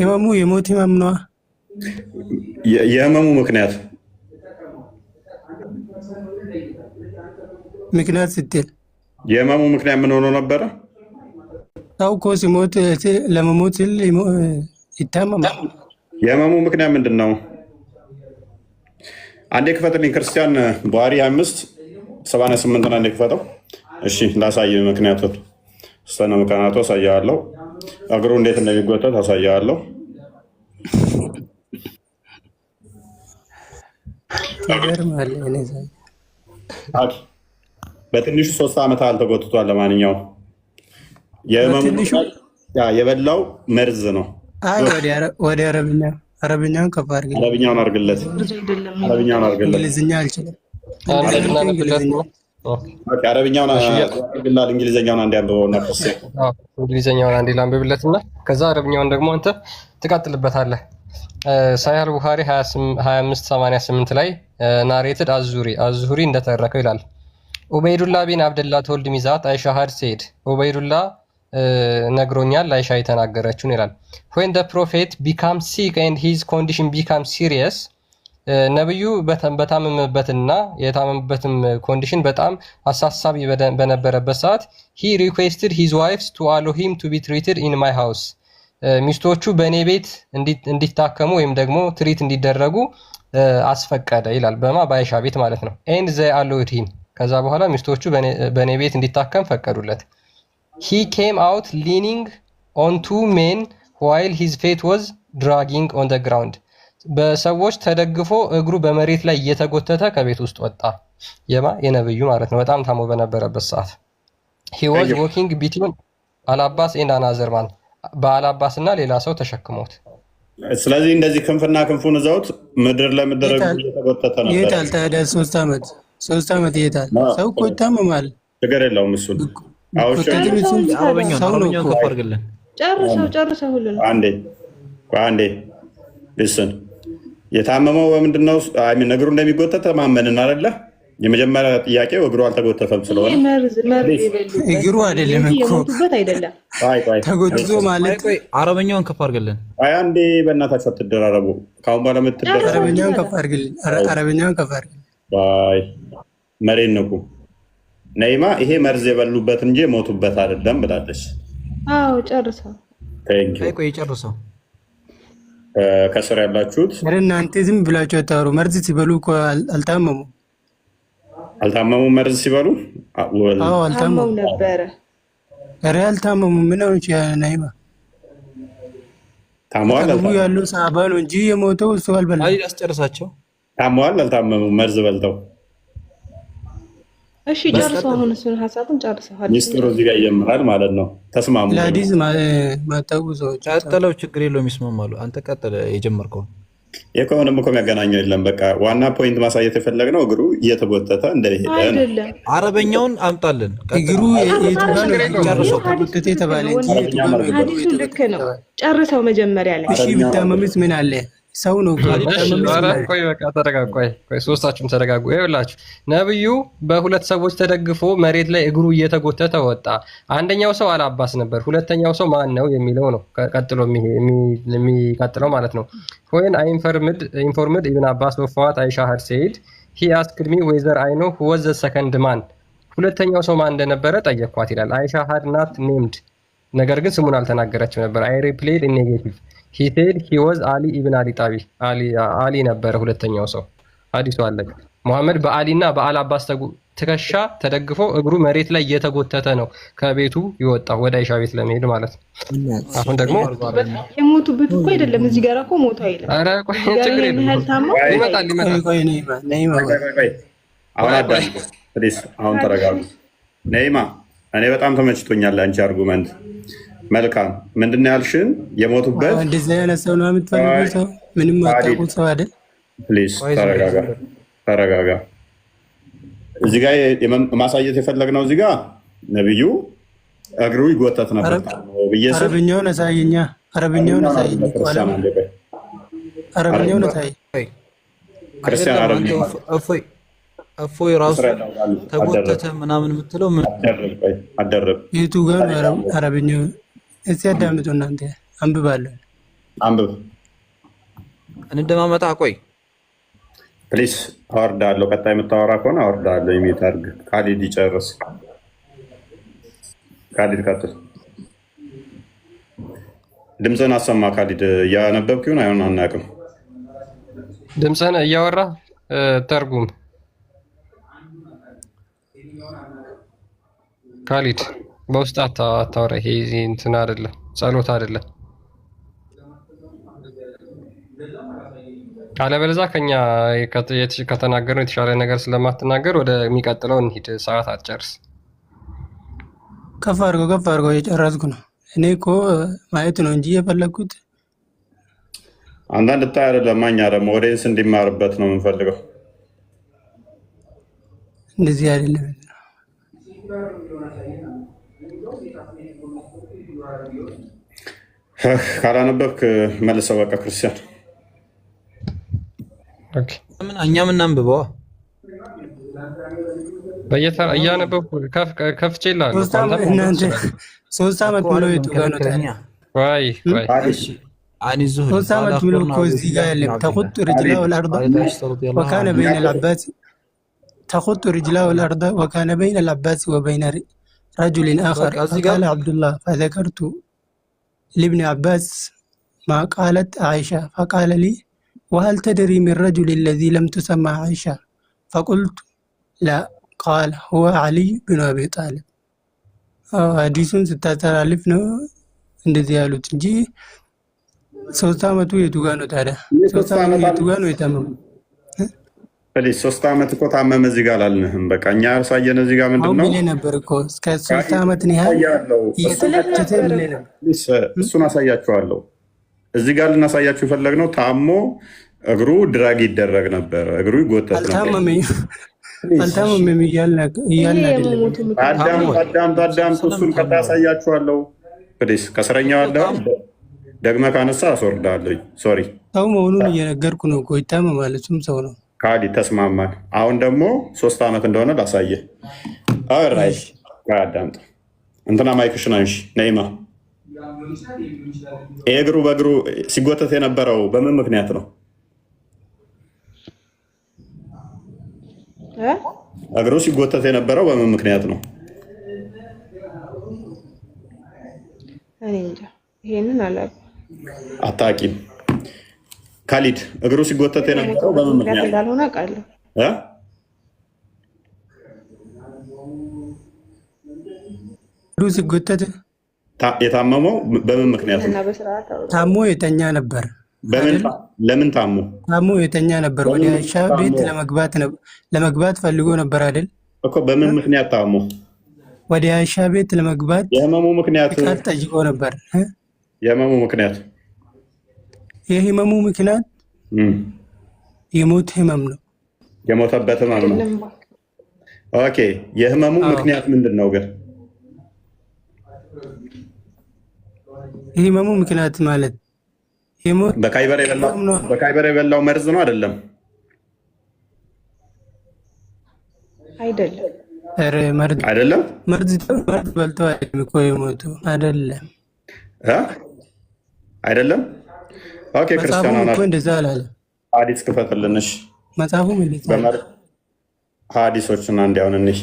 ህመሙ የሞት ህመም ነው። የህመሙ ምክንያት ስትል የህመሙ ምክንያት ምን ሆኖ ነበረ? ሰው እኮ ሲሞት ለመሞት ሲል ይታመማል። የህመሙ ምክንያት ምንድን ነው? አንዴ ክፈትልኝ። ክርስቲያን ቡሃሪ 25:78 አንዴ ክፈተው። እሺ ላሳይ ምክንያቱን ስተነ ምክንያቱ አሳያለሁ። እግሩ እንዴት እንደሚጎተት አሳያለሁ። በትንሹ 3 ዓመት አልተጎትቷል። ለማንኛውም የበላው መርዝ ነው። አይ ወደ አረብኛውን ከፍ አድርግ። አረብኛውን አድርግለት። እንግሊዝኛ አልችልም። አረብኛውን አድርግላል። እንግሊዝኛውን አንዴ አንብበውና እንግሊዝኛውን አንዴ ላንብብለትና ከዛ አረብኛውን ደግሞ አንተ ትቀጥልበታለህ። ሳሂህ ቡኻሪ 25:88 ላይ ናሬትድ አዙሪ እንደተረከው ይላል። ኡበይዱላ ቢን አብደላ ተወልድ ሚዛት አይሻ ሀድ ሴድ ኡበይዱላ ነግሮኛል አይሻ የተናገረችውን ይላል። when the prophet became sick and his condition became serious ነብዩ በታመመበትና የታመመበትም ኮንዲሽን በጣም አሳሳቢ በነበረበት ሰዓት he requested his wives to allow him to be treated in my house ሚስቶቹ በእኔ ቤት እንዲታከሙ ወይም ደግሞ ትሪት እንዲደረጉ አስፈቀደ ይላል። በአይሻ ቤት ማለት ነው። and they allowed him ከዛ በኋላ ሚስቶቹ በእኔ ቤት እንዲታከም ፈቀዱለት። he came out leaning on 2 men while his feet was dragging on the ground በሰዎች ተደግፎ እግሩ በመሬት ላይ እየተጎተተ ከቤት ውስጥ ወጣ። የነብዩ ማለት ነው። በጣም ታሞ በነበረበት ሰዓት he was walking between አልአባስ and another man በአልአባስ እና ሌላ ሰው ተሸክሞት ስለዚህ እንደዚህ ክንፍና ክንፉን ይዘውት ምድር ለምድር እየተጎተተ ነበር። ይሄዳል ታዲያ 3 ዓመት ይሄዳል። ሰው እኮ ይታመማል። ችግር የለውም እሱ አረበኛውን ከፍ አድርግልን። ጨርሰው ሁሉ አንዴ ልስን የታመመው በምንድነው? ነገሩ እንደሚጎተት ተማመንን አይደለ? የመጀመሪያ ጥያቄው እግሩ አልተጎተተም ስለሆነ እግሩ አይደለም እኮ ተጎትቶ ማለት አረበኛውን ከፍ አድርግልን። አንዴ በእናታችሁ አትደራረቡ። ካሁን በኋላ የምትደራረቡ አረበኛውን ከፍ አድርግልን። ባይ መሬት ንቁ። ነይማ ይሄ መርዝ የበሉበት እንጂ የሞቱበት አይደለም ብላለች። አዎ ጨርሰው። ቆይ ጨርሰው። ከስር ያላችሁት እናንተ ዝም ብላችሁ አታወሩ። መርዝ ሲበሉ እኮ አልታመሙ መርዝ ሲበሉ አልታመሙ ነበረ። ኧረ አልታመሙ። ምን ነው ነይማ ታሟል ያለው ሳባ ነው እንጂ የሞተው እሱ አልበላም። አይ አስጨርሳቸው። ታሟል አልታመሙ መርዝ በልተው። እሺ ጨርሰው። አሁን እሱን ሐሳቡን ጨርሰው። ሚስጥሩ እዚህ ጋር ይጀምራል ማለት ነው። ተስማሙ። ለሐዲስ ማታውቁ ሰዎች ቀጥለው ችግር የለውም ይስማማሉ። አንተ ቀጥለ የጀመርከው የከሆነም እኮ የሚያገናኘው የለም። በቃ ዋና ፖይንት ማሳየት የፈለግነው እግሩ እየተጎተተ እንደሄደ ነው። አረበኛውን አምጣልን። እግሩ ጨርሰው ተጎተተ የተባለ እንጂ ሐዲሱ ልክ ነው። ጨርሰው መጀመሪያ ላይ እሺ። ብታመምስ ምን አለ? ሰው ነው። ቆይ በቃ ተረጋጉ። ቆይ ሶስታችሁም ተረጋጉ። ይኸውላችሁ ነብዩ በሁለት ሰዎች ተደግፎ መሬት ላይ እግሩ እየተጎተተ ወጣ። አንደኛው ሰው አልአባስ ነበር። ሁለተኛው ሰው ማን ነው የሚለው ነው ቀጥሎ የሚቀጥለው ማለት ነው። when I informed Ibn Abbas of what Aisha had said, he asked me whether I know who was the second man. ሁለተኛው ሰው ማን እንደነበረ ጠየቅኳት ይላል። Aisha had not named, ነገር ግን ስሙን አልተናገረችም ነበር። I replied in negative. He said he was Ali ibn Abi Talib. Ali ነበረ ሁለተኛው ሰው። ሐዲሱ አለቀ። ሙሐመድ በአሊና በአልአባስ ትከሻ ተደግፎ እግሩ መሬት ላይ እየተጎተተ ነው ከቤቱ ይወጣው ወደ አይሻ ቤት ለመሄድ ማለት ነው። አሁን ደግሞ የሞቱበት እኮ አይደለም እዚህ ጋር እኮ ሞቱ አይደለም። ኧረ ቆይ ችግር የለም ይመጣል። አሁን ተረጋጉ። ነይማ እኔ በጣም ተመችቶኛል አንቺ አርጉመንት። መልካም ምንድነው ያልሽን? የሞቱበት እንደዚህ አይነት ሰው ነው የምትፈልጉት? ሰው ምንም አታውቁት ሰው አይደል? ፕሊዝ ተረጋጋ። እዚህ ጋር ማሳየት የፈለግነው እዚህ ጋር ነብዩ እግሩ ይጎተት ነበር ብዬ አረብኛውን አሳየኛ። አረብኛውን አሳየኝ። ክርስቲያን አረብኛ እፎይ ራሱ ተጎተተ ምናምን የምትለው ምን አደረብ የቱ ጋር አረብኛው? እስቲ አዳምጡ እናንተ። አንብብ እንደማመጣ ቆይ ፕሊስ አወርዳለሁ። ቀጣይ የምታወራ ከሆነ አወርዳለሁ። የሚት አድርግ። ካሊድ ይጨርስ። ካሊድ ቀጥል። ድምፅህን አሰማ ካሊድ። እያነበብክ ይሁን አይሆን አናውቅም። ድምፅህን እያወራ ተርጉም ካሊድ። በውስጥ አታወራ። ይሄ እንትን አይደለም፣ ጸሎት አይደለም። አለበለዚያ ከኛ ከተናገርነው የተሻለ ነገር ስለማትናገር ወደሚቀጥለው እንሂድ። ሰዓት አትጨርስ። ከፍ አድርገው የጨረስኩ ነው። እኔ እኮ ማየት ነው እንጂ የፈለግኩት አንዳንድ ታይ አይደለም። እኛ ደግሞ ኦዲየንስ እንዲማርበት ነው የምንፈልገው። እንደዚህ አይደለም። ካላነበብክ መልሰው በቃ ክርስቲያን። እኛም እናንብበዋ በየተራ እያነበብኩ ከፍቼ ይላል። እናንተ 3 ዓመት ብሎ የቱ ጋር ነው ታዲያ? ቆይ 3 ዓመት ብሎ እኮ እዚህ ጋር የለም። ተኹጡ ርጅላሁ الأرض وكان بين العباس تخط رجلاه الأرض وكان بين العباس وبين رجل آخر فقال عبد الله فذكرت لابن عباس ما قالت عائشة فقال لي وهل تدري من الرجل الذي لم تسمى عائشة فقلت لا قال هو علي بن أبي طالب حديثون ستتالف ነው እንደዚህ ያሉት እንጂ 3 ዓመቱ የቱ ጋር ነው ታዲያ? 3 ዓመቱ የቱ ጋር ነው የታመመው? ፕሊዝ 3 ዓመት እኮ ታመመ እዚህ ጋር አላልንህም። በቃ እኛ ያሳየን እዚህ ጋር ምንድን ነው ነበር እኮ እስከ 3 ዓመት ነው ያለው። እሱን አሳያችኋለሁ። እዚህ ጋር ልናሳያችሁ የፈለግነው ታሞ እግሩ ድራግ ይደረግ ነበር፣ እግሩ ይጎተት ነበር። አልታመመም እያልን አዳምጡ። እሱን ቀጣይ ያሳያችኋለሁ። ፕሊስ ከስረኛው አለ ደግመህ ካነሳ አስወርዳለሁ። ሶሪ ሰው መሆኑን እየነገርኩ ነው እኮ ይታመማል፣ እሱም ሰው ነው። ካዲ ተስማማን። አሁን ደግሞ 3 ዓመት እንደሆነ ላሳየህ። ኦልራይት አዳምጥ። እንትና ማይክሽን አንሺ ነይማ። እግሩ በእግሩ ሲጎተት የነበረው በምን ምክንያት ነው? እግሩ ሲጎተት የነበረው በምን ምክንያት ነው? እኔ እንጃ፣ ይሄንን አላውቅም። አታውቂም? ካሊድ እግሩ ሲጎተት የነበረው በምን ምክንያት እንዳልሆነ አውቃለሁ። እግሩ ሲጎተት የታመመው በምን ምክንያት ነው? ታሞ የተኛ ነበር። ለምን ታሞ? ታሞ የተኛ ነበር። ወደ አይሻ ቤት ለመግባት ፈልጎ ነበር አይደል እኮ። በምን ምክንያት ታሞ? ወደ አይሻ ቤት ለመግባት የህመሙ ምክንያት ጠይቆ ነበር። የህመሙ ምክንያት የህመሙ ምክንያት የሞት ህመም ነው። የሞተበት ህመም ነው። ኦኬ፣ የህመሙ ምክንያት ምንድን ነው ግን? የህመሙ ምክንያት ማለት በካይበር የበላው መርዝ ነው አይደለም? አይደለም። መርዝ በልቶ እኮ የሞቱ አይደለም። አይደለም። ኦኬ፣ ክርስቲያና እንደዛ አላለ። ሐዲስ ክፈትልንሽ። መጽሐፉም ሐዲሶችን አንድ ያውን እንሽ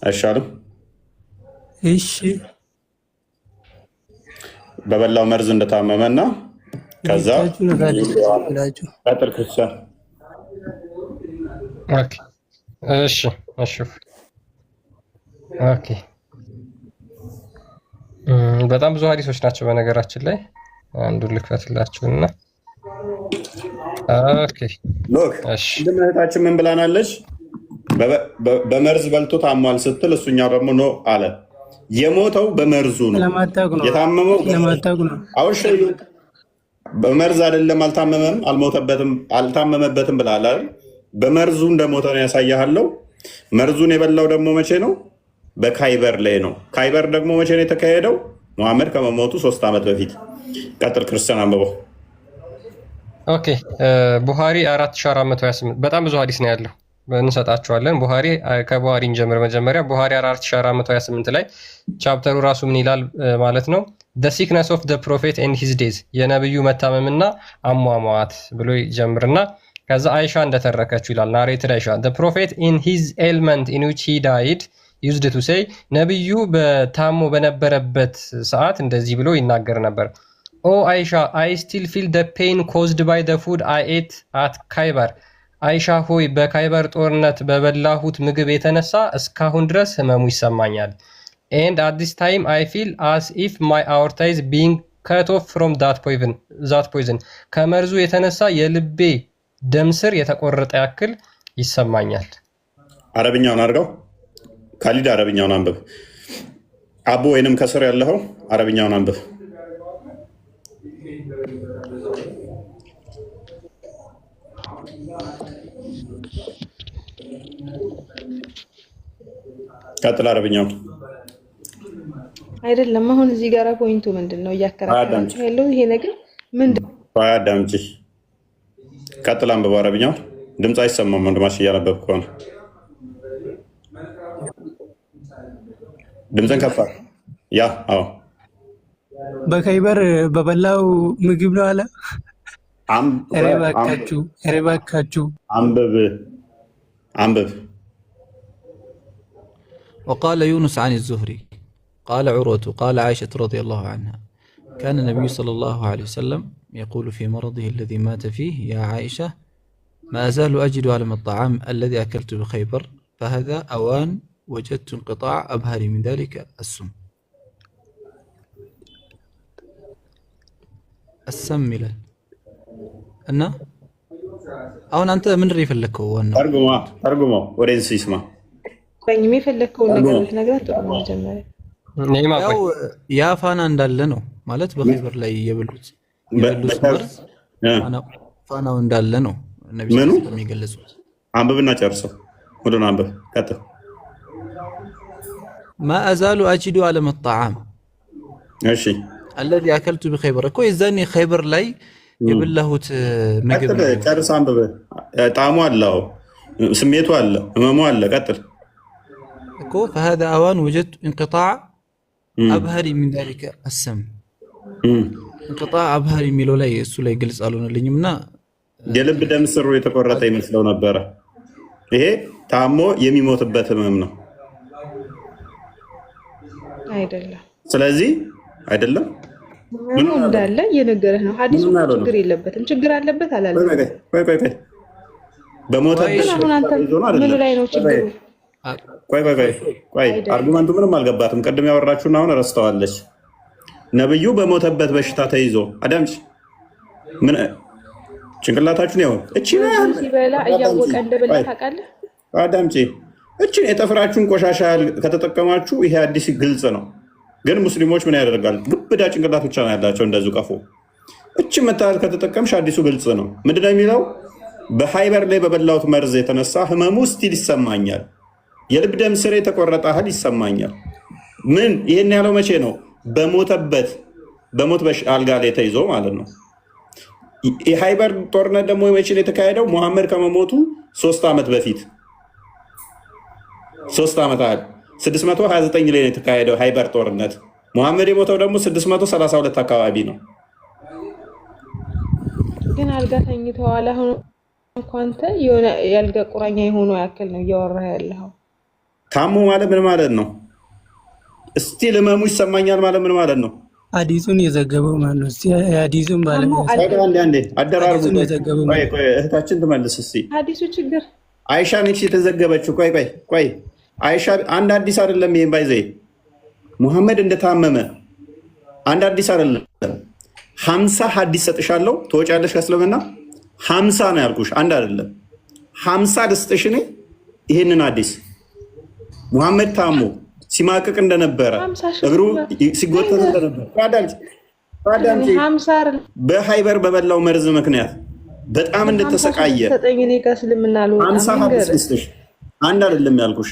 አይሻልም? እሺ፣ በበላው መርዝ እንደታመመና ከዛ ቀጥል ክርስቲያን። ኦኬ፣ እሺ፣ ኦኬ። በጣም ብዙ ሐዲሶች ናቸው በነገራችን ላይ። አንዱን ልክፈትላችሁና ኦኬ። ሎክ እህታችን ምን ብላናለች? በመርዝ በልቶ ታሟል ስትል እሱኛው ደግሞ ነው አለ። የሞተው በመርዙ ነው፣ የታመመው አሁን በመርዝ አይደለም። አልታመመም፣ አልሞተበትም፣ አልታመመበትም ብላል አይደል? በመርዙ እንደሞተ ነው ያሳያለው። መርዙን የበላው ደግሞ መቼ ነው? በካይበር ላይ ነው። ካይበር ደግሞ መቼ ነው የተካሄደው? መሐመድ ከመሞቱ 3 ዓመት በፊት። ቀጥል ክርስቲያን አንብበው። ኦኬ፣ ቡሃሪ 4428 በጣም ብዙ ሐዲስ ነው ያለው፣ እንሰጣቸዋለን። ከቡሃሪ እንጀምር። መጀመሪያ ቡሃሪ 4428 ላይ ቻፕተሩ ራሱ ምን ይላል ማለት ነው? the sickness of the prophet and his days የነብዩ መታመምና አሟሟት ብሎ ይጀምርና ከዛ አይሻ እንደተረከችው ይላል። ናሬትድ አይሻ the prophet in his ailment in which he died used to say ነብዩ በታሞ በነበረበት ሰዓት እንደዚህ ብሎ ይናገር ነበር። oh Aisha, I still feel the pain caused by the food I ate at Khaybar አይሻ ሆይ በካይበር ጦርነት በበላሁት ምግብ የተነሳ እስካሁን ድረስ ህመሙ ይሰማኛል። and at this time I feel as if my aorta is being cut off from that poison ከመርዙ የተነሳ የልቤ ደም ስር የተቆረጠ ያክል ይሰማኛል። አረብኛውን አድርገው ካሊድ፣ አረብኛውን አንብብ። አቡ ወይንም ከስር ያለው አረብኛውን አንብብ። ቀጥል አረብኛውን። አይደለም አሁን እዚህ ጋር ፖይንቱ ምንድነው? እያከራከራችሁ ያለው ይሄ ነገር ምንድነው? አዳምጪ፣ ቀጥል አንብበው አረብኛውን። ድምፅ አይሰማም ወንድማሽ እያነበብክ ከሆነ ድምፅን ከፍ አድርግ። ያ አዎ፣ በካይበር በበላው ምግብ ነው አለ። እባካችሁ አንብብ። وقال يونس عن الزهري قال عروة قال عائشة رضي الله عنها كان النبي صلى الله عليه وسلم يقول في مرضه الذي مات فيه يا عائشة ما أزال أجد ألم الطعام الذي أكلت بخيبر فهذا أوان وجدت انقطاع أبهر من ذلك السم السم እና አሁን አንተ ምን ይፈልከው? ዋናው ተርጉሞ ወሬንስ ይስማ። በእኔ የፈለከው ነገር ልትነግራት ጥሩ ነው። መጀመሪያ ያው ያፋና እንዳለ ነው ማለት በኸይበር ላይ የበሉት የበሉት መርዝ ፋናው እንዳለ ነው ነብዩ ሰለላሁ ዐለይሂ ወሰለም የገለጹት። አንብብና ጨርሰው ወደና አንብብ ቀጥል። ما أزال أجد على الطعام እሺ الذي أكلت بخيبر እኮ የዛኔ ኸይበር ላይ የበላሁት ምግብ ነው። ጨርስ አንብብ። ጣዕሙ አለው፣ ስሜቱ አለ፣ ህመሙ አለ። ቀጥል እኮ فهذا أوان وجدت انقطاع أبهري من ذلك السم انقطاع أبهري የሚለው ላይ እሱ ላይ ግልጽ አልሆነልኝምና የልብ ደም ስሩ የተቆረጠ ይመስለው ነበረ። ይሄ ታሞ የሚሞትበት ህመም ነው አይደለም። ስለዚህ አይደለም ምን እንዳለ እየነገረህ ነው። ሐዲሱ ችግር የለበትም። ችግር አለበት አላለም። ቆይ በሞተበት ምን ላይ ነው ችግሩ? ቆይ አርጉመንቱ ምንም አልገባትም። ቀድም ያወራችሁና አሁን ረስተዋለች። ነብዩ በሞተበት በሽታ ተይዞ አዳምጪ። ምን ጭንቅላታችሁን ያው እቺ ነው ሲበላ እያወቀ እንደበላ ታውቃለህ። አዳምጪ። እቺ የጠፍራችሁን ቆሻሻ ከተጠቀማችሁ ይሄ አዲስ ግልጽ ነው። ግን ሙስሊሞች ምን ያደርጋሉ? ግብዳ ጭንቅላት ብቻ ነው ያላቸው እንደዚሁ ቀፎ። እቺ መታል ከተጠቀምሽ አዲሱ ግልጽ ነው። ምንድነው የሚለው? በሃይበር ላይ በበላሁት መርዝ የተነሳ ህመሙ ስቲል ይሰማኛል። የልብ ደም ስሬ የተቆረጠ ያህል ይሰማኛል። ምን ይሄን ያለው መቼ ነው? በሞት አልጋ ላይ ተይዞ ማለት ነው። የሃይበር ጦርነት ደግሞ መቼ ነው የተካሄደው? ሙሐመድ ከመሞቱ 3 ዓመት በፊት 3 ዓመት አለ 629 ላይ ነው የተካሄደው ሃይበር ጦርነት። ሙሐመድ የሞተው ደግሞ 632 አካባቢ ነው። ግን አልጋ ተኝተዋል። አሁን እንኳን የሆነ ያልጋ ቁራኛ የሆነው ያክል ነው እያወራህ ያለው። ታሞ ማለት ምን ማለት ነው? እስቲ ለማሙ ይሰማኛል ማለት ምን ማለት ነው? ሐዲሱን የዘገበው ማን ነው? እስቲ ሐዲሱን አንዴ አደራርቡ። እህታችን ትመልስ እስቲ። ሐዲሱ ችግር አይሻ ነች የተዘገበችው። ቆይ አይሻ አንድ አዲስ አይደለም። ይሄን ባይዘይ ሙሐመድ እንደታመመ አንድ አዲስ አይደለም። 50 ሐዲስ ሰጥሻለሁ ተወጫለሽ ከእስልምና 50 ነው ያልኩሽ፣ አንድ አይደለም 50 ልስጥሽ። እኔ ይሄንን ሐዲስ ሙሐመድ ታሞ ሲማቅቅ እንደነበረ እግሩ ሲጎተት እንደነበረ በሃይበር በበላው መርዝ ምክንያት በጣም እንደተሰቃየ 50 ሐዲስ ልስጥሽ፣ አንድ አይደለም ያልኩሽ።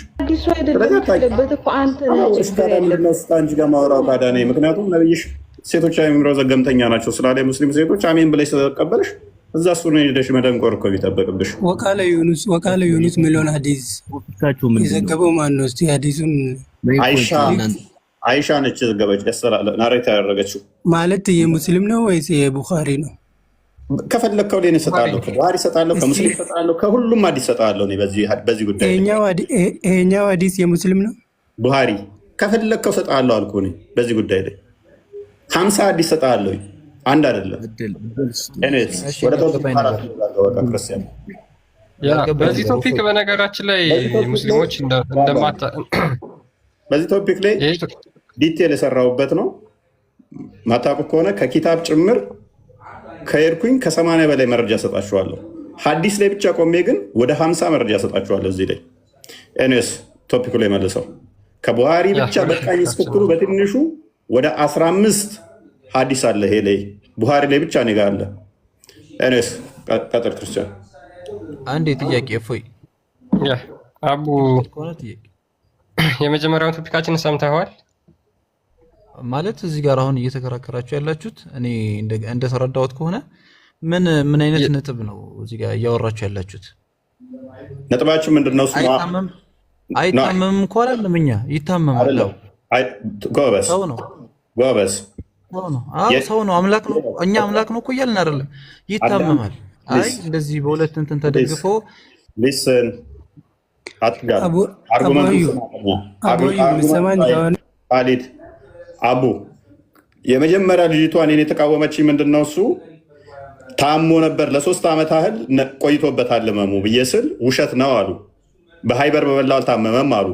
አንቺ ጋር ማውራው ታዲያ ነኝ። ምክንያቱም ነብይሽ ሴቶች አይምሮ ዘገምተኛ ናቸው ስላለ ሙስሊም ሴቶች አሜን ብለሽ ተቀበልሽ። እዛ እሱ ነው ሄደሽ መደንቆር እኮ ቢጠበቅብሽ። ወቃለ ዩኑስ ሚሊዮን ሐዲስ የዘገበው ማን ነው? እስቲ ሐዲሱን አይሻ ነች የዘገበች ናሬት ያደረገችው። ማለት የሙስሊም ነው ወይስ የቡኻሪ ነው? ከፈለግከው ላይ እሰጣለሁ፣ ከቡኻሪ እሰጣለሁ፣ ከሙስሊም እሰጣለሁ፣ ከሁሉም ሐዲስ እሰጣለሁ። በዚህ ጉዳይ ይሄኛው ሐዲስ የሙስሊም ነው። ቡኻሪ ከፈለግከው እሰጣለሁ አልኩህ። እኔ በዚህ ጉዳይ ላይ 50 ሐዲስ እሰጣለሁ፣ አንድ አይደለም። በዚህ ቶፒክ በነገራችን ላይ ሙስሊሞች በዚህ ቶፒክ ላይ ዲቴል የሰራሁበት ነው። ማታውቁ ከሆነ ከኪታብ ጭምር ከሄድኩኝ ከ80 በላይ መረጃ ሰጣችኋለሁ። ሐዲስ ላይ ብቻ ቆሜ ግን ወደ 50 መረጃ ሰጣችኋለሁ እዚህ ላይ። ኤኒዌይስ ቶፒኩ ላይ መልሰው ከቡሃሪ ብቻ በቃኝ እስክትሉ በትንሹ ወደ 15 ሐዲስ አለ። ይሄ ላይ ቡሃሪ ላይ ብቻ እኔ ጋር አለ። ኤኒዌይስ ቀጥል ክርስቲያን። አንድ ጥያቄ እፎይ አቡ የመጀመሪያውን ቶፒካችን ሰምተዋል ማለት እዚህ ጋር አሁን እየተከራከራችሁ ያላችሁት እኔ እንደተረዳሁት ከሆነ ምን አይነት ነጥብ ነው እዚህ ጋር እያወራችሁ ያላችሁት? ነጥባችሁ ምንድነው? አይታመምም እኮ አይደለም፣ እኛ ይታመማል። ጎበዝ ሰው ነው፣ ጎበዝ ሰው ነው፣ አምላክ ነው። እኛ አምላክ ነው እኮ እያልን አይደለም፣ ይታመማል። አይ እንደዚህ በሁለት እንትን ተደግፎ ሊስን አቡ የመጀመሪያ ልጅቷ እኔን የተቃወመች ምንድነው እሱ ታሞ ነበር ለ3 ዓመት ያህል ቆይቶበታል ህመሙ ብዬ ስል ውሸት ነው አሉ። በሃይበር በበላው አልታመመም አሉ።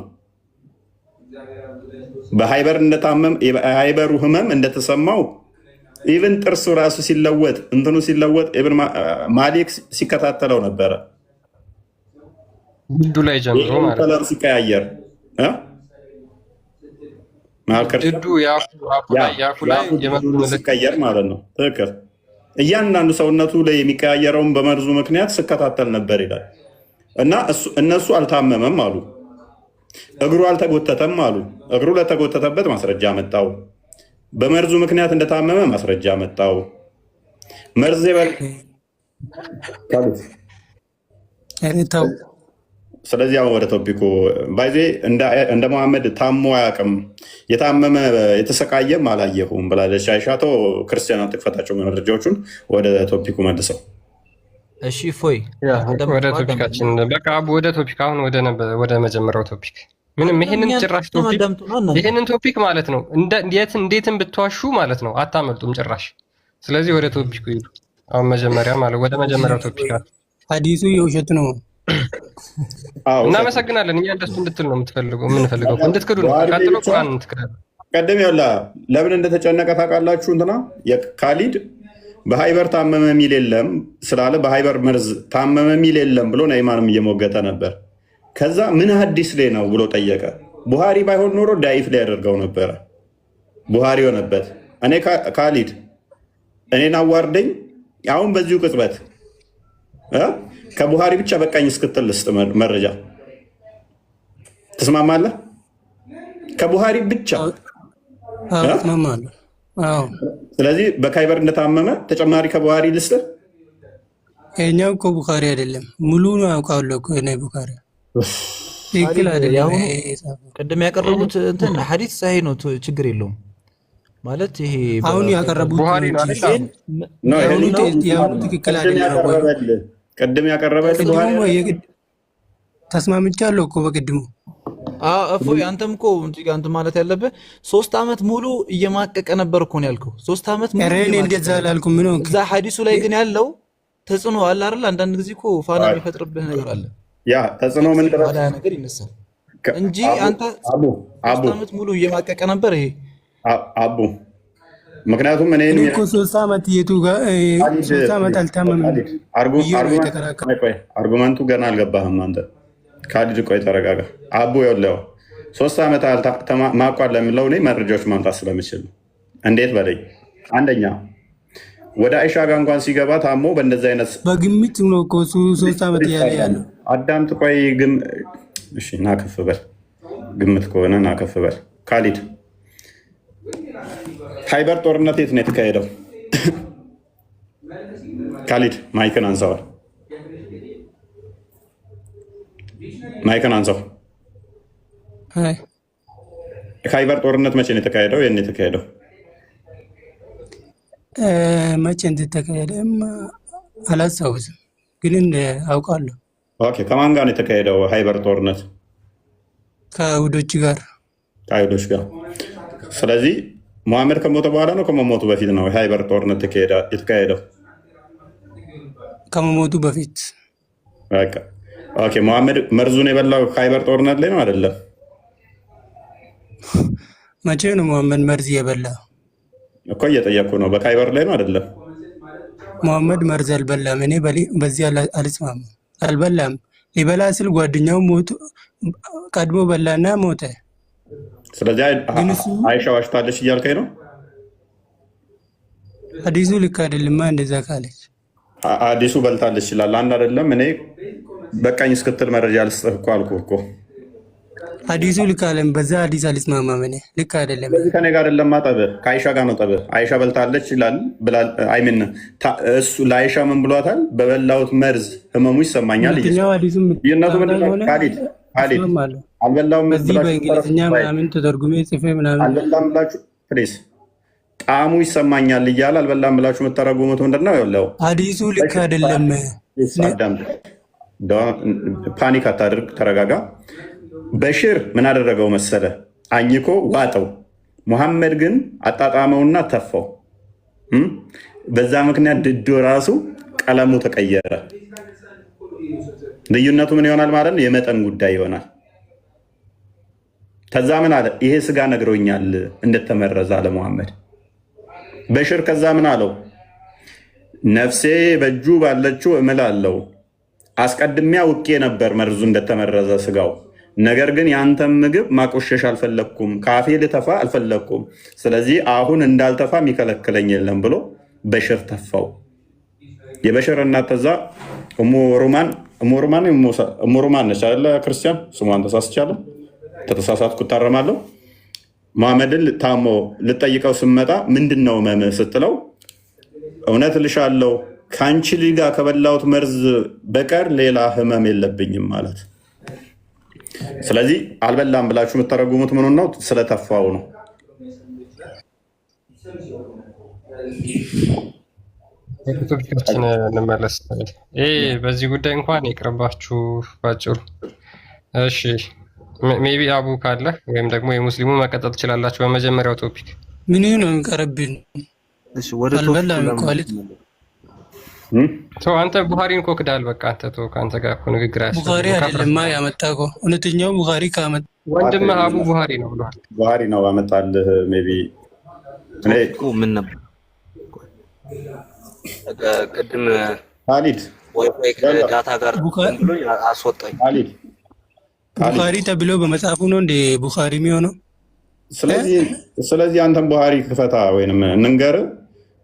በሃይበር እንደታመም የሃይበሩ ህመም እንደተሰማው ኢቭን ጥርሱ ራሱ ሲለወጥ እንትኑ ሲለወጥ ኢብን ማሊክ ሲከታተለው ነበረ። ድዱ ላይ ጀምሮ ማለት ነው ሲቀያየር ድዱ ያፉ ላይ ሲቀየር ማለት ነው። ትክክል። እያንዳንዱ ሰውነቱ ላይ የሚቀያየረውን በመርዙ ምክንያት ስከታተል ነበር ይላል። እና እነሱ አልታመመም አሉ። እግሩ አልተጎተተም አሉ። እግሩ ለተጎተተበት ማስረጃ መጣው። በመርዙ ምክንያት እንደታመመ ማስረጃ መጣው። መርዝ ስለዚህ አሁን ወደ ቶፒኩ ባይዜ እንደ መሐመድ ታሞ አያውቅም፣ የታመመ የተሰቃየም አላየሁም ብላለች አይሻ። ተው ክርስቲያናት ጥቅፈታቸው መረጃዎቹን ወደ ቶፒኩ መልሰው። እሺ ፎይ ወደ ቶፒካችን በቃ ወደ ቶፒክ አሁን ወደ መጀመሪያው ቶፒክ ምንም ይሄንን ጭራሽ ቶፒክ ይሄንን ቶፒክ ማለት ነው እንዴትም ብትዋሹ ማለት ነው አታመልጡም ጭራሽ። ስለዚህ ወደ ቶፒኩ ይሉ አሁን መጀመሪያ ማለት ወደ መጀመሪያው ቶፒክ ሐዲሱ የውሸት ነው። እናመሰግናለን። እኛ እንደሱ እንድትል ነው የምንፈልገው እንድትክዱ ነው። ቀጥሎ ቁርአን እንትክዳለ ቀደም ያላ ለምን እንደተጨነቀ ታውቃላችሁ? እንትና የካሊድ በሃይበር ታመመ የሚል የለም ስላለ በሃይበር መርዝ ታመመ የሚል የለም ብሎ ነይማንም እየሞገተ ነበር። ከዛ ምን ሐዲስ ላይ ነው ብሎ ጠየቀ። ቡሃሪ ባይሆን ኖሮ ዳይፍ ላይ ያደርገው ነበረ። ቡሃሪ ሆነበት። እኔ ካሊድ እኔን አዋርደኝ አሁን በዚሁ ቅጽበት ከቡሃሪ ብቻ በቃኝ እስክትል ልስጥ መረጃ። ትስማማለህ? ከቡሃሪ ብቻ ስለዚህ በካይበር እንደታመመ ተጨማሪ ከቡሃሪ ልስጥ። ይኸኛው እኮ ቡኻሪ አይደለም ሙሉ ነው አውቃለሁ እኮ እኔ ቡኻሪ ትክክል አይደለም። ቅድም ያቀረቡት እንትን ሐዲስ ሳሂህ ነው፣ ችግር የለውም ማለት ይሄ አሁን ያቀረቡት ቡኻሪ ነው አይደል? ትክክል አይደለም። ቅድም ያቀረበልህ ቡኻሪ ተስማምቻለሁ እኮ በቅድሙ። እፎይ አንተም እኮ አንተ ማለት ያለብህ 3 ዓመት ሙሉ እየማቀቀ ነበር እኮ ነው ያልከው። 3 ዓመት ሙሉ እኔ እንደዛ አላልኩም። ምን ነው እዛ ሐዲሱ ላይ ግን ያለው ተጽዕኖ አለ አይደል? አንዳንድ ጊዜ እኮ ፋና የሚፈጥርብህ ነገር አለ። ያ ተጽዕኖ ምን ድረስ ነገር ይነሳል እንጂ አንተ 3 ዓመት ሙሉ እየማቀቀ ነበር ይሄ አቡ። ምክንያቱም እኔ እኮ 3 ዓመት የቱ ጋር 3 ዓመት አልታመመም። አርጉመንቱ ገና አልገባህም አንተ ካሊድ። ቆይ ተረጋጋ አቡ። ይኸውልህ 3 ዓመት ማቋል ለሚለው እኔ መረጃዎች ማምጣት ስለምችል እንዴት በለኝ። አንደኛ ወደ አይሻ ጋር እንኳን ሲገባ ታሞ በእንደዚህ አይነት በግምት ነው እኮ 3 ዓመት ያለ ያለው። አዳምጥ ቆይ እሺ ና ከፍ በል። ግምት ከሆነ ና ከፍ በል ካሊድ። ሃይበር ጦርነት የት ነው የተካሄደው? ካሊድ ማይክን አንሳዋል። ማይክን አንሳው። ሃይበር ጦርነት መቼ ነው የተካሄደው? የት ነው የተካሄደው? መቼ እንደተካሄደም አላስታውስም፣ ግን አውቃለሁ። ኦኬ ከማን ጋር ነው የተካሄደው ሃይበር ጦርነት? ከአይሁዶች ጋር። ከአይሁዶች ጋር። ስለዚህ ሙሐመድ ከሞተ በኋላ ነው ከመሞቱ በፊት ነው ሃይበር ጦርነት የተካሄደው? ከመሞቱ በፊት። ኦኬ ሙሐመድ መርዙን የበላው ሃይበር ጦርነት ላይ ነው አይደለም? መቼ ነው ሙሐመድ መርዝ የበላው? እኮ እየጠየኩ ነው። በካይበር ላይ ነው አይደለም? ሙሐመድ መርዝ አልበላም። እኔ በዚህ አልስማማም። አልበላም። ሊበላ ስል ጓደኛው ሞቱ፣ ቀድሞ በላና ሞተ። ስለዚህ አይሻ ዋሽታለች እያልከኝ ነው? ሐዲሱ ልክ አይደለም። እንደዛ ካለች ሐዲሱ በልታለች ይችላል። አንድ አይደለም። እኔ በቃኝ እስክትል መረጃ ልስጥህ እኮ አልኩህ እኮ። ሐዲሱ ልክ አይደለም። በዛ ሐዲስ አልስማማም። እኔ ልክ አይደለም። ስለዚህ ከኔ ጋር አይደለም ጠብህ፣ ከአይሻ ጋር ነው ጠብህ። አይሻ በልታለች ይላል ብላል። አይምን እሱ ለአይሻ ምን ብሏታል? በበላሁት መርዝ ህመሙ ይሰማኛል። ይነቱ ምንድነው? ካሊድ አልበላሁም በእንግሊዝኛ ምናምን ተተርጉሜ ጽፌ ምናምን አልበላም ብላችሁ ፕሊዝ ጣዕሙ ይሰማኛል እያለ አልበላም ብላችሁ የምትተረጉሙት ምንድን ነው? ያለው ሐዲሱ ልክ አይደለም። ፓኒክ አታድርግ፣ ተረጋጋ። በሽር ምን አደረገው መሰለ? አኝኮ ዋጠው። ሙሐመድ ግን አጣጣመውና ተፋው። በዛ ምክንያት ድዶ ራሱ ቀለሙ ተቀየረ። ልዩነቱ ምን ይሆናል ማለት ነው? የመጠን ጉዳይ ይሆናል። ከዛ ምን አለ? ይሄ ስጋ ነግሮኛል እንደተመረዘ አለ ሙሐመድ። በሽር ከዛ ምን አለው? ነፍሴ በእጁ ባለችው እምላለሁ፣ አስቀድሜ አውቄ ነበር መርዙ እንደተመረዘ ስጋው። ነገር ግን የአንተን ምግብ ማቆሸሽ አልፈለግኩም፣ ካፌ ልተፋ አልፈለግኩም። ስለዚህ አሁን እንዳልተፋ የሚከለክለኝ የለም ብሎ በሽር ተፋው። የበሽር እናት ተዛ እሙ ሩማን ነች አይደለ? ክርስቲያን ስሟን ተሳስቻለሁ፣ ተተሳሳትኩ እታረማለሁ። መሐመድን ታሞ ልጠይቀው ስመጣ ምንድን ነው መምህ ስትለው እውነት ልሻለው ከአንቺ ልጅ ጋር ከበላሁት መርዝ በቀር ሌላ ህመም የለብኝም ማለት። ስለዚህ አልበላም ብላችሁ የምተረጉሙት ምኑን ነው? ስለተፋው ነው። ቶፒካችን እንመለስ። በዚህ ጉዳይ እንኳን ይቅርባችሁ ባጭሩ። እሺ ሜቢ አቡ ካለ ወይም ደግሞ የሙስሊሙ መቀጠል ትችላላችሁ። በመጀመሪያው ቶፒክ ምን ነው የሚቀርብን? አልበላም ኳሊት አንተ ቡኻሪን እኮ ክዳል። በቃ አንተ ተው፣ ከአንተ ጋር እኮ ንግግር አያስፈልግም። ቡኻሪ አይደለም ያመጣው እኮ እውነተኛው ቡኻሪ ካመጣ ወንድምህ አቡ ቡኻሪ ነው ብሏል። ቡኻሪ ነው ያመጣልህ። ሜቢ እኔ ምን ነበር ቅድም ካሊድ ወይ ከዳታ ጋር ብሎ አስወጣኝ። ቡኻሪ ተብሎ በመጽሐፉ ነው እንደ ቡኻሪ የሚሆነው። ስለዚህ አንተም ቡኻሪ ክፈታ ወይንም እንንገርህ።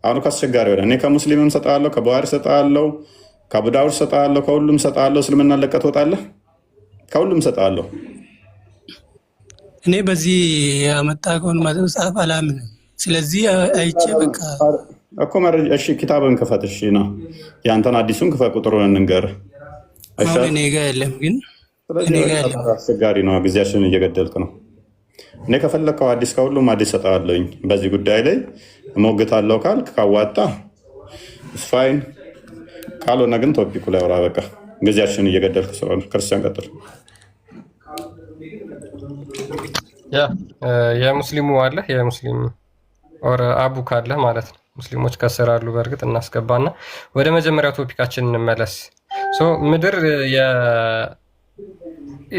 አሁን ካስቸጋሪ ሆነ። እኔ ከሙስሊምም ሰጣለሁ፣ ከቡኻሪ ሰጣለሁ፣ ከአቡ ዳውድ ሰጣለሁ፣ ከሁሉም ሰጣለሁ። እስልምና ለቀህ ትወጣለህ። ከሁሉም ሰጣለሁ። እኔ በዚህ ያመጣከውን መጽሐፍ አላምንም። ስለዚህ አይቼ በቃ እኮ መረጃ። እሺ ኪታብን ክፈት። እሺ ነው ያንተን አዲሱን ክፈት፣ ቁጥሩን እንንገርህ። እኔ ጋር የለም ግን አስቸጋሪ ነው። ጊዜያችንን እየገደልክ ነው። እኔ ከፈለግከው አዲስ ከሁሉም አዲስ ሰጠዋለሁኝ። በዚህ ጉዳይ ላይ እሞግታለሁ ካልክ ካዋጣ ስፋይን፣ ካልሆነ ግን ቶፒኩ ላይ አውራ። በቃ ጊዜያችንን እየገደልክ ስለሆነ ክርስቲያን ቀጥል። የሙስሊሙ አለ የሙስሊም ኦር አቡ ካለ ማለት ነው። ሙስሊሞች ከስራሉ በእርግጥ እናስገባና ወደ መጀመሪያው ቶፒካችን እንመለስ።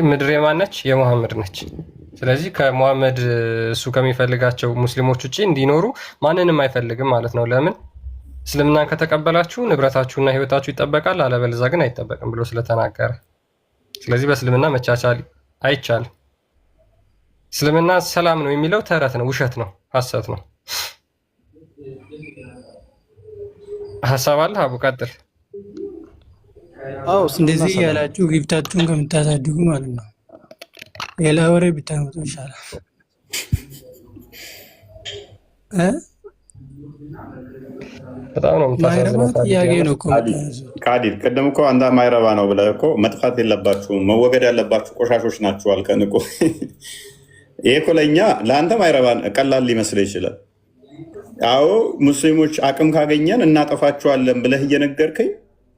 ምድር የማነች? የሙሐመድ ነች። ስለዚህ ከሙሐመድ እሱ ከሚፈልጋቸው ሙስሊሞች ውጭ እንዲኖሩ ማንንም አይፈልግም ማለት ነው። ለምን? እስልምናን ከተቀበላችሁ ንብረታችሁና ህይወታችሁ ይጠበቃል፣ አለበለዚያ ግን አይጠበቅም ብሎ ስለተናገረ። ስለዚህ በእስልምና መቻቻል አይቻልም። እስልምና ሰላም ነው የሚለው ተረት ነው፣ ውሸት ነው፣ ሐሰት ነው። ሀሳብ አለ አቡ ቀጥል። እንደዚህ ያላችሁ ግብታችሁን ከምታሳድጉ ማለት ነው ሌላ ወሬ ብታመጡ ይሻላል። በጣም ነው የምታሳዝነው። ካዲድ ቅድም እኮ አንተ ማይረባ ነው ብለህ እኮ መጥፋት የለባችሁም መወገድ ያለባችሁ ቆሻሾች ናችሁ አልከን እኮ። ይሄ እኮ ለእኛ ለአንተ ማይረባ ቀላል ሊመስልህ ይችላል። አዎ ሙስሊሞች አቅም ካገኘን እናጠፋችኋለን ብለህ እየነገርከኝ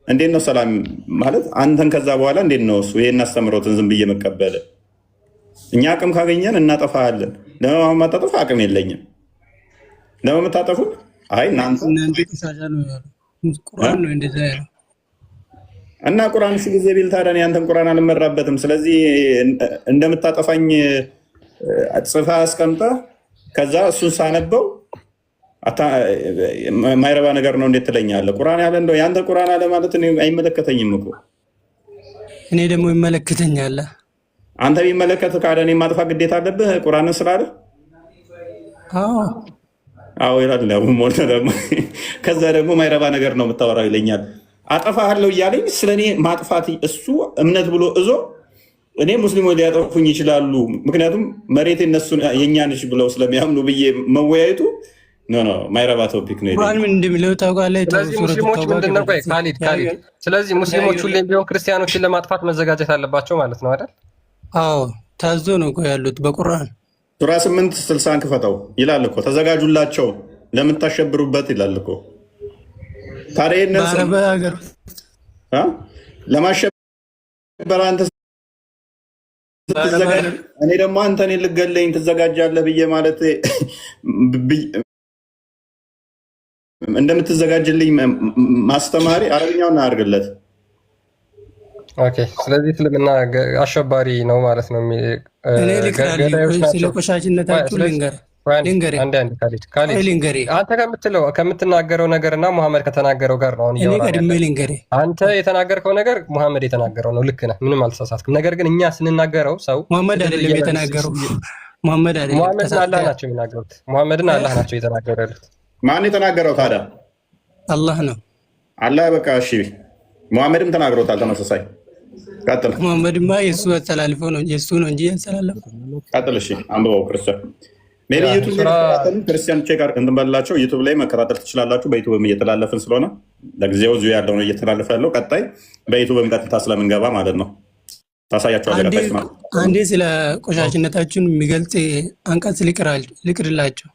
እንዴት ነው ሰላም ማለት? አንተን ከዛ በኋላ እንዴት ነው እሱ ይሄን አስተምሮትን ዝም ብዬ መቀበል? እኛ አቅም ካገኘን እናጠፋለን። ለምን ማታጠፋ? አቅም የለኝም። ለምን የምታጠፉ? አይ እናንተ ቁርአን ነው እንደዛ ያለው እና ቁርአን ሺ ጊዜ ቢል ታዲያ ያንተን ቁርአን አልመራበትም። ስለዚህ እንደምታጠፋኝ ጽፋ አስቀምጠህ ከዛ እሱን ሳነበው ማይረባ ነገር ነው እንዴት ትለኛለህ? ቁርአን ያለ እንደው ያንተ ቁርአን አለ ማለት አይመለከተኝም እኮ። እኔ ደግሞ ይመለከተኛል። አንተ ቢመለከት ካለ እኔ ማጥፋት ግዴታ አለብህ ቁርአንን ስላለ? አዎ ይላል ሞላ ደግሞ። ከዛ ደግሞ ማይረባ ነገር ነው የምታወራው ይለኛል። አጠፋለሁ እያለኝ ስለኔ ማጥፋት እሱ እምነት ብሎ እዞ እኔ ሙስሊሞች ሊያጠፉኝ ይችላሉ ምክንያቱም መሬት እነሱ የኛ ነች ብለው ስለሚያምኑ ብዬ መወያየቱ ማይረባ ቶፒክ ነው። ቁርአን ምን እንደሚለው ታውቃለህ? ስለዚህ ሙስሊሞች ምንድነው? ቆይ ካሊድ ስለዚህ ሙስሊሞች ሁሌም ቢሆን ክርስቲያኖችን ለማጥፋት መዘጋጀት አለባቸው ማለት ነው አይደል? አዎ ታዞ ነው እኮ ያሉት በቁርአን ሱራ 8:60 ክፈተው ይላል እኮ። ተዘጋጁላቸው ለምን ታሸብሩበት ይላል እኮ። ታዲያ እነሱ ለማሸበር አንተ ስትዘጋጅ እኔ ደግሞ አንተን ልገለኝ ትዘጋጃለህ ብዬ ማለት እንደምትዘጋጅልኝ ማስተማሪ አረብኛውን አድርግለት። ኦኬ ስለዚህ እስልምና አሸባሪ ነው ማለት ነው። እኔ ልክራለሁ ስለ ቆሻሽነታችሁ ልንገር አንተ ከምትናገረው ነገር እና ሙሐመድ ከተናገረው ጋር ነው አንተ የተናገርከው ነገር ሙሐመድ የተናገረው ነው። ልክ ነህ፣ ምንም አልተሳሳትክም። ነገር ግን እኛ ስንናገረው ሰው ሙሐመድ አይደለም የተናገረው፣ ሙሐመድን አላህ ናቸው የሚናገሩት። ሙሐመድን አላህ ናቸው የተናገሩ ያሉት። ማን የተናገረው ታዲያ? አላህ ነው። አላህ በቃ እሺ። ሙሐመድም ተናግሮታል ተመሳሳይ። ቀጥል። ሙሐመድማ የሱ አስተላልፎ ነው የሱ ነው እንጂ ያስተላልፈው። ቀጥል። እሺ አንብበው ክርስቲያን ሜሪ ዩቲዩብ ላይ ክርስቲያን ቼክ እንትን በላቸው። ዩቲዩብ ላይ መከታተል ትችላላችሁ። በዩቲዩብም እየተላለፍን ስለሆነ ለጊዜው እዚሁ ያለው ነው እየተላለፈ ያለው። ቀጣይ በዩቲዩብም ቀጥታ ስለምንገባ ማለት ነው ታሳያቸዋለህ። ቀጣይ ስማ አንዴ ስለ ቆሻሽነታችሁን የሚገልጽ አንቀጽ ልቅርላቸው።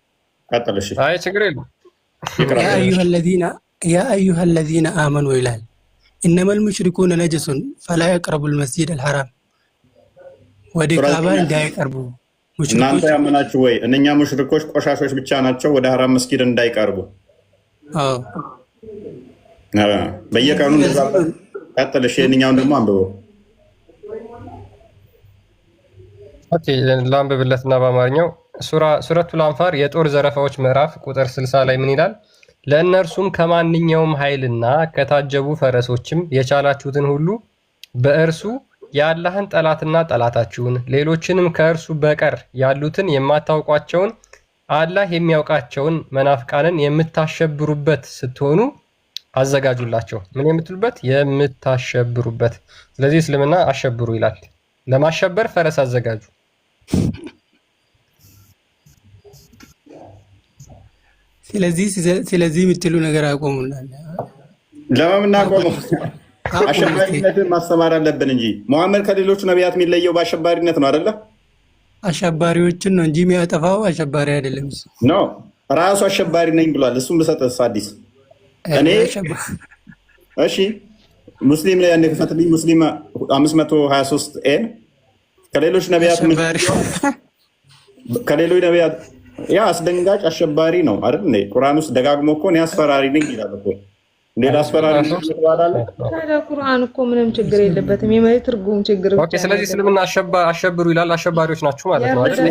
ቀጥል። እሺ አይ ችግር የለም። ያ አዩሃ አለዚነ አመኑ ይላል ኢነመል ሙሽሪኩነ ነጀሱን ፈላ የቅረቡል መስጂደል ሐራም ወደ ካባ እንዳይቀርቡ። እናንተ ያመናችሁ ወይ እነኛ ሙሽሪኮች ቆሻሾች ብቻ ናቸው፣ ወደ ሐራም መስጊድ እንዳይቀርቡ። አዎ በየቀኑ እንደዛ። ቀጥል። እሺ የእኛውን ደግሞ አንብበው። ኦኬ ላንብብለትና በአማርኛው ሱረቱል አንፋር የጦር ዘረፋዎች ምዕራፍ ቁጥር 60 ላይ ምን ይላል? ለእነርሱም ከማንኛውም ኃይልና ከታጀቡ ፈረሶችም የቻላችሁትን ሁሉ በእርሱ የአላህን ጠላትና ጠላታችሁን ሌሎችንም ከእርሱ በቀር ያሉትን የማታውቋቸውን አላህ የሚያውቃቸውን መናፍቃንን የምታሸብሩበት ስትሆኑ አዘጋጁላቸው። ምን የምትሉበት? የምታሸብሩበት። ስለዚህ እስልምና አሸብሩ ይላል። ለማሸበር ፈረስ አዘጋጁ። ስለዚህ የምትሉ ነገር አቆሙና ለምን አቆሙ? አሸባሪነትን ማስተማር አለብን እንጂ ሙሐመድ ከሌሎቹ ነቢያት የሚለየው በአሸባሪነት ነው አይደለ? አሸባሪዎችን ነው እንጂ የሚያጠፋው አሸባሪ አይደለም። ኖ ራሱ አሸባሪ ነኝ ብሏል። እሱም ልሰጥህ አዲስ እኔ እሺ ሙስሊም ላይ አንዴ ከፈትልኝ ሙስሊም 523 ኤን ከሌሎች ነቢያት ያ አስደንጋጭ አሸባሪ ነው አይደል እንዴ? ቁርአን ውስጥ ደጋግሞ እኮ እኔ አስፈራሪ ነኝ ይላል እኮ። ሌላ አስፈራሪ ነው ይባላል። ታዲያ ቁርአን እኮ ምንም ችግር የለበትም። የማይ ትርጉም ችግር ብቻ። ኦኬ ስለዚህ እስልምና አሸብሩ ይላል። አሸባሪዎች ናችሁ ማለት ነው አይደል?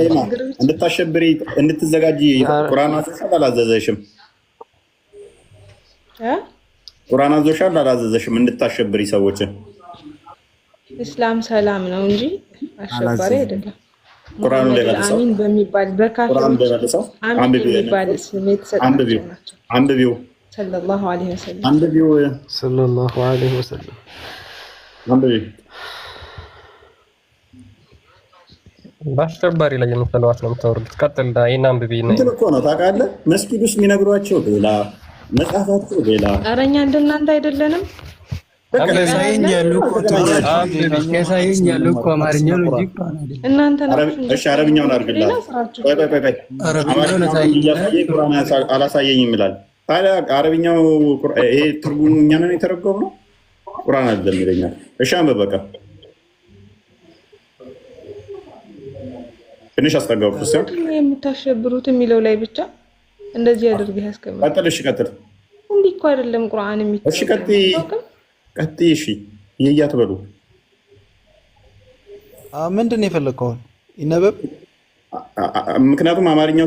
እንድታሸብሪ እንድትዘጋጂ ቁርአን አላዘዘሽም? ቁርአን አዘዘሻል አላዘዘሽም? እንድታሸብሪ ሰዎችን። እስላም ሰላም ነው እንጂ አሸባሪ አይደለም። ቁርአኑ ላይ መልሰው አሚን በሚባል በካፊሮች አሚን በሚባል ስም የተሰጣቸው ናቸው። አንብቢው ሰለላሁ ዐለይሂ ወሰለም አንብቢው ሰለላሁ ዐለይሂ ወሰለም አንብቢው በአሸባሪ ላይ የምትለዋት ነው የምታወርዱት። ቀጥል ዳ ይሄን አንብቢ ነው እንትን እኮ ነው ታውቃለህ። መስጊድ ውስጥ የሚነግሯቸው ሌላ መጽሐፋቸው ሌላ። ኧረ እኛ እንደናንተ አይደለንም። ያሳየኛሉ እኮ አማርኛ ነው እንጂ እናንተ እሺ አረብኛውን አድርግላት። ቆይ ቁርአን አላሳየኝም ይላል። ታዲያ አረብኛው ይሄ ትርጉሙ እኛ ነን የተረጎምነው ቁርአን አይደለም ይለኛል። እሺ አንብብ በቃ ትንሽ አስጠጋው። ክርስቲያን የምታሸብሩት የሚለው ላይ ብቻ እንደዚህ አድርገህ ያስቀምጥ። ቀጥል። እሺ ቀጥል። እንዲህ እኮ አይደለም ቁርአን የሚለው። እሺ ቀጥይ። እሺ ይያት በሉ። ምንድን ነው የፈለግከው? ይነበብ። ምክንያቱም አማርኛው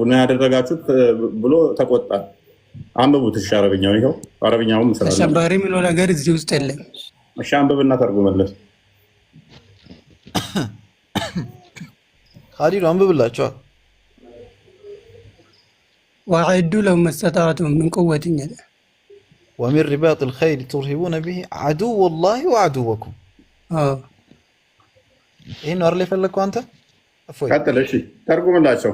ነው ያደረጋችሁት ብሎ ተቆጣ። አንብቡት። እሺ አረብኛው ይኸው አረብኛውም መስራት አሸባሪ የሚለው ነገር እዚህ ውስጥ የለም። እሺ አንብብና ተርጉመለት። ኻሊድ አንብብላቸው። ወአዕዱ ለሁም መስተጣዕቱም ሚን ቁወትን ومن رباط الخيل ترهبون به عدو الله وعدوكم. ይሄን ነው አይደል የፈለግከው አንተ? እፎይ ቀጥል። እሺ ተርጉምላቸው።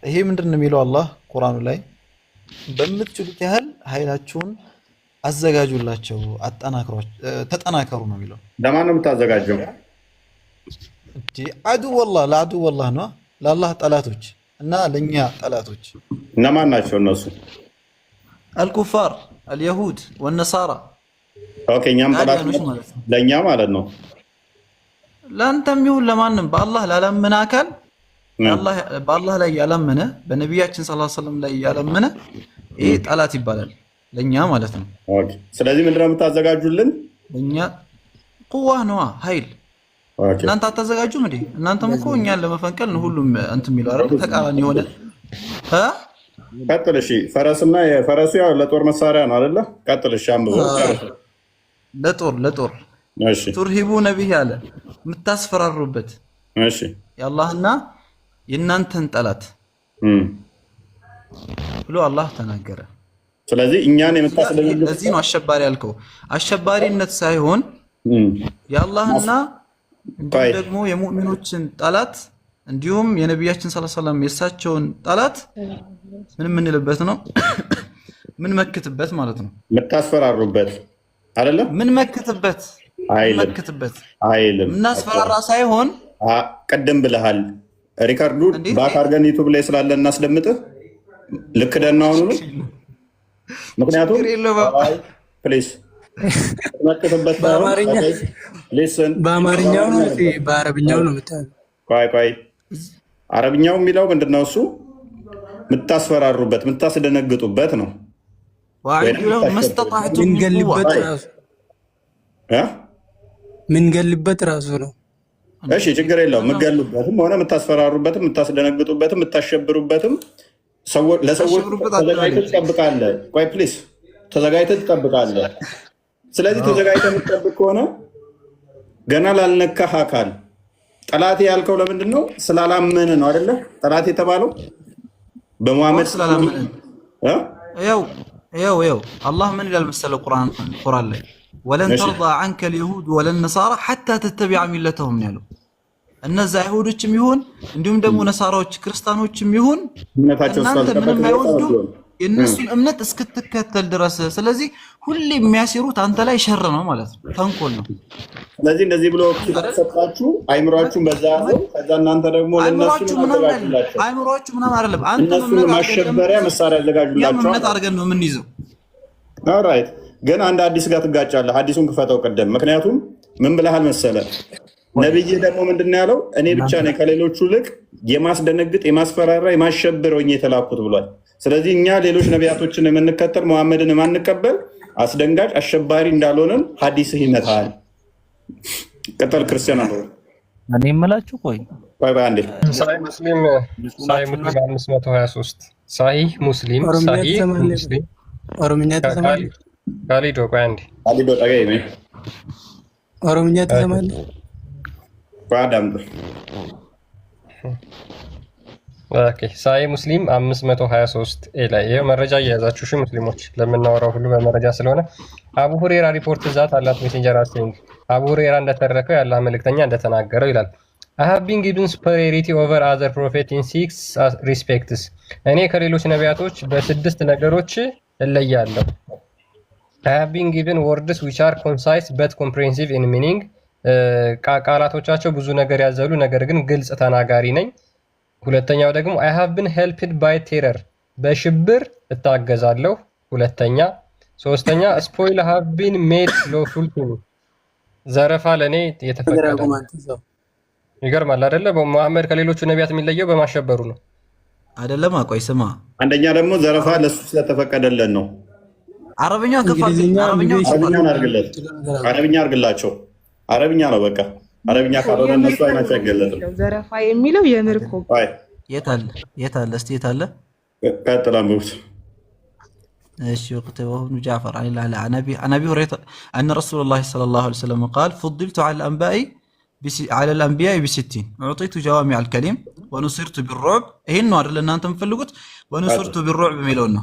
ይሄ ምንድን ነው የሚለው አላህ ቁርአኑ ላይ በምትችሉት ያህል ኃይላችሁን አዘጋጁላቸው፣ ተጠናከሩ ነው የሚለው። ለማን ነው የምታዘጋጀው? አድው ወላህ ለአድው ወላህ ነው ለአላህ ጠላቶች እና ለእኛ ጠላቶች። እነማን ናቸው እነሱ? አልኩፋር አልየሁድ ወነሳራ። ኦኬ እኛም ጠላት ለእኛ ማለት ነው። ለአንተም ይሁን ለማንም በአላህ ላላመነ አካል በአላህ ላይ ያላመነ በነቢያችን ሰለላሁ ዐለይሂ ወሰለም ላይ ያላመነ ይሄ ጠላት ይባላል ለእኛ ማለት ነው። ስለዚህ ምንድነው የምታዘጋጁልን? ለእኛ ቁዋ ነዋ ኃይል። እናንተ አታዘጋጁም እንዴ? እናንተም እኮ እኛን ለመፈንቀል ነው ሁሉም እንትን የሚለው አይደል? ተቃራኒ የሆነ ቀጥል። እሺ ፈረስና የፈረሱ ያው ለጦር መሳሪያ ነው አይደለ? ቀጥል። እሺ አንብበው። ለጦር እሺ ቱርሂቡ ነብይ አለ የምታስፈራሩበት። እሺ የአላህና የእናንተን ጠላት ብሎ አላህ ተናገረ። ስለዚህ እኛን የምታስደነግጥ ለዚህ ነው አሸባሪ ያልከው። አሸባሪነት ሳይሆን የአላህና እንዲሁም ደግሞ የሙእሚኖችን ጠላት እንዲሁም የነቢያችን ሰለላሁ ዐለይሂ ወሰለም የእሳቸውን ጠላት ምን የምንልበት ነው? ምን መክትበት ማለት ነው። የምታስፈራሩበት አይደለም። ምን መክትበት አይልም። እናስፈራራ ሳይሆን ቀደም ብለሃል። ሪካርዱ ባክ አድርገን ዩቱብ ላይ ስላለ እናስደምጥህ። ልክ ደህና አሁኑ ነው። ምክንያቱም ፕሊዝ መክትበት በአማርኛ በአማርኛው ነው በአረብኛው ነው የምታየው? ቆይ አረብኛው የሚለው ምንድነው? እሱ የምታስፈራሩበት የምታስደነግጡበት ነው። ምንገልበት ራሱ ነው። እሺ ችግር የለውም። የምትገሉበትም ሆነ የምታስፈራሩበትም የምታስደነግጡበትም የምታሸብሩበትም ለሰዎች ተዘጋጅተህ ትጠብቃለህ። ቆይ ፕሊዝ ተዘጋጅተህ ትጠብቃለህ። ስለዚህ ተዘጋጅተህ የምትጠብቅ ከሆነ ገና ላልነካህ አካል ጠላቴ ያልከው ለምንድን ነው? ስላላመነ ነው አይደለ? ጠላት የተባለው በሙሐመድ ስላላመነ ያው አላህ ምን ይላል መሰለ ቁርአን ላይ ወለን ተርዳ ዐንከ ልየሁድ ወለን ነሳራ ሐታ ተተቢዐ ሚለተሁም ያለው እነዛ አይሁዶችም ይሁን እንዲሁም ደግሞ ነሳራዎች ክርስቲያኖችም ይሁን እናንተ ምንም አይወዱም የእነሱን እምነት እስክትከተል ድረስ። ስለዚህ ሁሌ የሚያሲሩት አንተ ላይ ሸር ነው ማለት ነው፣ ተንኮል ነው። ስለዚህ እንደዚህ ብሎ ተሰጣችሁ አይምሯችሁን በዛ ያዘው። ከዛ እናንተ ደግሞ ለነሱ አይምሯችሁ ምናምን አይደለም፣ አንተ ማሸበሪያ መሳሪያ ያዘጋጁላችሁ። እምነት አድርገን ነው የምንይዘው። ኦልራይት ግን አንድ አዲስ ጋር ትጋጫለህ። አዲሱን ክፈተው ቀደም። ምክንያቱም ምን ብለሃል መሰለ ነብይ ደግሞ ምንድን ያለው? እኔ ብቻ ነኝ ከሌሎቹ ልቅ የማስደነግጥ የማስፈራራ የማሸበር ሆኜ የተላኩት ብሏል። ስለዚህ እኛ ሌሎች ነቢያቶችን የምንከተል ሙሐመድን የማንቀበል አስደንጋጭ አሸባሪ እንዳልሆነን ሐዲስህ ይመታል። ቀጠል ክርስቲያን አለ እኔ የምላችሁ ቆይ አንዴ ሳሂህ ሙስሊም 523 ሳሂህ ሙስሊም ኦሮምኛ ተሰማል። ካሊዶ ቆይ አንዴ ካሊዶ ጠገይ ነው ኦሮምኛ ተሰማል። ባዳም ኦኬ ሳሂህ ሙስሊም 523 ላይ ይሄ መረጃ እየያዛችሁ እሺ ሙስሊሞች ለምናወራው ሁሉ በመረጃ ስለሆነ አቡ ሁሬራ ሪፖርት ዛት አላት ሜሴንጀር አስቲንግ አቡ ሁሬራ እንደተረከው ያለ መልእክተኛ እንደተናገረው ይላል I have been given superiority over other prophets in 6 respects እኔ ከሌሎች ነቢያቶች በስድስት ነገሮች እለያለሁ። I have been given words which are concise but comprehensive in meaning ቃላቶቻቸው ብዙ ነገር ያዘሉ ነገር ግን ግልጽ ተናጋሪ ነኝ። ሁለተኛው ደግሞ I have been helped by terror በሽብር እታገዛለሁ። ሁለተኛ ሶስተኛ spoil have been made lawful to me ዘረፋ ለኔ የተፈቀደ ነው። ይገርማል አይደለ? በመሐመድ ከሌሎቹ ነቢያት የሚለየው በማሸበሩ ነው አይደለም? አቆይ ስማ፣ አንደኛ ደግሞ ዘረፋ ለሱ ስለተፈቀደለን ነው። አረብኛ ከፋልኝ አረብኛ አርግላቸው። አረብኛ ነው በቃ። አረብኛ ካልሆነ እነሱ አይናቸው አይገለጥም። ዘረፋ የሚለው የምርኮ የት አለ እስቲ የት አለ? ቀጥላም ብሩት ايش وكتبه ابن جعفر عن ابي هريره ان رسول الله صلى الله عليه وسلم قال فضلت على الانبياء ب60 اعطيت جوامع الكلم ونصرت بالرعب ይሄን ነው አይደል እናንተ የምትፈልጉት? ونصرت بالرعب ሚለውና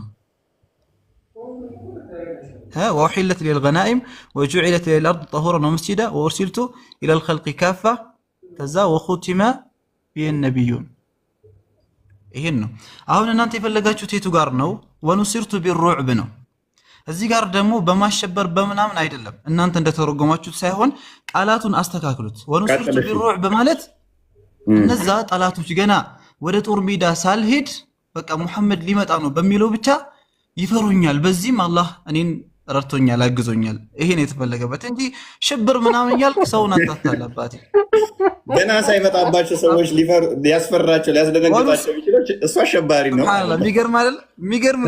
وأحلت لي الغنائم وجعلت لي الأرض طهورا ومسجدا وأرسلت إلى الخلق كافة كذا وختم به النبيون ይሄን ነው አሁን እናንተ የፈለጋችሁት የቱ ጋር ነው? ወንሲርቱ ቢሩዕብ ነው። እዚህ ጋር ደግሞ በማሸበር በመናምን አይደለም። እናንተ እንደተረጎማችሁት ሳይሆን ቃላቱን አስተካክሉት። ወንሲርቱ ቢሩዕብ ማለት እነዛ ጠላቶች ገና ወደ ጦር ሜዳ ሳልሄድ በቃ ሙሐመድ ሊመጣ ነው በሚለው ብቻ ይፈሩኛል። በዚህም አላህ እኔን ረድቶኛል፣ አግዞኛል። ይሄን የተፈለገበት እንጂ ሽብር ምናምን ያልክ ሰውን አታታላባት። ገና ሳይመጣባቸው ሰዎች ሊያስፈራቸው ሊያስደነግጣቸው ይችላል። እሱ አሸባሪ ነው። የሚገርም አይደል? የሚገርም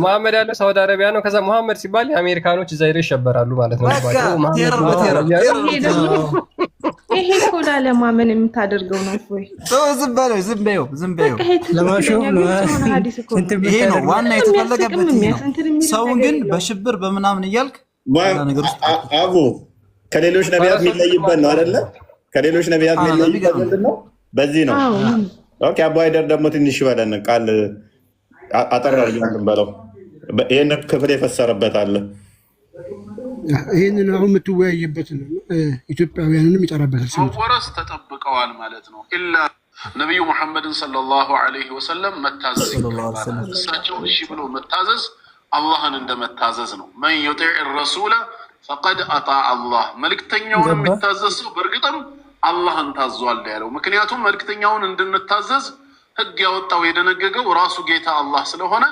መሐመድ ያለው ሳውዲ አረቢያ ነው። ከዛ መሐመድ ሲባል የአሜሪካኖች እዛ ሄደው ይሸበራሉ ማለት ነው። ይሄ እኮ ላለማመን የምታደርገው ነው ወይ? ዝም በይው። ይሄ ነው ዋና የተፈለገበት። ሰውን ግን በሽብር በምናምን እያልክ ነገር ውስጥ አቡ ከሌሎች ነቢያት የሚለይበት ነው አይደለ? ከሌሎች ነቢያት የሚለይበት ምንድን ነው? በዚህ ነው። ኦኬ አቡ አይደር ደግሞ ትንሽ በለን ቃል አጠር አድርገን በለው። ይህን ክፍል የፈሰረበት አለ። ይህንን አሁን የምትወያይበት ኢትዮጵያውያንንም ይጠራበታል። መወረስ ተጠብቀዋል ማለት ነው። ኢላ ነቢዩ ሙሐመድን ሰለላሁ ዐለይሂ ወሰለም መታዘዝ ይገባል። እሳቸው እሺ ብሎ መታዘዝ አላህን እንደመታዘዝ ነው። መን ዩጢዕ ረሱለ ፈቀድ አጣዕ አላህ። መልእክተኛውን የሚታዘዝ ሰው በእርግጥም አላህን ታዟል ያለው። ምክንያቱም መልእክተኛውን እንድንታዘዝ ህግ ያወጣው የደነገገው ራሱ ጌታ አላህ ስለሆነ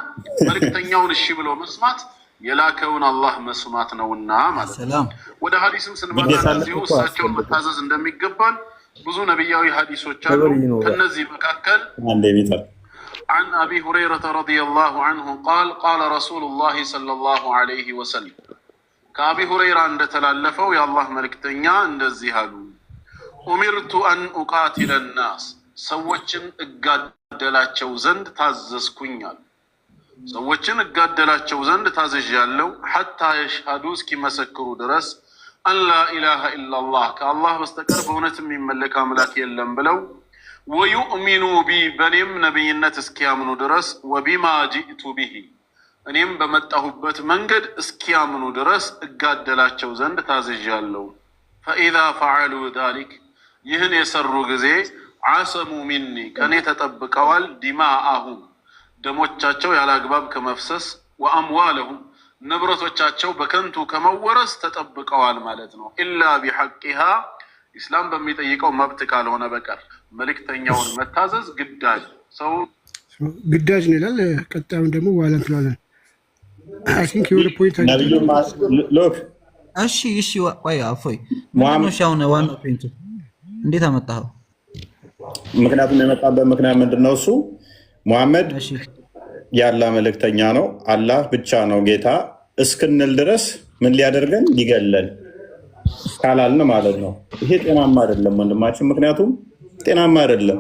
መልእክተኛውን እሺ ብሎ መስማት የላከውን አላህ መስማት ነውና ማለት ነው። ወደ ሐዲስም ስንመጣ እንደዚሁ እሳቸውን መታዘዝ እንደሚገባን ብዙ ነቢያዊ ሐዲሶች አሉ። ከነዚህ መካከል عن أبي هريرة رضي الله عنه قال قال رسول الله صلى الله عليه وسلم كأبي هريرة عند تلالفه يا الله ملكتنيا عند الزهالون أمرت أن أقاتل الناس سوچن እጋደላቸው ዘንድ ታዘዝኩኛል። ሰዎችን እጋደላቸው ዘንድ ታዘዣለሁ حتى يشهدوا እስኪመሰክሩ ድረስ أن لا إله إلا الله ከአላህ በስተቀር በእውነት የሚመለክ አምላክ የለም ብለው ويؤمنوا بي በኔም ነብይነት እስኪያምኑ ድረስ وبما جئت به እኔም በመጣሁበት መንገድ እስኪያምኑ ድረስ እጋደላቸው ዘንድ ታዘዣለሁ። فإذا فعلوا ذلك ይህን የሰሩ ጊዜ عصموا مني ከኔ ተጠብቀዋል ዲማአሁም ደሞቻቸው ያለ አግባብ ከመፍሰስ وأموالهم ንብረቶቻቸው በከንቱ ከመወረስ ተጠብቀዋል ማለት ነው። إلا بحقها ኢስላም በሚጠይቀው መብት ካልሆነ በቀር መልእክተኛውን መታዘዝ ግዳጅ ሰው ግዳጅ ነው ይላል። ቀጣዩን ደግሞ በኋላ እንላለን። አይ ቲንክ የወደ ፖይንት ሎክ እሺ ቆይ አፎይ ማነው ሻው ነው ዋናው ፖይንቱ እንዴት አመጣኸው? ምክንያቱም የመጣበት ምክንያት ምንድነው? እሱ ሙሐመድ ያላ መልእክተኛ ነው፣ አላህ ብቻ ነው ጌታ እስክንል ድረስ ምን ሊያደርገን ሊገለን ካላልን ማለት ነው። ይሄ ጤናማ አይደለም ወንድማችን፣ ምክንያቱም ጤናማ አይደለም።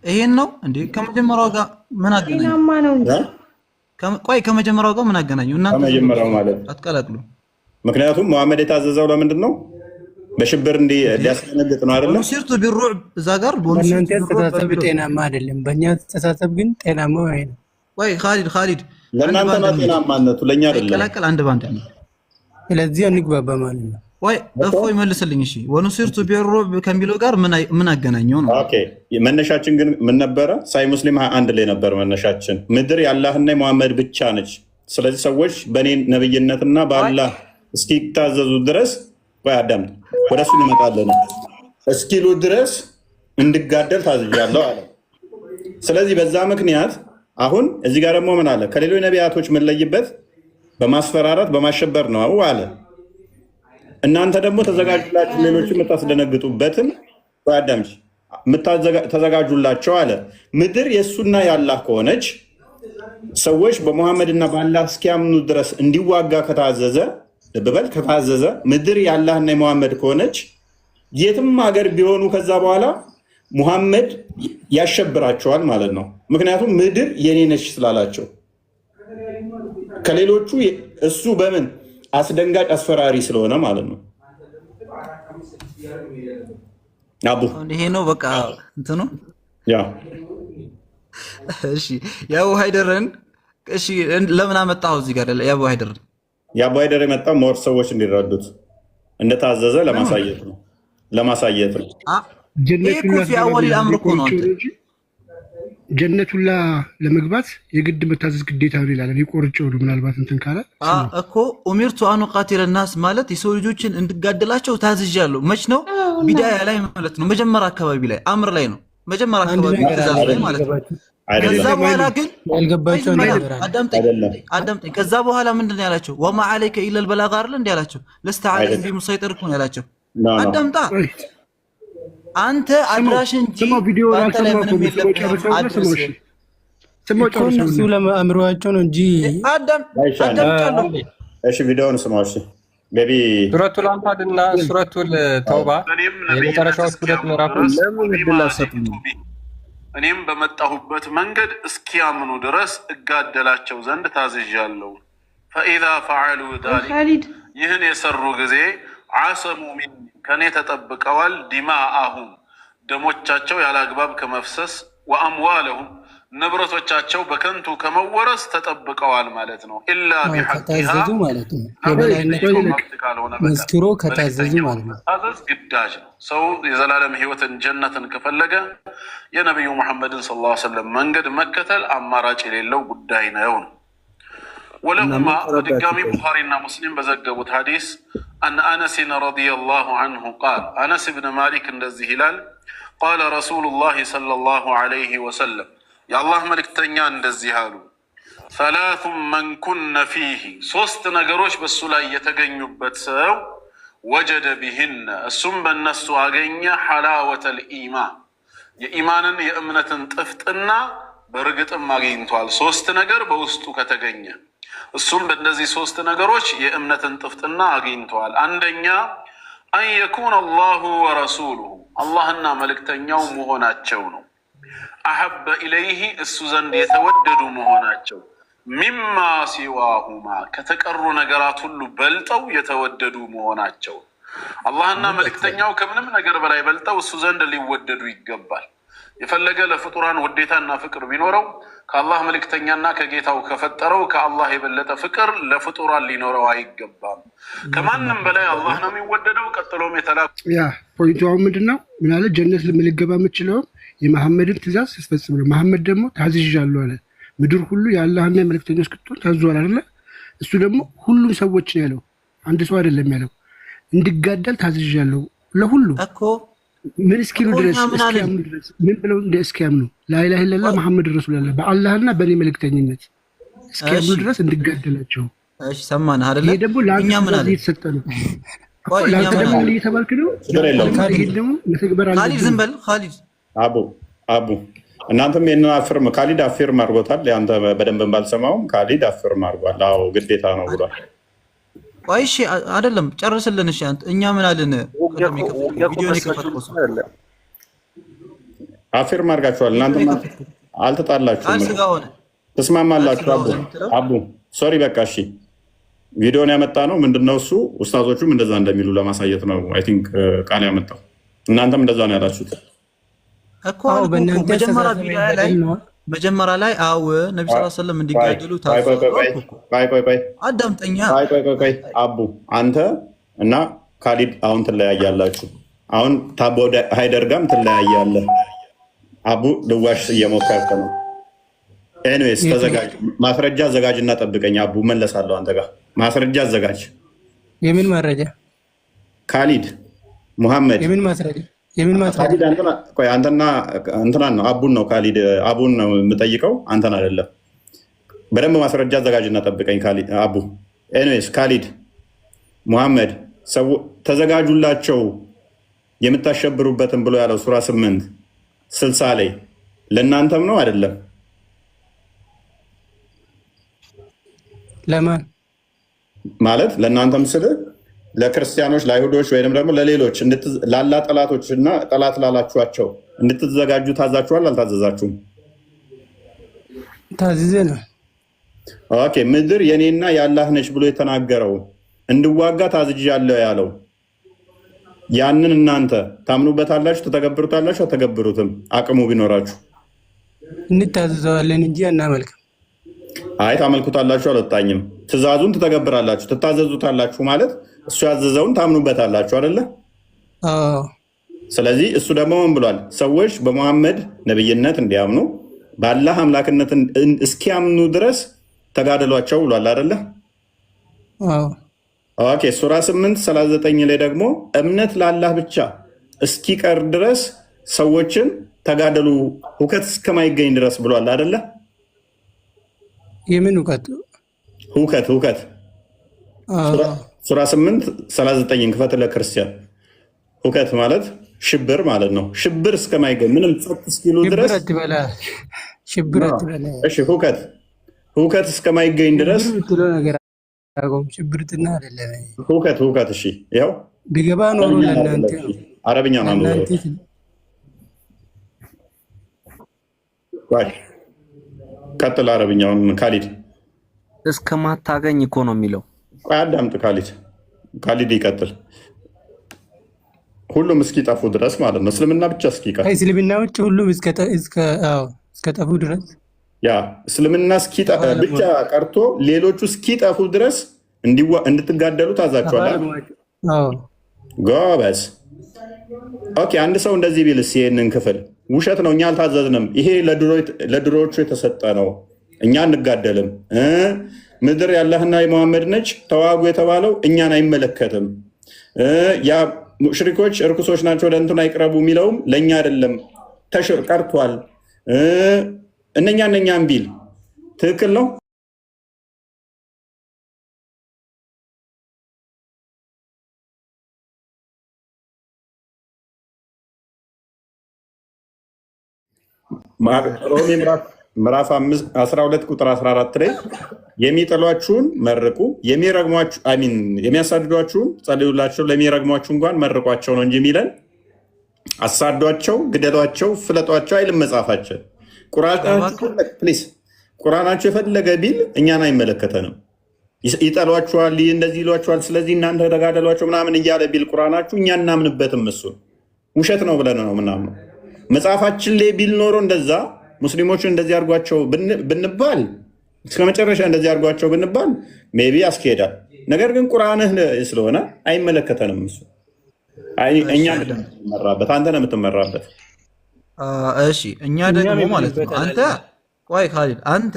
ይሄን ነው እንዴ ከመጀመሪያው ጋር ምን አገናኘው? ጤናማ ነው እንዴ? ቆይ ከመጀመሪያው ጋር ምን አገናኘው? እናንተ ከመጀመሪያው ማለት አትቀላቅሉ። ምክንያቱም ሙሐመድ የታዘዘው ለምንድን ነው? በሽብር እንዲያስደነግጥ ነው አይደል? ሲርቱ ቢሩዕ እዛ ጋር በእናንተ ተሳሰብ ጤናማ አይደለም፣ በእኛ ተሳሰብ ግን ጤናማ ነው። ወይ ካሊድ ለእናንተ ነው ጤናማነቱ፣ ለእኛ አይደለም። ቀላቀል አንድ ባንድ ነው። ስለዚህ እንግባባ ማለት ነው። ወይ እፎይ መልስልኝ። እሺ ወንሲርቱ ቢሩዕ ከሚለው ጋር ምን አገናኘው ነው? ኦኬ መነሻችን ግን ምን ነበረ? ሳይ ሙስሊም 21 ላይ ነበር መነሻችን። ምድር የአላህና የሙሐመድ ብቻ ነች። ስለዚህ ሰዎች በእኔ ነብይነትና በአላህ እስኪታዘዙ ድረስ አዳም ወደሱ እንመጣለን እስኪሉ ድረስ እንድጋደል ታዝዣለሁ አለ። ስለዚህ በዛ ምክንያት አሁን እዚህ ጋር ደግሞ ምን አለ? ከሌሎች ነቢያቶች የምንለይበት በማስፈራራት በማሸበር ነው አለ። እናንተ ደግሞ ተዘጋጁላችሁ፣ ሌሎችን የምታስደነግጡበትን አዳም ተዘጋጁላቸው አለ። ምድር የእሱና የአላህ ከሆነች ሰዎች በሙሐመድና በአላህ እስኪያምኑ ድረስ እንዲዋጋ ከታዘዘ ልብበል ከታዘዘ ምድር የአላህና የሙሐመድ ከሆነች የትም ሀገር ቢሆኑ ከዛ በኋላ ሙሐመድ ያሸብራቸዋል ማለት ነው። ምክንያቱም ምድር የኔ ነች ስላላቸው ከሌሎቹ እሱ በምን አስደንጋጭ አስፈራሪ ስለሆነ ማለት ነው። አቡ ይሄ ነው በቃ እንትኑ ያ እሺ ያው ሃይደርን እሺ ለምን አመጣው እዚህ ጋር ያው ሃይደርን የአቡ ሃይደር የመጣው ሞር ሰዎች እንዲረዱት እንደታዘዘ ለማሳየት ነው። ጀነቱላ ለመግባት የግድ መታዘዝ ግዴታ ነው ይላል። ይቆርጨው ነው ምናልባት እንትን ካለ እኮ ኡሚርቱ አን ቃቲለ ናስ ማለት የሰው ልጆችን እንድጋደላቸው ታዝዣለሁ። መች ነው? ቢዳያ ላይ ማለት ነው። መጀመሪያ አካባቢ ላይ አምር ላይ ነው። መጀመሪያ አካባቢ ትእዛዝ ላይ ማለት ነው። ከዛ በኋላ ግን አዳምጠኝ። ከዛ በኋላ ምንድን ነው ያላቸው? ወማ አለይከ ኢለል በላግ አይደል እንዴ ያላቸው? ለስተ ዐለይሂም ቢሙሰይጢር እኮ ነው ያላቸው። አዳምጣ አንተ አድራሽ እንጂ አንተ ላይ ምንም የለም። እነሱ ለአእምሮአቸው ነው እንጂ እሺ ቪዲዮውን ስማው። እሺ ቤቢ ሱረቱል አንፋል እና ሱረቱል ተውባ የመጨረሻዎቹ ሁለት ምዕራፎች እኔም በመጣሁበት መንገድ እስኪያምኑ ድረስ እጋደላቸው ዘንድ ታዝዣለሁ። ፈኢዛ ፈዐሉ ዛሊክ ይህን የሰሩ ጊዜ ዓሰሙ ሚኒ ከኔ ተጠብቀዋል ዲማአሁም ደሞቻቸው ያለ አግባብ ከመፍሰስ ወአምዋለሁም ንብረቶቻቸው በከንቱ ከመወረስ ተጠብቀዋል ማለት ነው። ኢላ ቢሐቂሃ ማለት ነው። የበላይነት ካልሆነ መስክሮ ከታዘዙ ማለት ነው። ታዘዝ ግዳጅ ነው። ሰው የዘላለም ህይወትን ጀነትን ከፈለገ የነቢዩ ሙሐመድን ሰለላሁ ዐለይሂ ወሰለም መንገድ መከተል አማራጭ የሌለው ጉዳይ ነው። ወለሁማ በድጋሚ ቡኻሪና ሙስሊም በዘገቡት ሐዲስ አን አነስን ረዲየላሁ ዐንሁ ቃል አነስ ብን ማሊክ እንደዚህ ይላል ቃለ ረሱሉላህ ሰለላሁ ዐለይሂ ወሰለም የአላህ መልእክተኛ እንደዚህ አሉ ሰላቱን መን ኩነ ፊህ ሶስት ነገሮች በሱ ላይ የተገኙበት ሰው ወጀደ ቢህነ እሱም በእነሱ አገኘ ሐላወተል ኢማን የኢማንን የእምነትን ጥፍጥና በእርግጥም አግኝቷል። ሶስት ነገር በውስጡ ከተገኘ እሱም በእነዚህ ሶስት ነገሮች የእምነትን ጥፍጥና አግኝቷል። አንደኛ አን የኩነ አላሁ ወረሱሉሁ አላህና መልእክተኛው መሆናቸው ነው። አሐበ ኢለይህ እሱ ዘንድ የተወደዱ መሆናቸው ሚማ ሲዋሁማ ከተቀሩ ነገራት ሁሉ በልጠው የተወደዱ መሆናቸው። አላህና መልእክተኛው ከምንም ነገር በላይ በልጠው እሱ ዘንድ ሊወደዱ ይገባል። የፈለገ ለፍጡራን ውዴታና ፍቅር ቢኖረው ከአላህ መልእክተኛና ከጌታው ከፈጠረው ከአላህ የበለጠ ፍቅር ለፍጡራን ሊኖረው አይገባም። ከማንም በላይ አላህ ነው የሚወደደው። ቀጥሎም ያ ፖይንቱ አሁን ምንድነው? ምናለ ጀነት ልትገባ የምችለው የመሐመድን ትእዛዝ ስትፈጽም ነው። መሐመድ ደግሞ ታዝዣለሁ አለ። ምድር ሁሉ የአላህና የመልእክተኞች ቅጥር ታዟል አይደለ? እሱ ደግሞ ሁሉም ሰዎች ነው ያለው፣ አንድ ሰው አይደለም ያለው። እንዲጋደል ታዝዣለሁ ለሁሉ እኮ ምን እስኪሉ ድረስ እስኪያምኑ ድረስ ምን ብለው እስኪያምኑ ላኢላሀ ኢለላህ መሐመድ ረሱላህ በአላህና በእኔ መልእክተኝነት እስኪያምኑ ድረስ እንዲጋደላቸው። እሺ ሰማን አይደለ? ይሄ ደግሞ ለአንተ ምን አለ የተሰጠ ነው። ለአንተ ደግሞ ምን እየተባልክ ነው? ይሄ ደግሞ ለተግበር አለ። ካሊድ ዝም በል ካሊድ። አቡ እናንተም የነን አፍርም ካሊድ አፍርም አድርጎታል። ያንተ በደንብ ባልሰማውም ካሊድ አፍርም አድርጓል። አዎ ግዴታ ነው ብሏል። ቆይ እሺ አይደለም ጨርስልን። እሺ እኛ ምን አለን? ቪዲዮን የከፈትኩት አፍርም አድርጋችኋል። እናንተም አልተጣላችሁም፣ ተስማማላችሁ። አቡ ሶሪ በቃ እሺ። ቪዲዮን ያመጣ ነው ምንድነው እሱ ኡስታዞቹም እንደዛ እንደሚሉ ለማሳየት ነው። አይ ቲንክ ቃል ያመጣው እናንተም እንደዛ ነው ያላችሁት እኮ መጀመሪያ ላይ አው ነብዩ ሰለላሁ ዐለይሂ ወሰለም እንዲጋደሉ ቆይ አዳምጠኛ። ቆይ አቡ አንተ እና ካሊድ አሁን ትለያያላችሁ። አሁን ታቦ ሃይደር ጋርም ትለያያለህ። አቡ ልዋሽ እየሞከርክ ነው። ኤኒዌይስ ተዘጋጅ፣ ማስረጃ አዘጋጅና ጠብቀኝ። አቡ መለሳለሁ አንተ ጋር ማስረጃ አዘጋጅ። የምን ማስረጃ? ካሊድ ሙሐመድ የምን ማስረጃ? የምን ማስረጃ? አንተና እንትናን ነው አቡን ነው ካሊድ አቡን ነው የምጠይቀው አንተን አይደለም። በደንብ ማስረጃ አዘጋጅና ጠብቀኝ አቡ። ኤኒዌይስ ካሊድ ሙሐመድ ተዘጋጁላቸው የምታሸብሩበትን ብሎ ያለው ሱራ 8:60 ላይ ለእናንተም ነው አይደለም? ለማን ማለት ለእናንተም ስል ለክርስቲያኖች ለአይሁዶች ወይም ደግሞ ለሌሎች ላላ ጠላቶች እና ጠላት ላላችኋቸው እንድትዘጋጁ ታዛችኋል አልታዘዛችሁም? ታዘዘናል። ኦኬ ምድር የኔና የአላህ ነች ብሎ የተናገረው እንድዋጋ ታዝዣለሁ ያለው ያንን እናንተ ታምኑበታላችሁ? ተተገብሩታላችሁ? አተገብሩትም? አቅሙ ቢኖራችሁ እንታዘዘዋለን እንጂ አናመልክም። አይ ታመልኩታላችሁ አልወጣኝም። ትእዛዙን ትተገብራላችሁ፣ ትታዘዙታላችሁ ማለት እሱ ያዘዘውን ታምኑበታላችሁ አይደለ? ስለዚህ እሱ ደግሞ ምን ብሏል? ሰዎች በሙሐመድ ነብይነት እንዲያምኑ በአላህ አምላክነት እስኪያምኑ ድረስ ተጋደሏቸው ብሏል አይደለ? ኦኬ ሱራ 8:39 ላይ ደግሞ እምነት ለአላህ ብቻ እስኪቀር ድረስ ሰዎችን ተጋደሉ ሁከት እስከማይገኝ ድረስ ብሏል አይደለ? የምን ሁከት? ሁከት ሱራ 8:39 ክፈት ለክርስቲያን። ሁከት ማለት ሽብር ማለት ነው። ሽብር እስከማይገኝ ምንም ጸጥ እስኪሉ ድረስ ሽብር አትበላ። እሺ ሁከት እስከማይገኝ ድረስ ሽብርትና አይደለም ሁከት። እሺ ያው ቢገባ ኖሮ ለእናንተ አረብኛ ነው። ቀጥል አረብኛውን ካሊድ። እስከማታገኝ እኮ ነው የሚለው። ቆይ አዳምጥ ካሊድ ይቀጥል። ሁሉም እስኪጠፉ ድረስ ማለት ነው። እስልምና ብቻ እስኪቀር እስልምና ውጭ ሁሉም እስከጠፉ ድረስ ያ እስልምና ብቻ ቀርቶ ሌሎቹ እስኪጠፉ ድረስ እንድትጋደሉ ታዛችኋል። ጎበዝ። ኦኬ፣ አንድ ሰው እንደዚህ ቢልስ ይሄንን ክፍል ውሸት ነው፣ እኛ አልታዘዝንም፣ ይሄ ለድሮዎቹ የተሰጠ ነው፣ እኛ አንጋደልም፣ ምድር ያላህና የመሐመድ ነች፣ ተዋጉ የተባለው እኛን አይመለከትም፣ ያ ሙሽሪኮች እርኩሶች ናቸው ለእንትን አይቅረቡ የሚለውም ለእኛ አይደለም ቀርቷል፣ እነኛን ቢል ትክክል ነው? ሮሜ ምዕራፍ 12 ቁጥር 14 ላይ የሚጠሏችሁን መርቁ፣ የሚያሳድዷችሁን ጸልዩላቸው፣ ለሚረግሟችሁ እንኳን መርቋቸው ነው እንጂ የሚለን አሳዷቸው፣ ግደሏቸው፣ ፍለጧቸው አይልም መጽሐፋችን። ቁርአናቸው የፈለገ ቢል እኛን አይመለከተንም። ይጠሏችኋል፣ እንደዚህ ይሏችኋል፣ ስለዚህ እናንተ ተጋደሏቸው ምናምን እያለ ቢል ቁርአናችሁ እኛ እናምንበትም። እሱን ውሸት ነው ብለን ነው ምናምነው። መጽሐፋችን ላይ ቢል ኖሮ እንደዛ ሙስሊሞችን እንደዚህ አድርጓቸው ብንባል እስከ መጨረሻ እንደዚህ አድርጓቸው ብንባል ሜቢ ያስኬዳል። ነገር ግን ቁርአንህ ስለሆነ አይመለከተንም። እሱ እኛ የምትመራበት አንተ ነው የምትመራበት። እሺ እኛ ደግሞ ማለት ነው አንተ ቆይ ካሊድ አንተ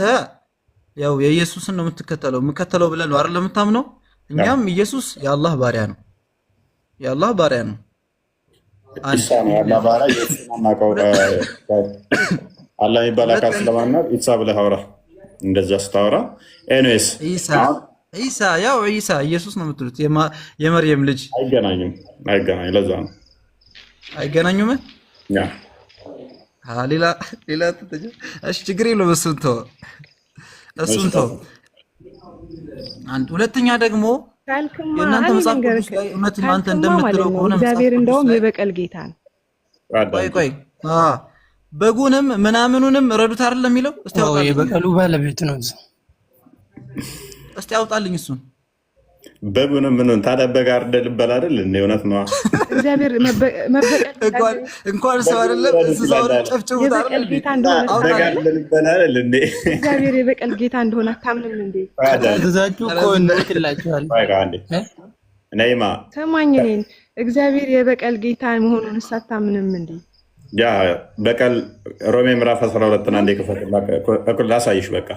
ያው የኢየሱስን ነው የምትከተለው ብለን ነው አይደል የምታምነው? እኛም ኢየሱስ የአላህ ባሪያ ነው፣ የአላህ ባሪያ ነው። አላህ የሚባል አካል ስለማናት ኢሳ ብለህ አውራ። እንደዛ ስታወራ ኤኒዌይስ ኢሳ ያው ኢሳ ኢየሱስ ነው የምትሉት፣ የመርየም ልጅ አይገናኙም። ለዛ ነው አይገናኙም። ያ ሌላ እሺ፣ ችግር የለውም። እሱን ተው። አንድ ሁለተኛ ደግሞ የእናንተ መጽሐፍ ቅዱስ ላይ እውነት እናንተ እንደምትለው ከሆነ እግዚአብሔር እንደውም የበቀል ጌታ ነው። ቆይ በጉንም ምናምኑንም ረዱት አይደል የሚለው? እስቲ አውጣልኝ። የበቀሉ ባለቤት ነው። እስቲ አውጣልኝ እሱን። በጉንም ምኑን ታዲያ በግ አርደህ ልበላ አይደል እንዴ? እውነት ነው። እግዚአብሔር መበቀል እንኳን ሰው አይደለም እንስሳውን ጨፍጭፉት አይደል? እግዚአብሔር የበቀል ጌታ እንደሆነ አታምንም እንዴ? ትእዛችሁ እኮ እንልክላችኋል። ነይማ ሰማኝ፣ እኔን እግዚአብሔር የበቀል ጌታ መሆኑን አታምንም እንዴ? ያ በቀል ሮሜ ምዕራፍ 12 እና እንደ ከፈተላ ላሳይሽ። በቃ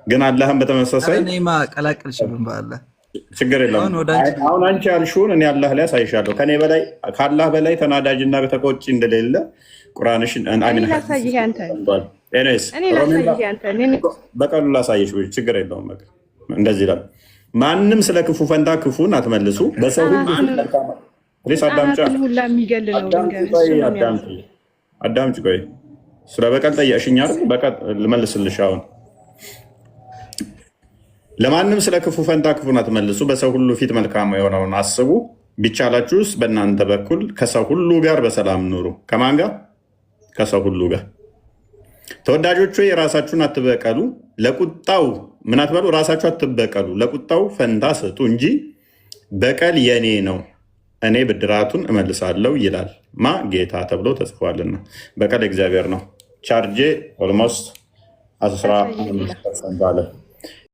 ግን አላህም በተመሳሳይ ነይማ ቀላቅልሽብን በአላህ ችግር የለም። አሁን አንቺ ያልሽውን እኔ አላህ ላይ አሳይሻለሁ። ከኔ በላይ ከአላህ በላይ ተናዳጅና ተቆጪ እንደሌለ ቁርአንሽን አሚን ላሳይህ አንተ በቀሉ ላሳይሽ። ችግር የለውም። በቃ እንደዚህ ይላል፣ ማንም ስለ ክፉ ፈንታ ክፉን አትመልሱ፣ በሰው ሁሉ አዳምጪ። ቆይ ስለ በቀል ጠየቅሽኝ አይደል? በቀል ልመልስልሽ። አሁን ለማንም ስለ ክፉ ፈንታ ክፉን አትመልሱ፣ በሰው ሁሉ ፊት መልካም የሆነውን አስቡ፣ ቢቻላችሁስ በእናንተ በኩል ከሰው ሁሉ ጋር በሰላም ኑሩ። ከማን ጋር? ከሰው ሁሉ ጋር። ተወዳጆቹ የራሳችሁን አትበቀሉ፣ ለቁጣው ምን አትበሉ፣ ራሳችሁ አትበቀሉ፣ ለቁጣው ፈንታ ስጡ እንጂ በቀል የኔ ነው፣ እኔ ብድራቱን እመልሳለሁ ይላል ማ ጌታ ተብሎ ተጽፏልና። በቀል እግዚአብሔር ነው። ቻርጄ ኦልሞስት 15% አለ።